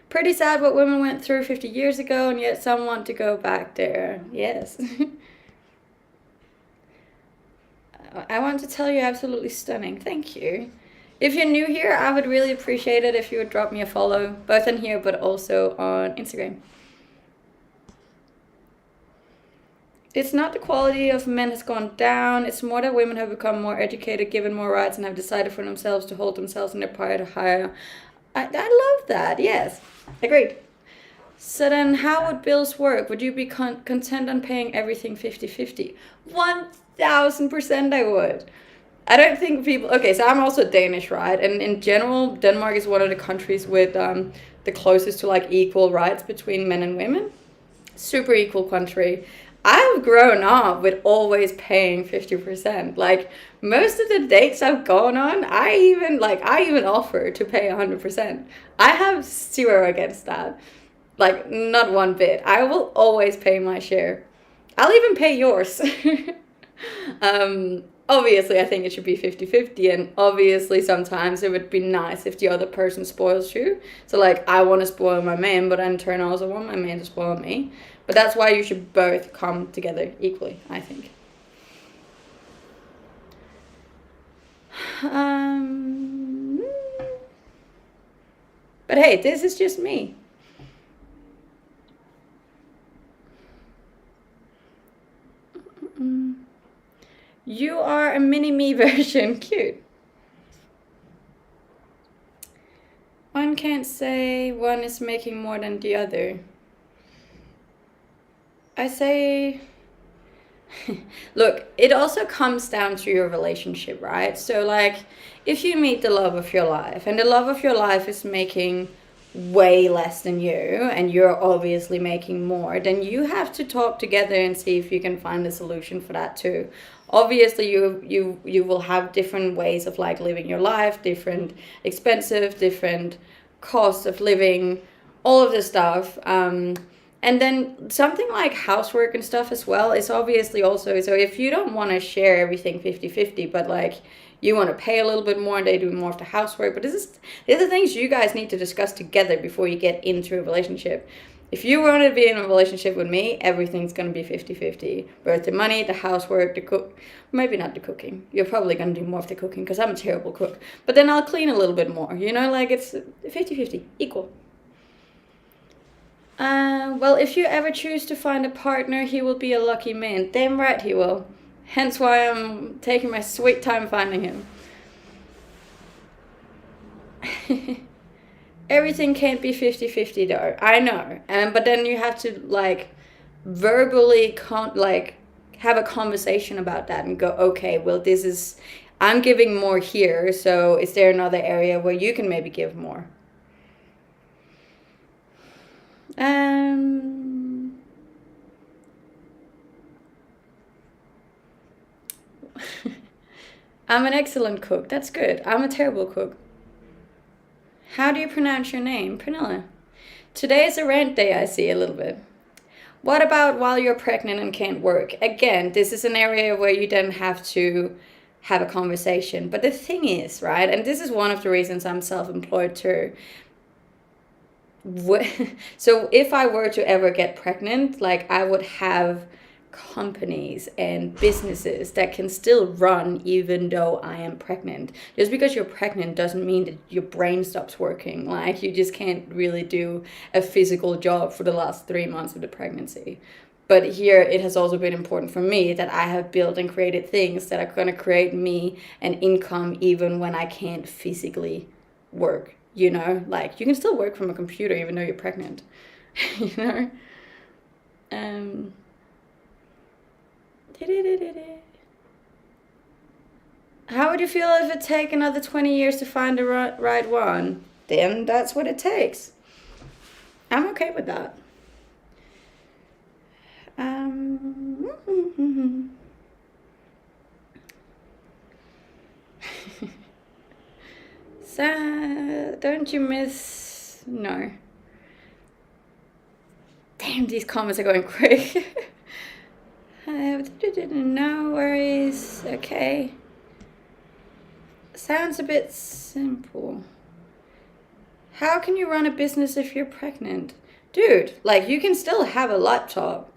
Pretty sad what women went through 50 years ago, and yet some want to go back there. Yes. I want to tell you, absolutely stunning. Thank you. If you're new here, I would really appreciate it if you would drop me a follow, both in here but also on Instagram. It's not the quality of men has gone down, it's more that women have become more educated, given more rights, and have decided for themselves to hold themselves in their power to higher. I love that, yes. Agreed. So then how would bills work? Would you be content on paying everything 50-50? 1000% I would. I don't think people... Okay, so I'm also Danish, right? And in general, Denmark is one of the countries with the closest to like equal rights between men and women. Super equal country. I've grown up with always paying 50%. Like most of the dates I've gone on, I even offer to pay 100%. I have zero against that. Like not one bit. I will always pay my share. I'll even pay yours. Obviously I think it should be 50-50, and obviously sometimes it would be nice if the other person spoils you. So like I want to spoil my man, but in turn I also want my man to spoil me. But that's why you should both come together equally, I think. But hey, this is just me. You are a mini-me version. Cute. One can't say one is making more than the other. I say... Look, it also comes down to your relationship, right? So like, if you meet the love of your life, and the love of your life is making way less than you, and you're obviously making more, then you have to talk together and see if you can find a solution for that too. Obviously you will have different ways of like living your life, different expensive, different costs of living, all of this stuff. And then something like housework and stuff as well is obviously also, so if you don't want to share everything 50-50, but like you want to pay a little bit more and they do more of the housework, but these are the things you guys need to discuss together before you get into a relationship. If you want to be in a relationship with me, everything's going to be 50-50. Both the money, the housework, the cook, maybe not the cooking. You're probably going to do more of the cooking because I'm a terrible cook. But then I'll clean a little bit more, you know, like it's 50-50, equal. Well, if you ever choose to find a partner, he will be a lucky man. Damn right he will. Hence why I'm taking my sweet time finding him. Everything can't be 50-50 though. I know. But then you have to like verbally have a conversation about that and go, okay, well I'm giving more here, so is there another area where you can maybe give more? I'm an excellent cook. That's good. I'm a terrible cook. How do you pronounce your name? Pernilla. Today is a rant day, I see a little bit. What about while you're pregnant and can't work? Again, this is an area where you then have to have a conversation. But the thing is, right, and this is one of the reasons I'm self-employed too. So if I were to ever get pregnant, like I would have companies and businesses that can still run even though I am pregnant. Just because you're pregnant doesn't mean that your brain stops working. Like you just can't really do a physical job for the last 3 months of the pregnancy. But here it has also been important for me that I have built and created things that are going to create me an income even when I can't physically work. You know, like you can still work from a computer even though you're pregnant. You know? How would you feel if it take another 20 years to find the right one? Then that's what it takes. I'm okay with that. Don't you miss? No. Damn, these comments are going quick. No worries. Okay. Sounds a bit simple. How can you run a business if you're pregnant? Dude, like, you can still have a laptop.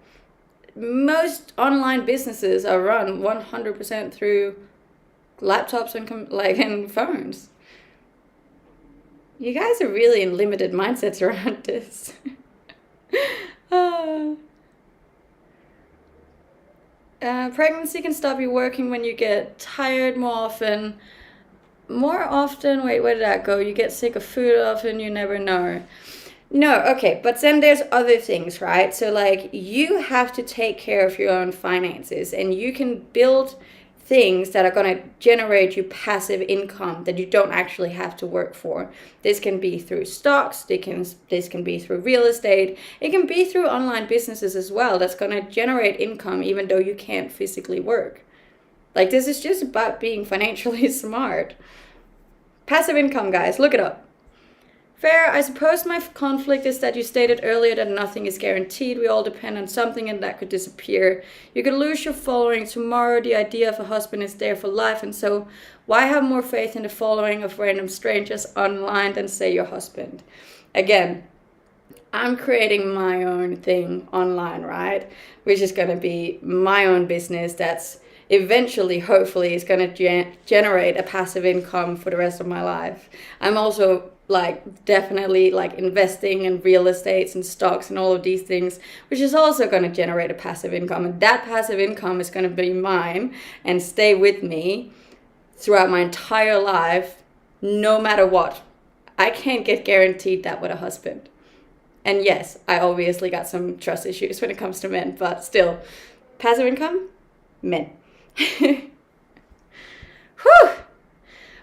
Most online businesses are run 100% through laptops and phones. You guys are really in limited mindsets around this. Pregnancy can stop you working when you get tired more often. Wait, where did that go? You get sick of food often, you never know. No, okay, but then there's other things, right? So, like, you have to take care of your own finances, and you can build things that are going to generate you passive income that you don't actually have to work for. This can be through stocks, this can be through real estate, it can be through online businesses as well that's going to generate income even though you can't physically work. Like, this is just about being financially smart. Passive income, guys, look it up. Fair, I suppose my conflict is that you stated earlier that nothing is guaranteed. We all depend on something and that could disappear. You could lose your following tomorrow. The idea of a husband is there for life. And so why have more faith in the following of random strangers online than say your husband? Again, I'm creating my own thing online, right? Which is going to be my own business that's eventually, hopefully, is going to generate a passive income for the rest of my life. I'm also definitely investing in real estates and stocks and all of these things, which is also going to generate a passive income. And that passive income is going to be mine and stay with me throughout my entire life, no matter what. I can't get guaranteed that with a husband. And yes, I obviously got some trust issues when it comes to men, but still, passive income, men. Whew!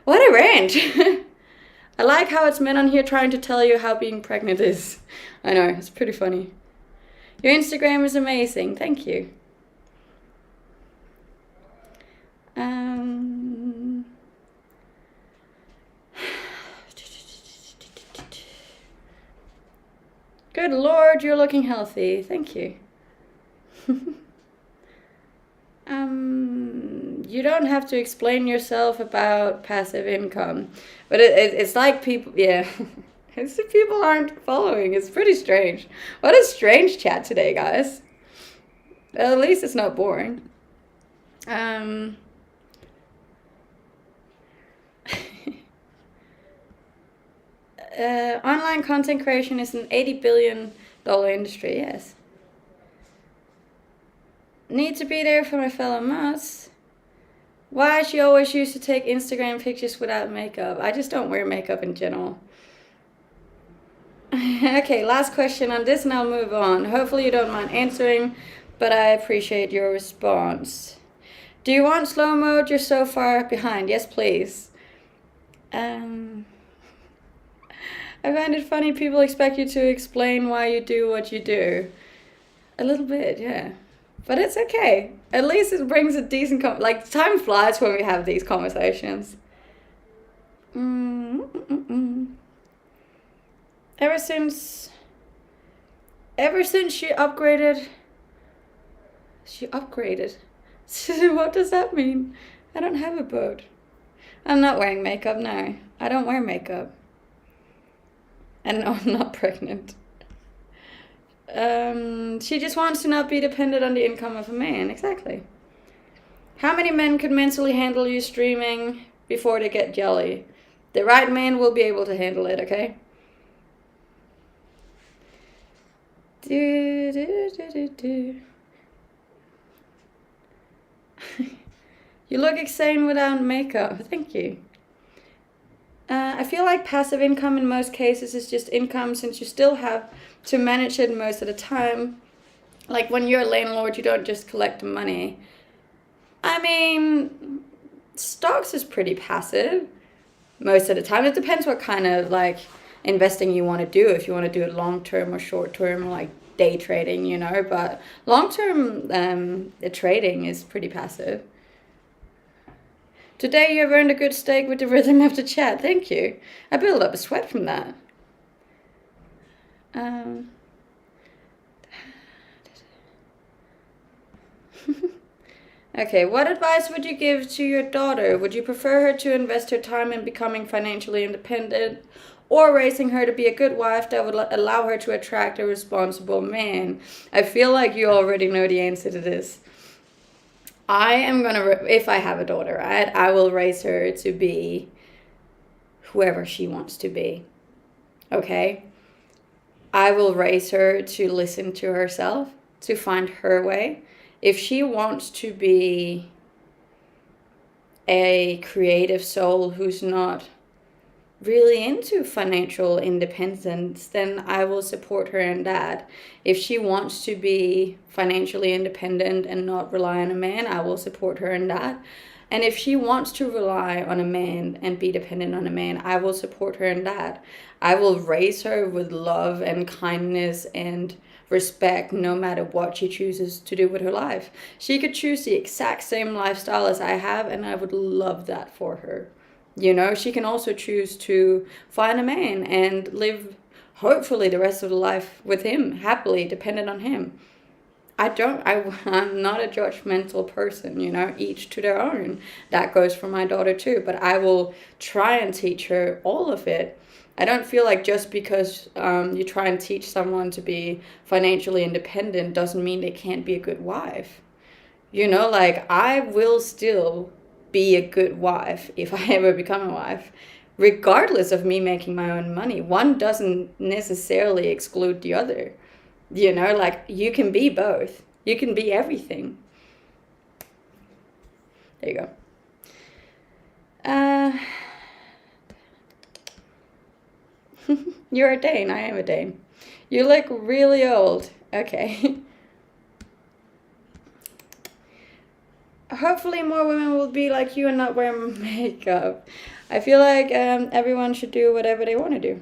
What a rant! I like how it's men on here trying to tell you how being pregnant is. I know, it's pretty funny. Your Instagram is amazing. Thank you. Good Lord, you're looking healthy. Thank you. You don't have to explain yourself about passive income, but it's like people, yeah, it's people aren't following. It's pretty strange. What a strange chat today, guys. Well, at least it's not boring. Online content creation is an $80 billion industry, yes. Need to be there for my fellow mods. Why she always used to take Instagram pictures without makeup? I just don't wear makeup in general. Okay, last question on this and I'll move on. Hopefully you don't mind answering, but I appreciate your response. Do you want slow mode? You're so far behind. Yes, please. I find it funny people expect you to explain why you do what you do. A little bit, yeah. But it's okay. At least it brings a decent time flies when we have these conversations. Ever since she upgraded. What does that mean? I don't have a boat. I'm not wearing makeup, no. I don't wear makeup. And no, I'm not pregnant. She just wants to not be dependent on the income of a man. Exactly. How many men could mentally handle you streaming before they get jelly? The right man will be able to handle it, okay? You look insane without makeup. Thank you. I feel like passive income in most cases is just income since you still have to manage it most of the time. Like when you're a landlord, you don't just collect the money. I mean, stocks is pretty passive most of the time. It depends what kind of investing you want to do. If you want to do it long term or short term, like day trading, but long term trading is pretty passive. Today you have earned a good steak with the rhythm of the chat. Thank you. I built up a sweat from that. Okay, what advice would you give to your daughter? Would you prefer her to invest her time in becoming financially independent, or raising her to be a good wife that would allow her to attract a responsible man? I feel like you already know the answer to this. I am gonna, if I have a daughter, right, I will raise her to be whoever she wants to be. Okay? I will raise her to listen to herself, to find her way. If she wants to be a creative soul who's not really into financial independence, then I will support her in that. If she wants to be financially independent and not rely on a man, I will support her in that. And if she wants to rely on a man and be dependent on a man, I will support her in that. I will raise her with love and kindness and respect no matter what she chooses to do with her life. She could choose the exact same lifestyle as I have, and I would love that for her. You know, she can also choose to find a man and live, hopefully, the rest of the life with him, happily, dependent on him. I'm not a judgmental person, you know, each to their own. That goes for my daughter too, but I will try and teach her all of it. I don't feel like just because you try and teach someone to be financially independent doesn't mean they can't be a good wife. You know, like, I will still be a good wife if I ever become a wife, regardless of me making my own money. One doesn't necessarily exclude the other. You know, like, you can be both. You can be everything. There you go. You're a Dane. I am a Dane. You look really old. Okay. Hopefully more women will be like you and not wear makeup. I feel like everyone should do whatever they want to do.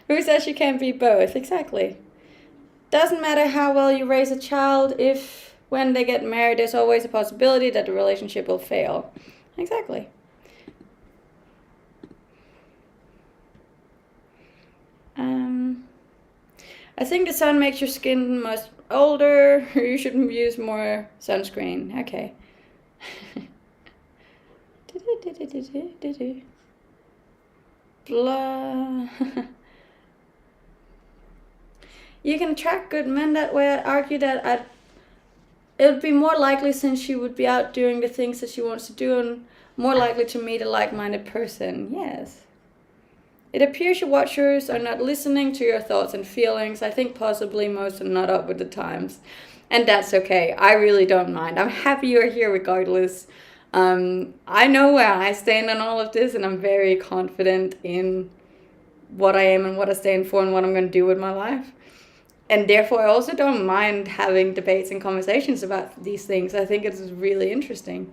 Who says you can't be both? Exactly. Doesn't matter how well you raise a child, if when they get married there's always a possibility that the relationship will fail. Exactly. I think the sun makes your skin much older. You should use more sunscreen. Okay. Blah. You can attract good men that way. I'd argue that it would be more likely, since she would be out doing the things that she wants to do, and more likely to meet a like-minded person. Yes. It appears your watchers are not listening to your thoughts and feelings. I think possibly most are not up with the times. And that's okay. I really don't mind. I'm happy you're here regardless. I know where I stand on all of this, and I'm very confident in what I am and what I stand for and what I'm going to do with my life. And therefore, I also don't mind having debates and conversations about these things. I think it's really interesting.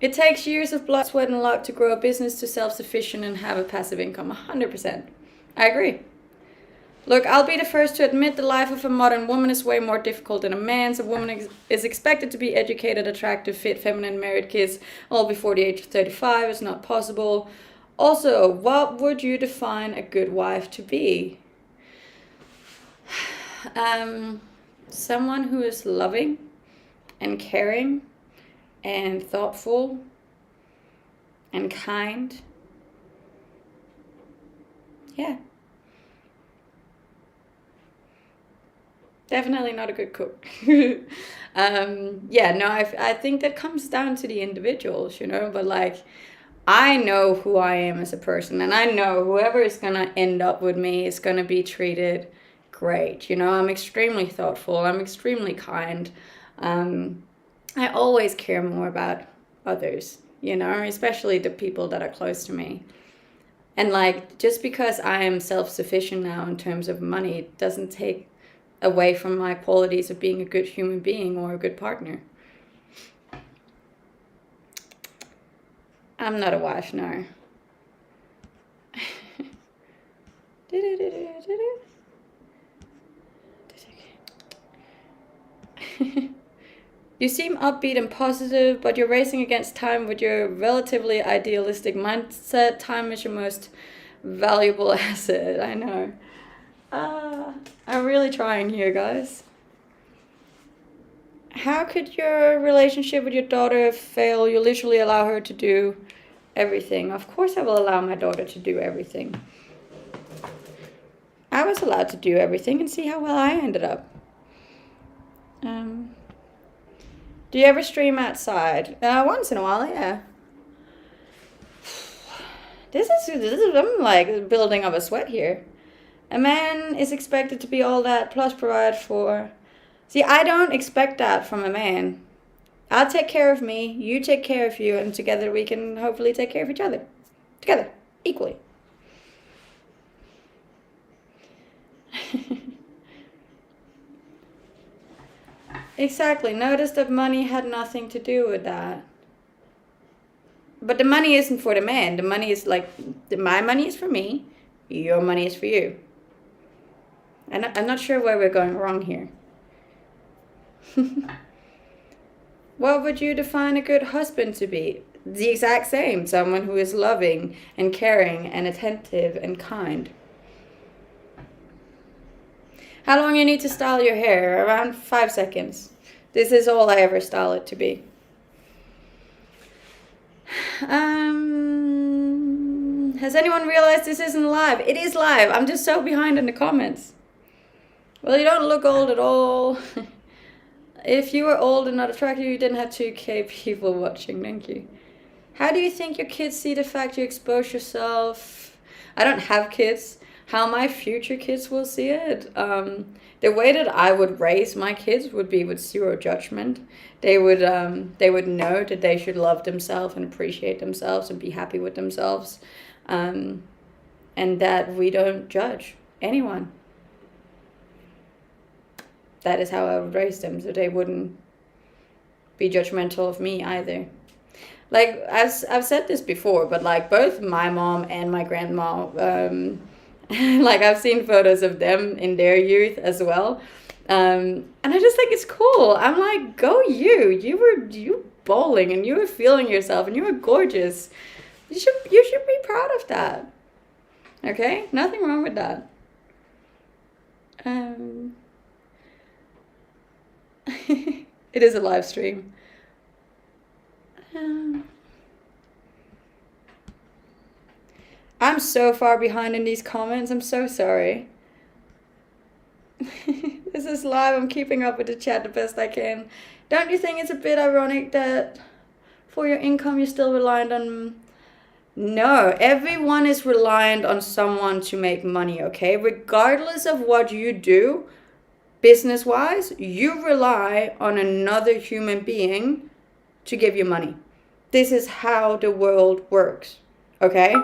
It takes years of blood, sweat, and luck to grow a business to self-sufficient and have a passive income. 100%. I agree. Look, I'll be the first to admit the life of a modern woman is way more difficult than a man's. A woman is expected to be educated, attractive, fit, feminine, married, kids, all before the age of 35. It's not possible. Also, what would you define a good wife to be? Someone who is loving and caring and thoughtful and kind. Yeah. Definitely not a good cook. Yeah, no, I think that comes down to the individuals, you know, but like, I know who I am as a person, and I know whoever is going to end up with me is going to be treated great. You know, I'm extremely thoughtful. I'm extremely kind. I always care more about others, you know, especially the people that are close to me. And like, just because I am self-sufficient now in terms of money, it doesn't take away from my qualities of being a good human being or a good partner. I'm not a wife, no. You seem upbeat and positive, but you're racing against time with your relatively idealistic mindset. Time is your most valuable asset. I know. I'm really trying here, guys. How could your relationship with your daughter fail? You literally allow her to do everything. Of course I will allow my daughter to do everything. I was allowed to do everything and see how well I ended up. Do you ever stream outside? Once in a while, yeah. This is I'm like building up a sweat here. A man is expected to be all that plus provide for. See, I don't expect that from a man. I'll take care of me, you take care of you, and together we can hopefully take care of each other. Together, equally. Exactly. Notice that money had nothing to do with that. But the money isn't for the man. The money is like, my money is for me, your money is for you. And I'm not sure where we're going wrong here. What would you define a good husband to be? The exact same. Someone who is loving and caring and attentive and kind. How long you need to style your hair? Around 5 seconds. This is all I ever style it to be. Has anyone realized this isn't live? It is live. I'm just so behind in the comments. Well, you don't look old at all. If you were old and not attractive, you didn't have 2K people watching. Thank you. How do you think your kids see the fact you expose yourself? I don't have kids. How my future kids will see it? The way that I would raise my kids would be with zero judgment. They would know that they should love themselves and appreciate themselves and be happy with themselves, and that we don't judge anyone. That is how I would raise them, so they wouldn't be judgmental of me either. Like, as I've said this before, but like both my mom and my grandma, like I've seen photos of them in their youth as well. And I just think it's cool. I'm like, go you. You bowling and you were feeling yourself and you were gorgeous. You should be proud of that. Okay? Nothing wrong with that. It is a live stream. I'm so far behind in these comments. I'm so sorry. This is live. I'm keeping up with the chat the best I can. Don't you think it's a bit ironic that for your income you're still reliant on... No, everyone is reliant on someone to make money, okay? Regardless of what you do, business-wise, you rely on another human being to give you money. This is how the world works, okay?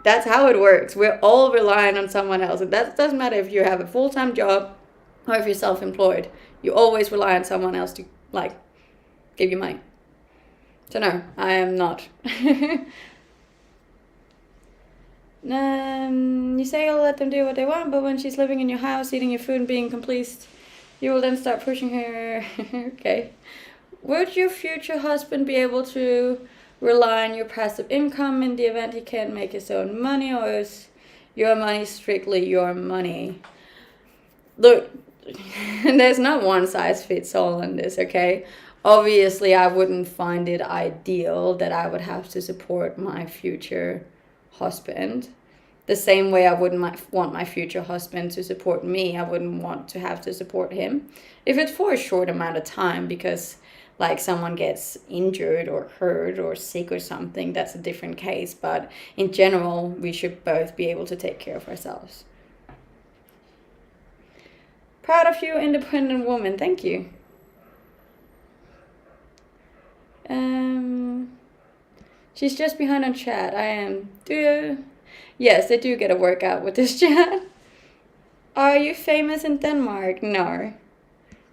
That's how it works. We're all relying on someone else. And that doesn't matter if you have a full-time job or if you're self-employed. You always rely on someone else to, like, give you money. So no, I am not. You say you'll let them do what they want, but when she's living in your house, eating your food and being pleased, you will then start pushing her. Okay. Would your future husband be able to rely on your passive income in the event he can't make his own money, or is your money strictly your money? Look, there's not one size fits all in this, okay? Obviously, I wouldn't find it ideal that I would have to support my future husband. The same way I wouldn't want my future husband to support me, I wouldn't want to have to support him. If it's for a short amount of time because like someone gets injured or hurt or sick or something, that's a different case. But in general, we should both be able to take care of ourselves. Proud of you, independent woman. Thank you. She's just behind on chat. I am. Yes, they do get a workout with this chat. Are you famous in Denmark? No.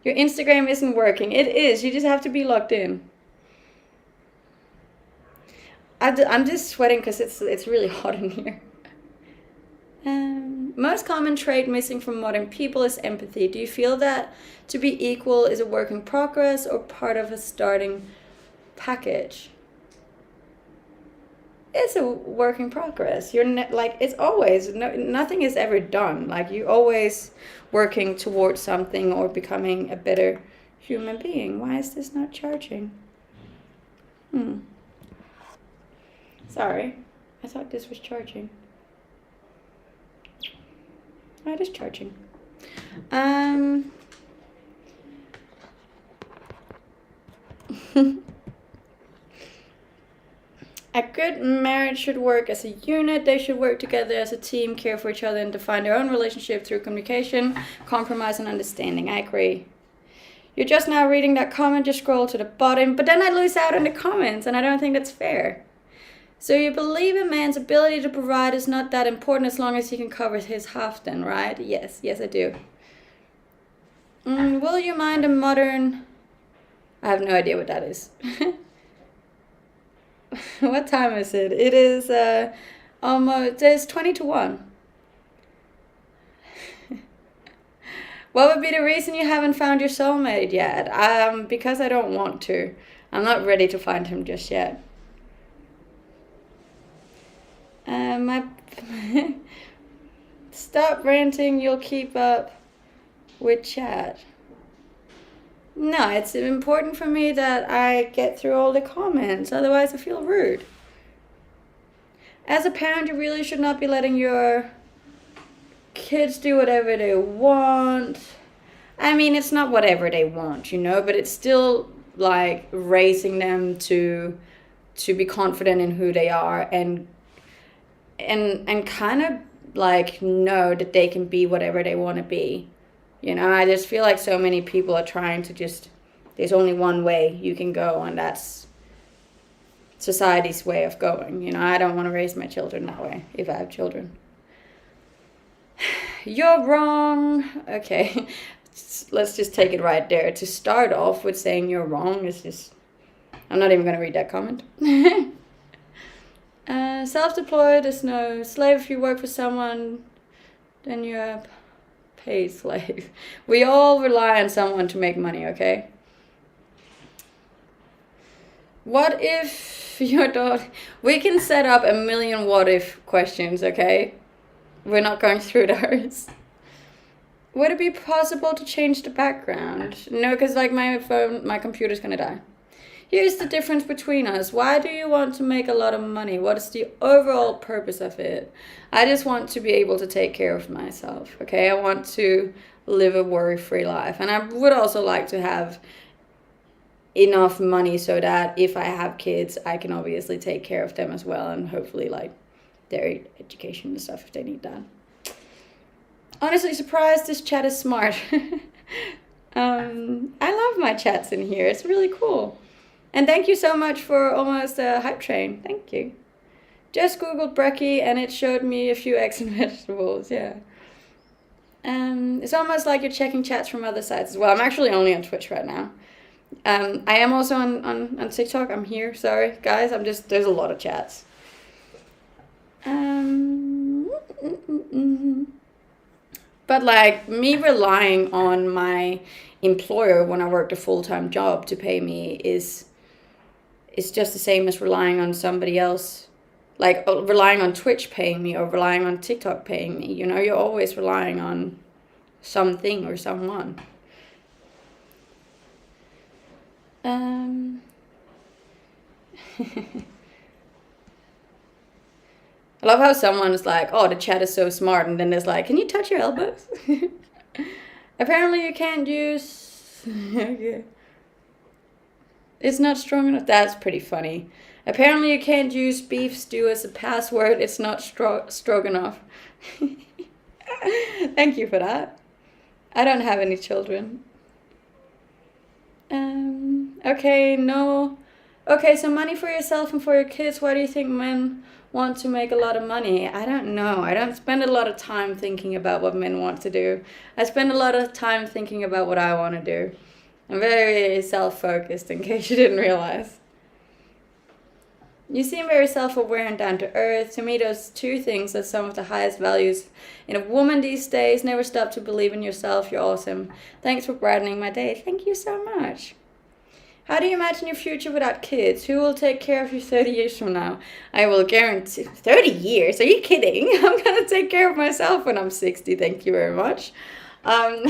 Your Instagram isn't working. It is. You just have to be logged in. I'm just sweating because it's really hot in here. Most common trait missing from modern people is empathy. Do you feel that to be equal is a work in progress or part of a starting package? It's a work in progress. You're like, it's always, nothing is ever done. Like, you always working towards something or becoming a better human being. Why is this not charging? Sorry, I thought this was charging. Oh, it is charging. A good marriage should work as a unit. They should work together as a team, care for each other, and define their own relationship through communication, compromise, and understanding. I agree. You're just now reading that comment, just scroll to the bottom, but then I lose out on the comments, and I don't think that's fair. So you believe a man's ability to provide is not that important as long as he can cover his half then, right? Yes, I do. Will you mind a modern... I have no idea what that is. What time is it? It is almost, it's 20 to 1. What would be the reason you haven't found your soulmate yet? Because I don't want to. I'm not ready to find him just yet. Stop ranting, you'll keep up with chat. No, it's important for me that I get through all the comments, otherwise I feel rude. As a parent, you really should not be letting your kids do whatever they want. I mean, it's not whatever they want, but it's still like raising them to be confident in who they are and kind of like know that they can be whatever they want to be. I just feel like so many people are trying to there's only one way you can go, and that's society's way of going. I don't want to raise my children that way if I have children. You're wrong. Okay, let's just take it right there. To start off with saying you're wrong is just... I'm not even going to read that comment. Self-deployed is no slave. If you work for someone, then you're a paid slave. We all rely on someone to make money, okay? What if your daughter... We can set up a million what if questions, okay? We're not going through those. Would it be possible to change the background? No, because like my computer's gonna die. Here's the difference between us. Why do you want to make a lot of money? What is the overall purpose of it? I just want to be able to take care of myself, okay? I want to live a worry-free life. And I would also like to have enough money so that if I have kids, I can obviously take care of them as well, and hopefully like their education and stuff if they need that. Honestly surprised this chat is smart. I love my chats in here. It's really cool. And thank you so much for almost a hype train. Thank you. Just Googled breakkie and it showed me a few eggs and vegetables. Yeah. It's almost like you're checking chats from other sites as well. I'm actually only on Twitch right now. I am also on TikTok. I'm here. Sorry, guys. There's a lot of chats. But like me relying on my employer when I worked a full-time job to pay me is just the same as relying on somebody else, like relying on Twitch paying me or relying on TikTok paying me. You're always relying on something or someone. I love how someone's like, oh, the chat is so smart, and then there's like, can you touch your elbows? Apparently you can't use... Okay. It's not strong enough. That's pretty funny. Apparently you can't use beef stew as a password. It's not stroganoff. Thank you for that. I don't have any children. Okay, no. Okay, so money for yourself and for your kids. Why do you think men want to make a lot of money? I don't know. I don't spend a lot of time thinking about what men want to do. I spend a lot of time thinking about what I want to do. I'm very self-focused, in case you didn't realize. You seem very self-aware and down to earth. To me, those two things are some of the highest values in a woman these days. Never stop to believe in yourself. You're awesome. Thanks for brightening my day. Thank you so much. How do you imagine your future without kids? Who will take care of you 30 years from now? I will guarantee 30 years? Are you kidding? I'm going to take care of myself when I'm 60. Thank you very much. Um,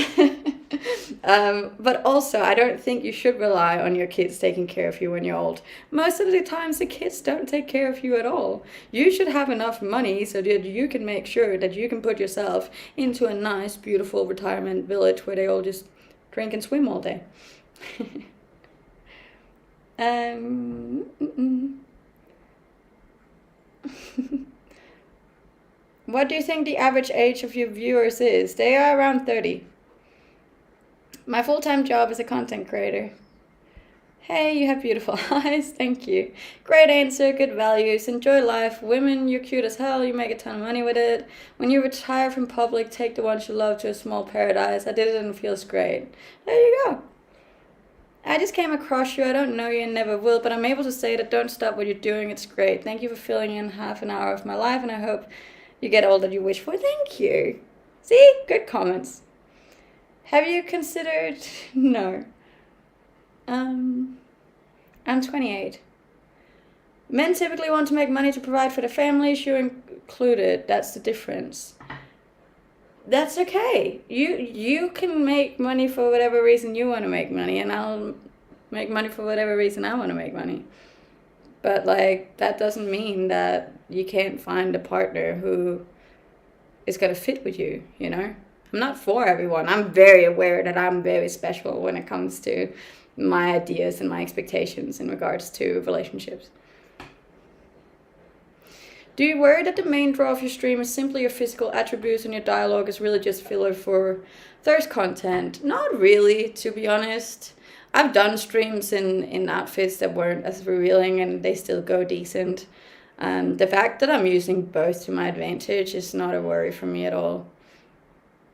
but also, I don't think you should rely on your kids taking care of you when you're old. Most of the times, the kids don't take care of you at all. You should have enough money so that you can make sure that you can put yourself into a nice, beautiful retirement village where they all just drink and swim all day. What do you think the average age of your viewers is? They are around 30. My full-time job is a content creator. Hey, you have beautiful eyes. Thank you. Great answer, good values, enjoy life. Women, you're cute as hell. You make a ton of money with it. When you retire from public, take the ones you love to a small paradise. I did it and it feels great. There you go. I just came across you. I don't know you and never will, but I'm able to say that don't stop what you're doing. It's great. Thank you for filling in half an hour of my life, and I hope you get all that you wish for. Thank you. See? Good comments. Have you considered... No. I'm 28. Men typically want to make money to provide for their families, you included. That's the difference. That's okay. You can make money for whatever reason you want to make money, and I'll make money for whatever reason I want to make money. But like, that doesn't mean that you can't find a partner who is going to fit with you, you know? I'm not for everyone. I'm very aware that I'm very special when it comes to my ideas and my expectations in regards to relationships. Do you worry that the main draw of your stream is simply your physical attributes and your dialogue is really just filler for thirst content? Not really, to be honest. I've done streams in outfits that weren't as revealing and they still go decent. The fact that I'm using both to my advantage is not a worry for me at all.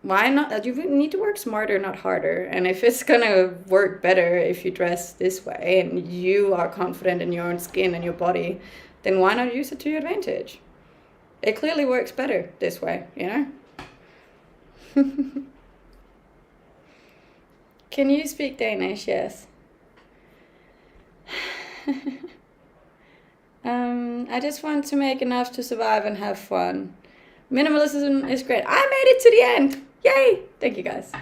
Why not? You need to work smarter, not harder. And if it's gonna work better if you dress this way and you are confident in your own skin and your body, then why not use it to your advantage? It clearly works better this way, you know? Can you speak Danish? Yes. I just want to make enough to survive and have fun. Minimalism is great. I made it to the end. Yay! Thank you, guys.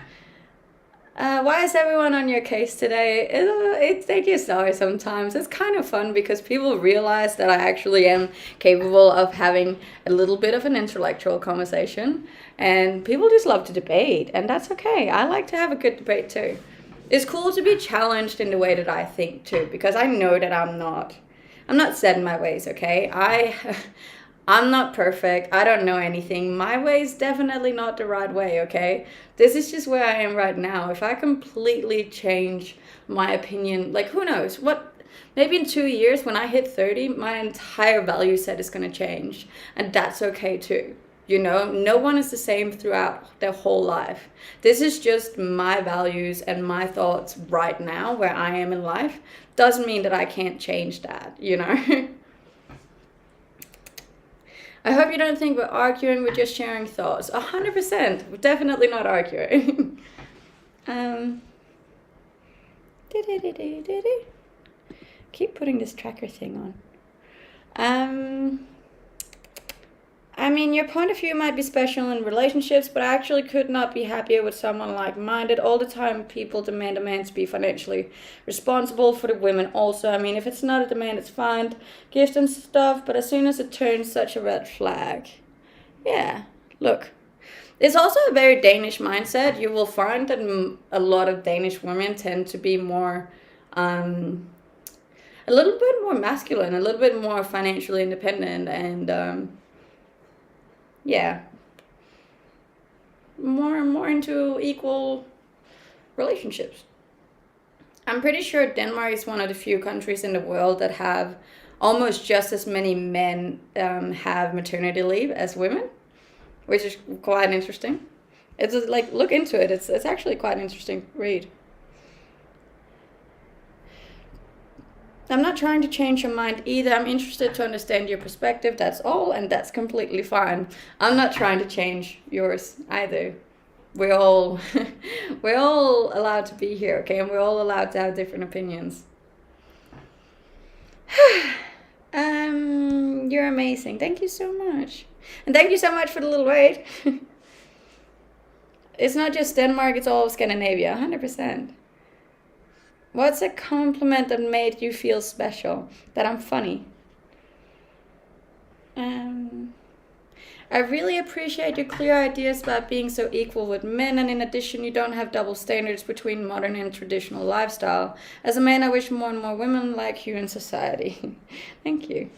Why is everyone on your case today? They get sorry sometimes. It's kind of fun because people realize that I actually am capable of having a little bit of an intellectual conversation. And people just love to debate. And that's okay. I like to have a good debate too. It's cool to be challenged in the way that I think too. Because I know that I'm not set in my ways, okay? I'm not perfect. I don't know anything. My way is definitely not the right way, okay? This is just where I am right now. If I completely change my opinion, like who knows? Maybe in 2 years when I hit 30, my entire value set is going to change. And that's okay too. You know, no one is the same throughout their whole life. This is just my values and my thoughts right now where I am in life. Doesn't mean that I can't change that, you know? I hope you don't think we're arguing, we're just sharing thoughts. 100%. We're definitely not arguing. Keep putting this tracker thing on. I mean, your point of view might be special in relationships, but I actually could not be happier with someone like-minded. All the time people demand a man to be financially responsible for the women also. I mean, if it's not a demand, it's fine. Gifts and stuff, but as soon as it turns such a red flag. Yeah, look. It's also a very Danish mindset. You will find that a lot of Danish women tend to be more, a little bit more masculine, a little bit more financially independent, and yeah, more into equal relationships. I'm pretty sure Denmark is one of the few countries in the world that have almost just as many men have maternity leave as women, which is quite interesting. It's just, like, look into it. It's actually quite an interesting read. I'm not trying to change your mind either. I'm interested to understand your perspective. That's all, and that's completely fine. I'm not trying to change yours either. We're all we're all allowed to be here, okay? And we're all allowed to have different opinions. You're amazing. Thank you so much. And thank you so much for the little wait. It's not just Denmark, it's all of Scandinavia, 100%. What's a compliment that made you feel special? That I'm funny. I really appreciate your clear ideas about being so equal with men, and in addition, you don't have double standards between modern and traditional lifestyle. As a man, I wish more and more women like you in society. Thank you.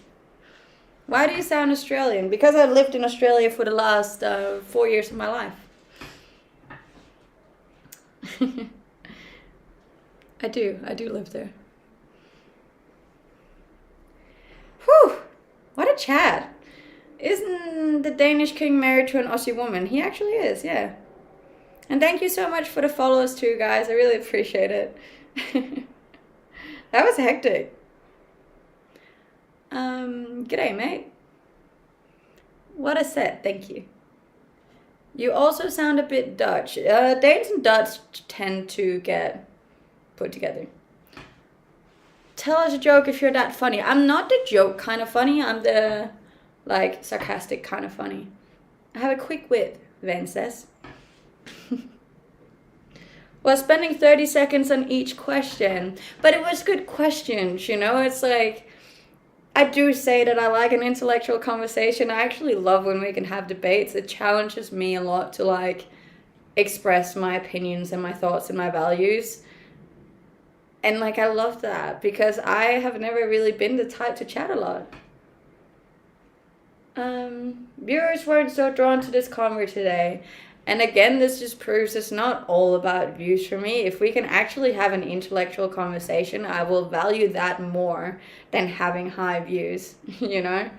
Why do you sound Australian? Because I lived in Australia for the last 4 years of my life. I do live there. Whew, what a chat. Isn't the Danish king married to an Aussie woman? He actually is, yeah. And thank you so much for the follows too, guys. I really appreciate it. That was hectic. G'day, mate. What a set, thank you. You also sound a bit Dutch. Danes and Dutch tend to get put together. Tell us a joke if you're that funny. I'm not the joke kind of funny. I'm the sarcastic kind of funny. I have a quick wit, Van says. Well, spending 30 seconds on each question. But it was good questions, you know? It's like, I do say that I like an intellectual conversation. I actually love when we can have debates. It challenges me a lot to express my opinions and my thoughts and my values. And I love that because I have never really been the type to chat a lot. Viewers weren't so drawn to this convo today. And again, this just proves it's not all about views for me. If we can actually have an intellectual conversation, I will value that more than having high views, you know?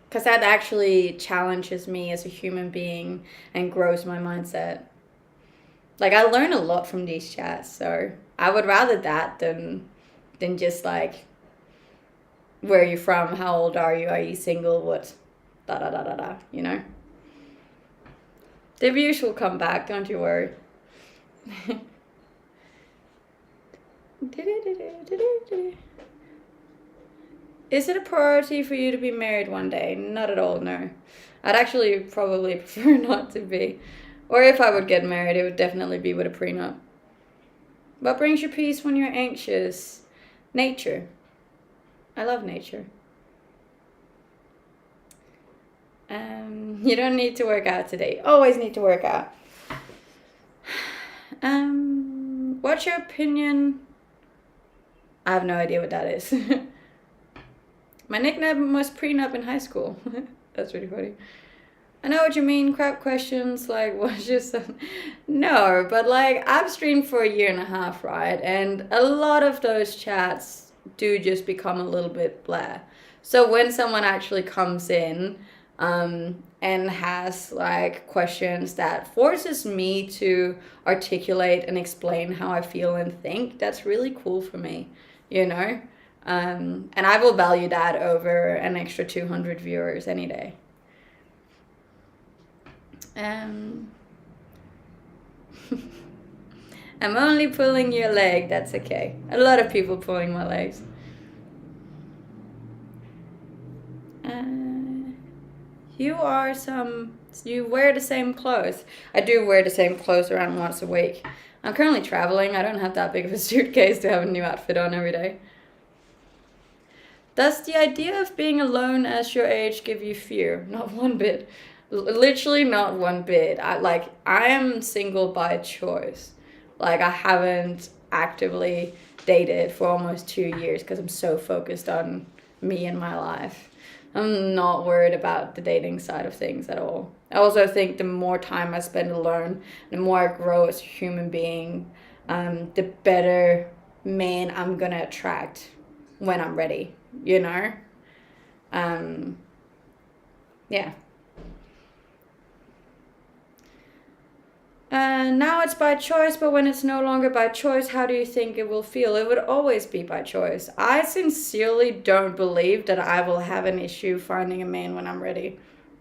Because that actually challenges me as a human being and grows my mindset. I learn a lot from these chats, so I would rather that than just where are you from? How old are you single? What? You know? The views will come back, don't you worry. Is it a priority for you to be married one day? Not at all, no. I'd actually probably prefer not to be. Or if I would get married, it would definitely be with a prenup. What brings you peace when you're anxious? Nature. I love nature. You don't need to work out today. Always need to work out. What's your opinion? I have no idea what that is. My nickname was prenup in high school. That's really funny. I know what you mean, crap questions, what's your son? No, but I've streamed for 1.5 years, right? And a lot of those chats do just become a little bit blah. So when someone actually comes in and has questions that forces me to articulate and explain how I feel and think, that's really cool for me, you know? And I will value that over an extra 200 viewers any day. I'm only pulling your leg, that's okay. A lot of people pulling my legs. You wear the same clothes. I do wear the same clothes around once a week. I'm currently traveling. I don't have that big of a suitcase to have a new outfit on every day. Does the idea of being alone as your age give you fear? Not one bit. Literally not one bit. I am single by choice. I haven't actively dated for almost 2 years because I'm so focused on me and my life. I'm not worried about the dating side of things at all. I also think the more time I spend alone, the more I grow as a human being, the better man I'm gonna attract when I'm ready, you know? Yeah. Now it's by choice, but when it's no longer by choice, how do you think it will feel? It would always be by choice. I sincerely don't believe that I will have an issue finding a man when I'm ready.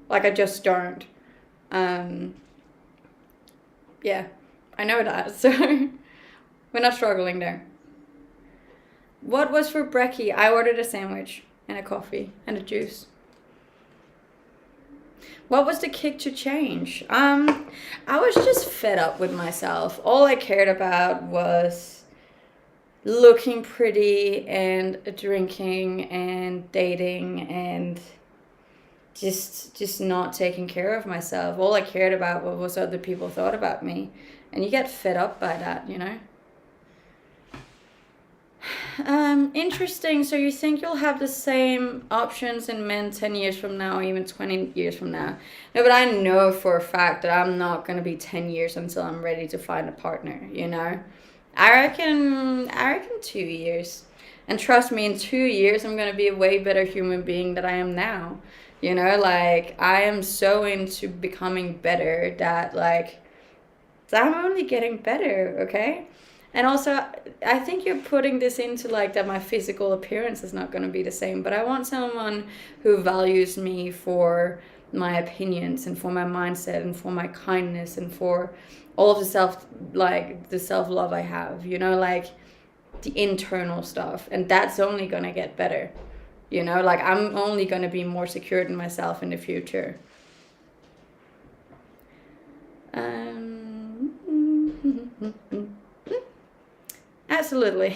Like, I just don't. Um, yeah, I know that, so we're not struggling there. What was for brekkie? I ordered a sandwich and a coffee and a juice. What was the kick to change? I was just fed up with myself. All I cared about was looking pretty and drinking and dating and just not taking care of myself. All I cared about was what other people thought about me. And you get fed up by that, you know? Interesting. So you think you'll have the same options in men 10 years from now, or even 20 years from now? No, but I know for a fact that I'm not going to be 10 years until I'm ready to find a partner, you know? I reckon 2 years. And trust me, in 2 years, I'm going to be a way better human being than I am now. You know, like, I am so into becoming better that, like, I'm only getting better, okay? And also, I think you're putting this into like that my physical appearance is not going to be the same, but I want someone who values me for my opinions and for my mindset and for my kindness and for all of the self-love I have, you know, like the internal stuff. And that's only going to get better, you know, like I'm only going to be more secure in myself in the future. Absolutely.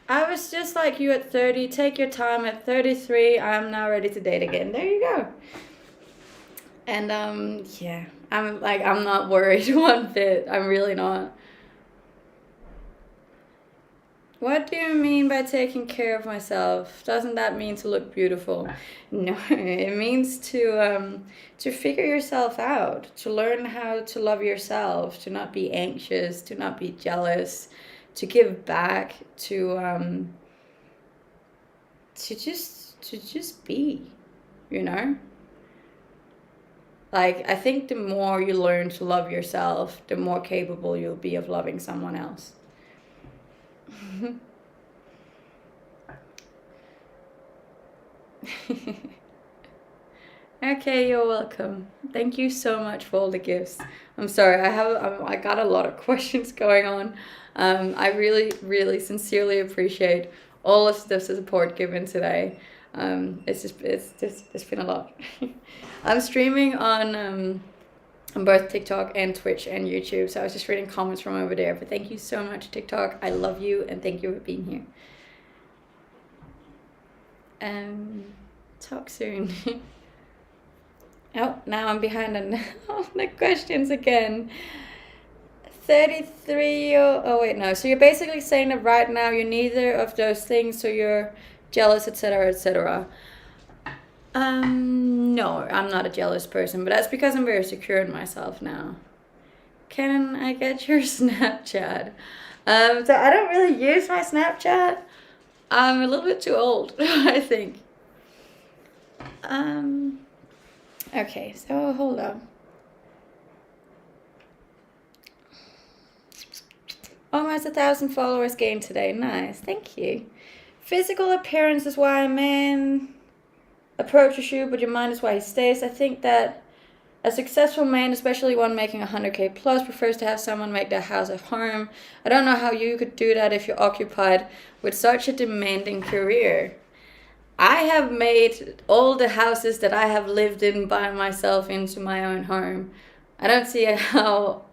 I was just like you at 30. Take your time. At 33, I'm now ready to date again. There you go. And yeah, I'm not worried one bit. I'm really not. What do you mean by taking care of myself? Doesn't that mean to look beautiful? No, it means to figure yourself out, to learn how to love yourself, to not be anxious, to not be jealous, to give back, to just be, you know? Like, I think the more you learn to love yourself, the more capable you'll be of loving someone else. Okay, you're welcome. Thank you so much for all the gifts. I'm sorry, I got a lot of questions going on. I really, really sincerely appreciate all of the support given today. It's been a lot. I'm streaming on both TikTok and Twitch and YouTube, so I was just reading comments from over there. But thank you so much, TikTok. I love you, and thank you for being here. Talk soon. Oh, now I'm behind on the questions again. 33, oh wait, no. So you're basically saying that right now you're neither of those things, so you're jealous, etc., etc. No, I'm not a jealous person, but that's because I'm very secure in myself now. Can I get your Snapchat? So I don't really use my Snapchat. I'm a little bit too old, I think. Okay, so hold on. Almost 1,000 followers gained today. Nice, thank you. Physical appearance is why a man approaches you, but your mind is why he stays. I think that a successful man, especially one making 100K plus, prefers to have someone make their house a home. I don't know how you could do that if you're occupied with such a demanding career. I have made all the houses that I have lived in by myself into my own home. I don't see how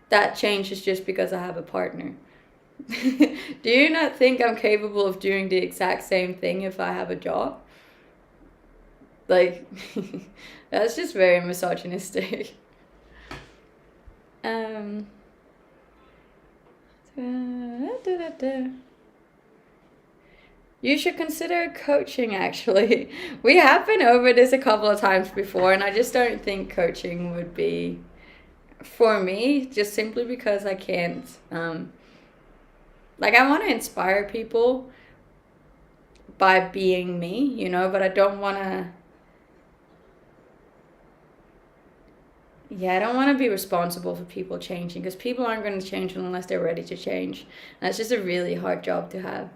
that changes just because I have a partner. Do you not think I'm capable of doing the exact same thing if I have a job? Like, that's just very misogynistic. You should consider coaching, actually. We have been over this a couple of times before, and I just don't think coaching would be for me, just simply because I can't. Like, I want to inspire people by being me, you know, but I don't want to. Yeah, I don't want to be responsible for people changing because people aren't going to change unless they're ready to change. And that's just a really hard job to have.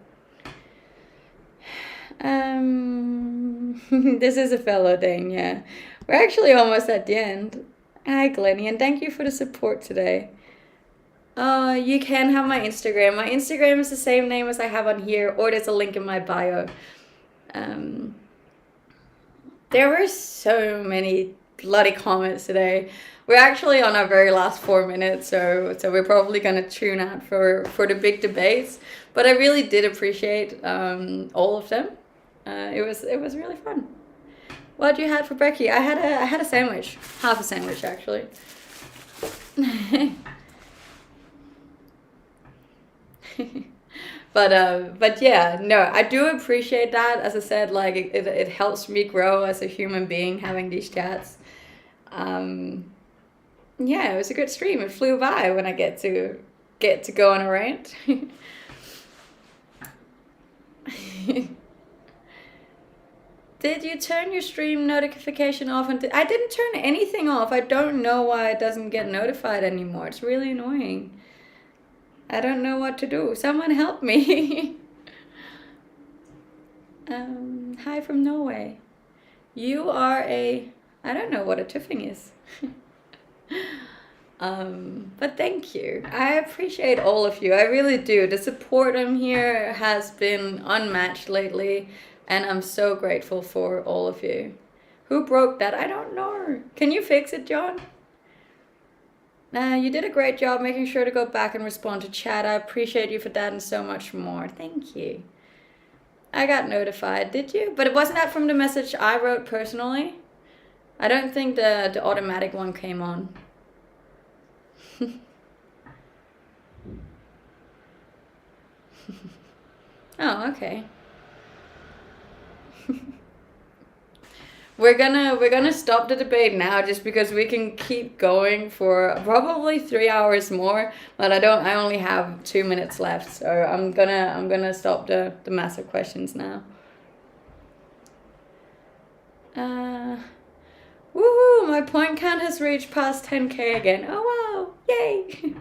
This is a fellow thing, yeah. We're actually almost at the end. Hi, Glennie, and thank you for the support today. You can have my Instagram. My Instagram is the same name as I have on here, or there's a link in my bio. There were so many bloody comments today. We're actually on our very last 4 minutes, so we're probably gonna tune out for the big debates. But I really did appreciate all of them. It was really fun. What you had for breakkie? I had a sandwich, half a sandwich actually. But yeah, no, I do appreciate that. As I said, like it helps me grow as a human being having these chats. Yeah, it was a good stream. It flew by when I get to go on a rant. Did you turn your stream notification off? And I didn't turn anything off. I don't know why it doesn't get notified anymore. It's really annoying. I don't know what to do. Someone help me. Hi from Norway. You are I don't know what a tuffing is. But thank you. I appreciate all of you. I really do. The support I'm here has been unmatched lately, and I'm so grateful for all of you. Who broke that? I don't know. Can you fix it, John? You did a great job making sure to go back and respond to chat. I appreciate you for that and so much more. Thank you. I got notified, did you? But it wasn't that from the message I wrote personally. I don't think the automatic one came on. Oh, okay. We're gonna stop the debate now just because we can keep going for probably 3 hours more, but I only have 2 minutes left, so I'm gonna stop the massive questions now. Woohoo! My point count has reached past 10k again. Oh wow! Yay!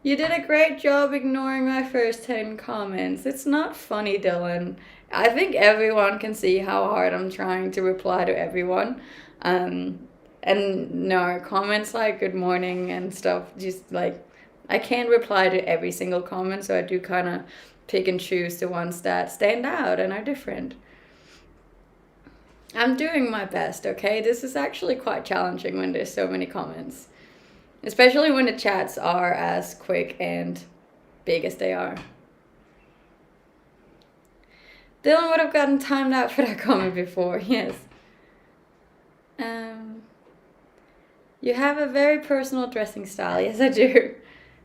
You did a great job ignoring my first 10 comments. It's not funny, Dylan. I think everyone can see how hard I'm trying to reply to everyone. And no, comments like good morning and stuff, just like, I can't reply to every single comment, so I do kind of pick and choose the ones that stand out and are different. I'm doing my best, okay? This is actually quite challenging when there's so many comments. Especially when the chats are as quick and big as they are. Dylan would have gotten timed out for that comment before, yes. You have a very personal dressing style. Yes, I do.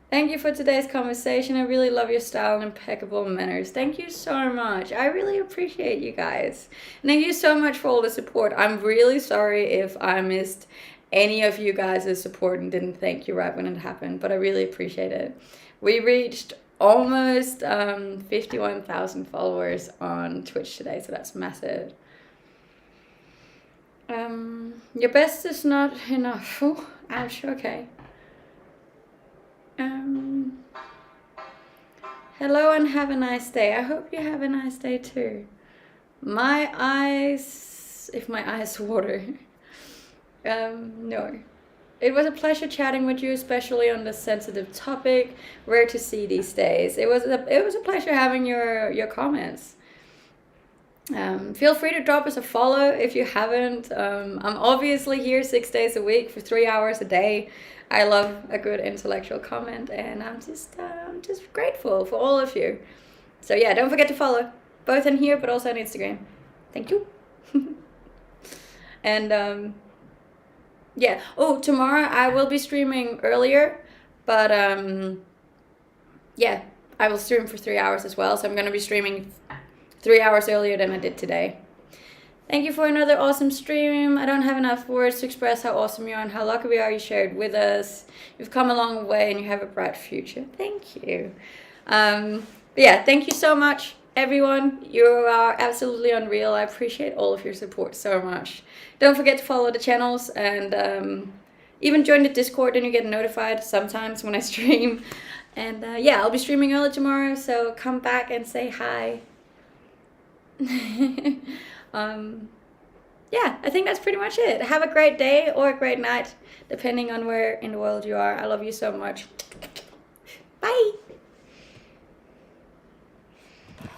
Thank you for today's conversation. I really love your style and impeccable manners. Thank you so much. I really appreciate you guys. And thank you so much for all the support. I'm really sorry if I missed any of you guys' support and didn't thank you right when it happened, but I really appreciate it. We reached almost 51,000 followers on Twitch today, so that's massive. Your best is not enough. Oh, ouch, okay. Hello and have a nice day. I hope you have a nice day too. My eyes, if my eyes water. No. It was a pleasure chatting with you, especially on this sensitive topic. Rare to see these days. It was a pleasure having your comments. Feel free to drop us a follow if you haven't. I'm obviously here 6 days a week for 3 hours a day. I love a good intellectual comment, and I'm just grateful for all of you. So yeah, don't forget to follow, both in here but also on Instagram. Thank you. And yeah. Oh, tomorrow I will be streaming earlier, but yeah, I will stream for 3 hours as well. So I'm gonna be streaming 3 hours earlier than I did today. Thank you for another awesome stream. I don't have enough words to express how awesome you are and how lucky we are you shared with us. You've come a long way and you have a bright future. Thank you. But yeah, thank you so much. everyone, you are absolutely unreal. I appreciate all of your support so much. Don't forget to follow the channels, and even join the Discord, and you get notified sometimes when I stream. And yeah, I'll be streaming early tomorrow, so come back and say hi. Yeah, I think that's pretty much it. Have a great day or a great night, depending on where in the world you are. I love you so much. Bye.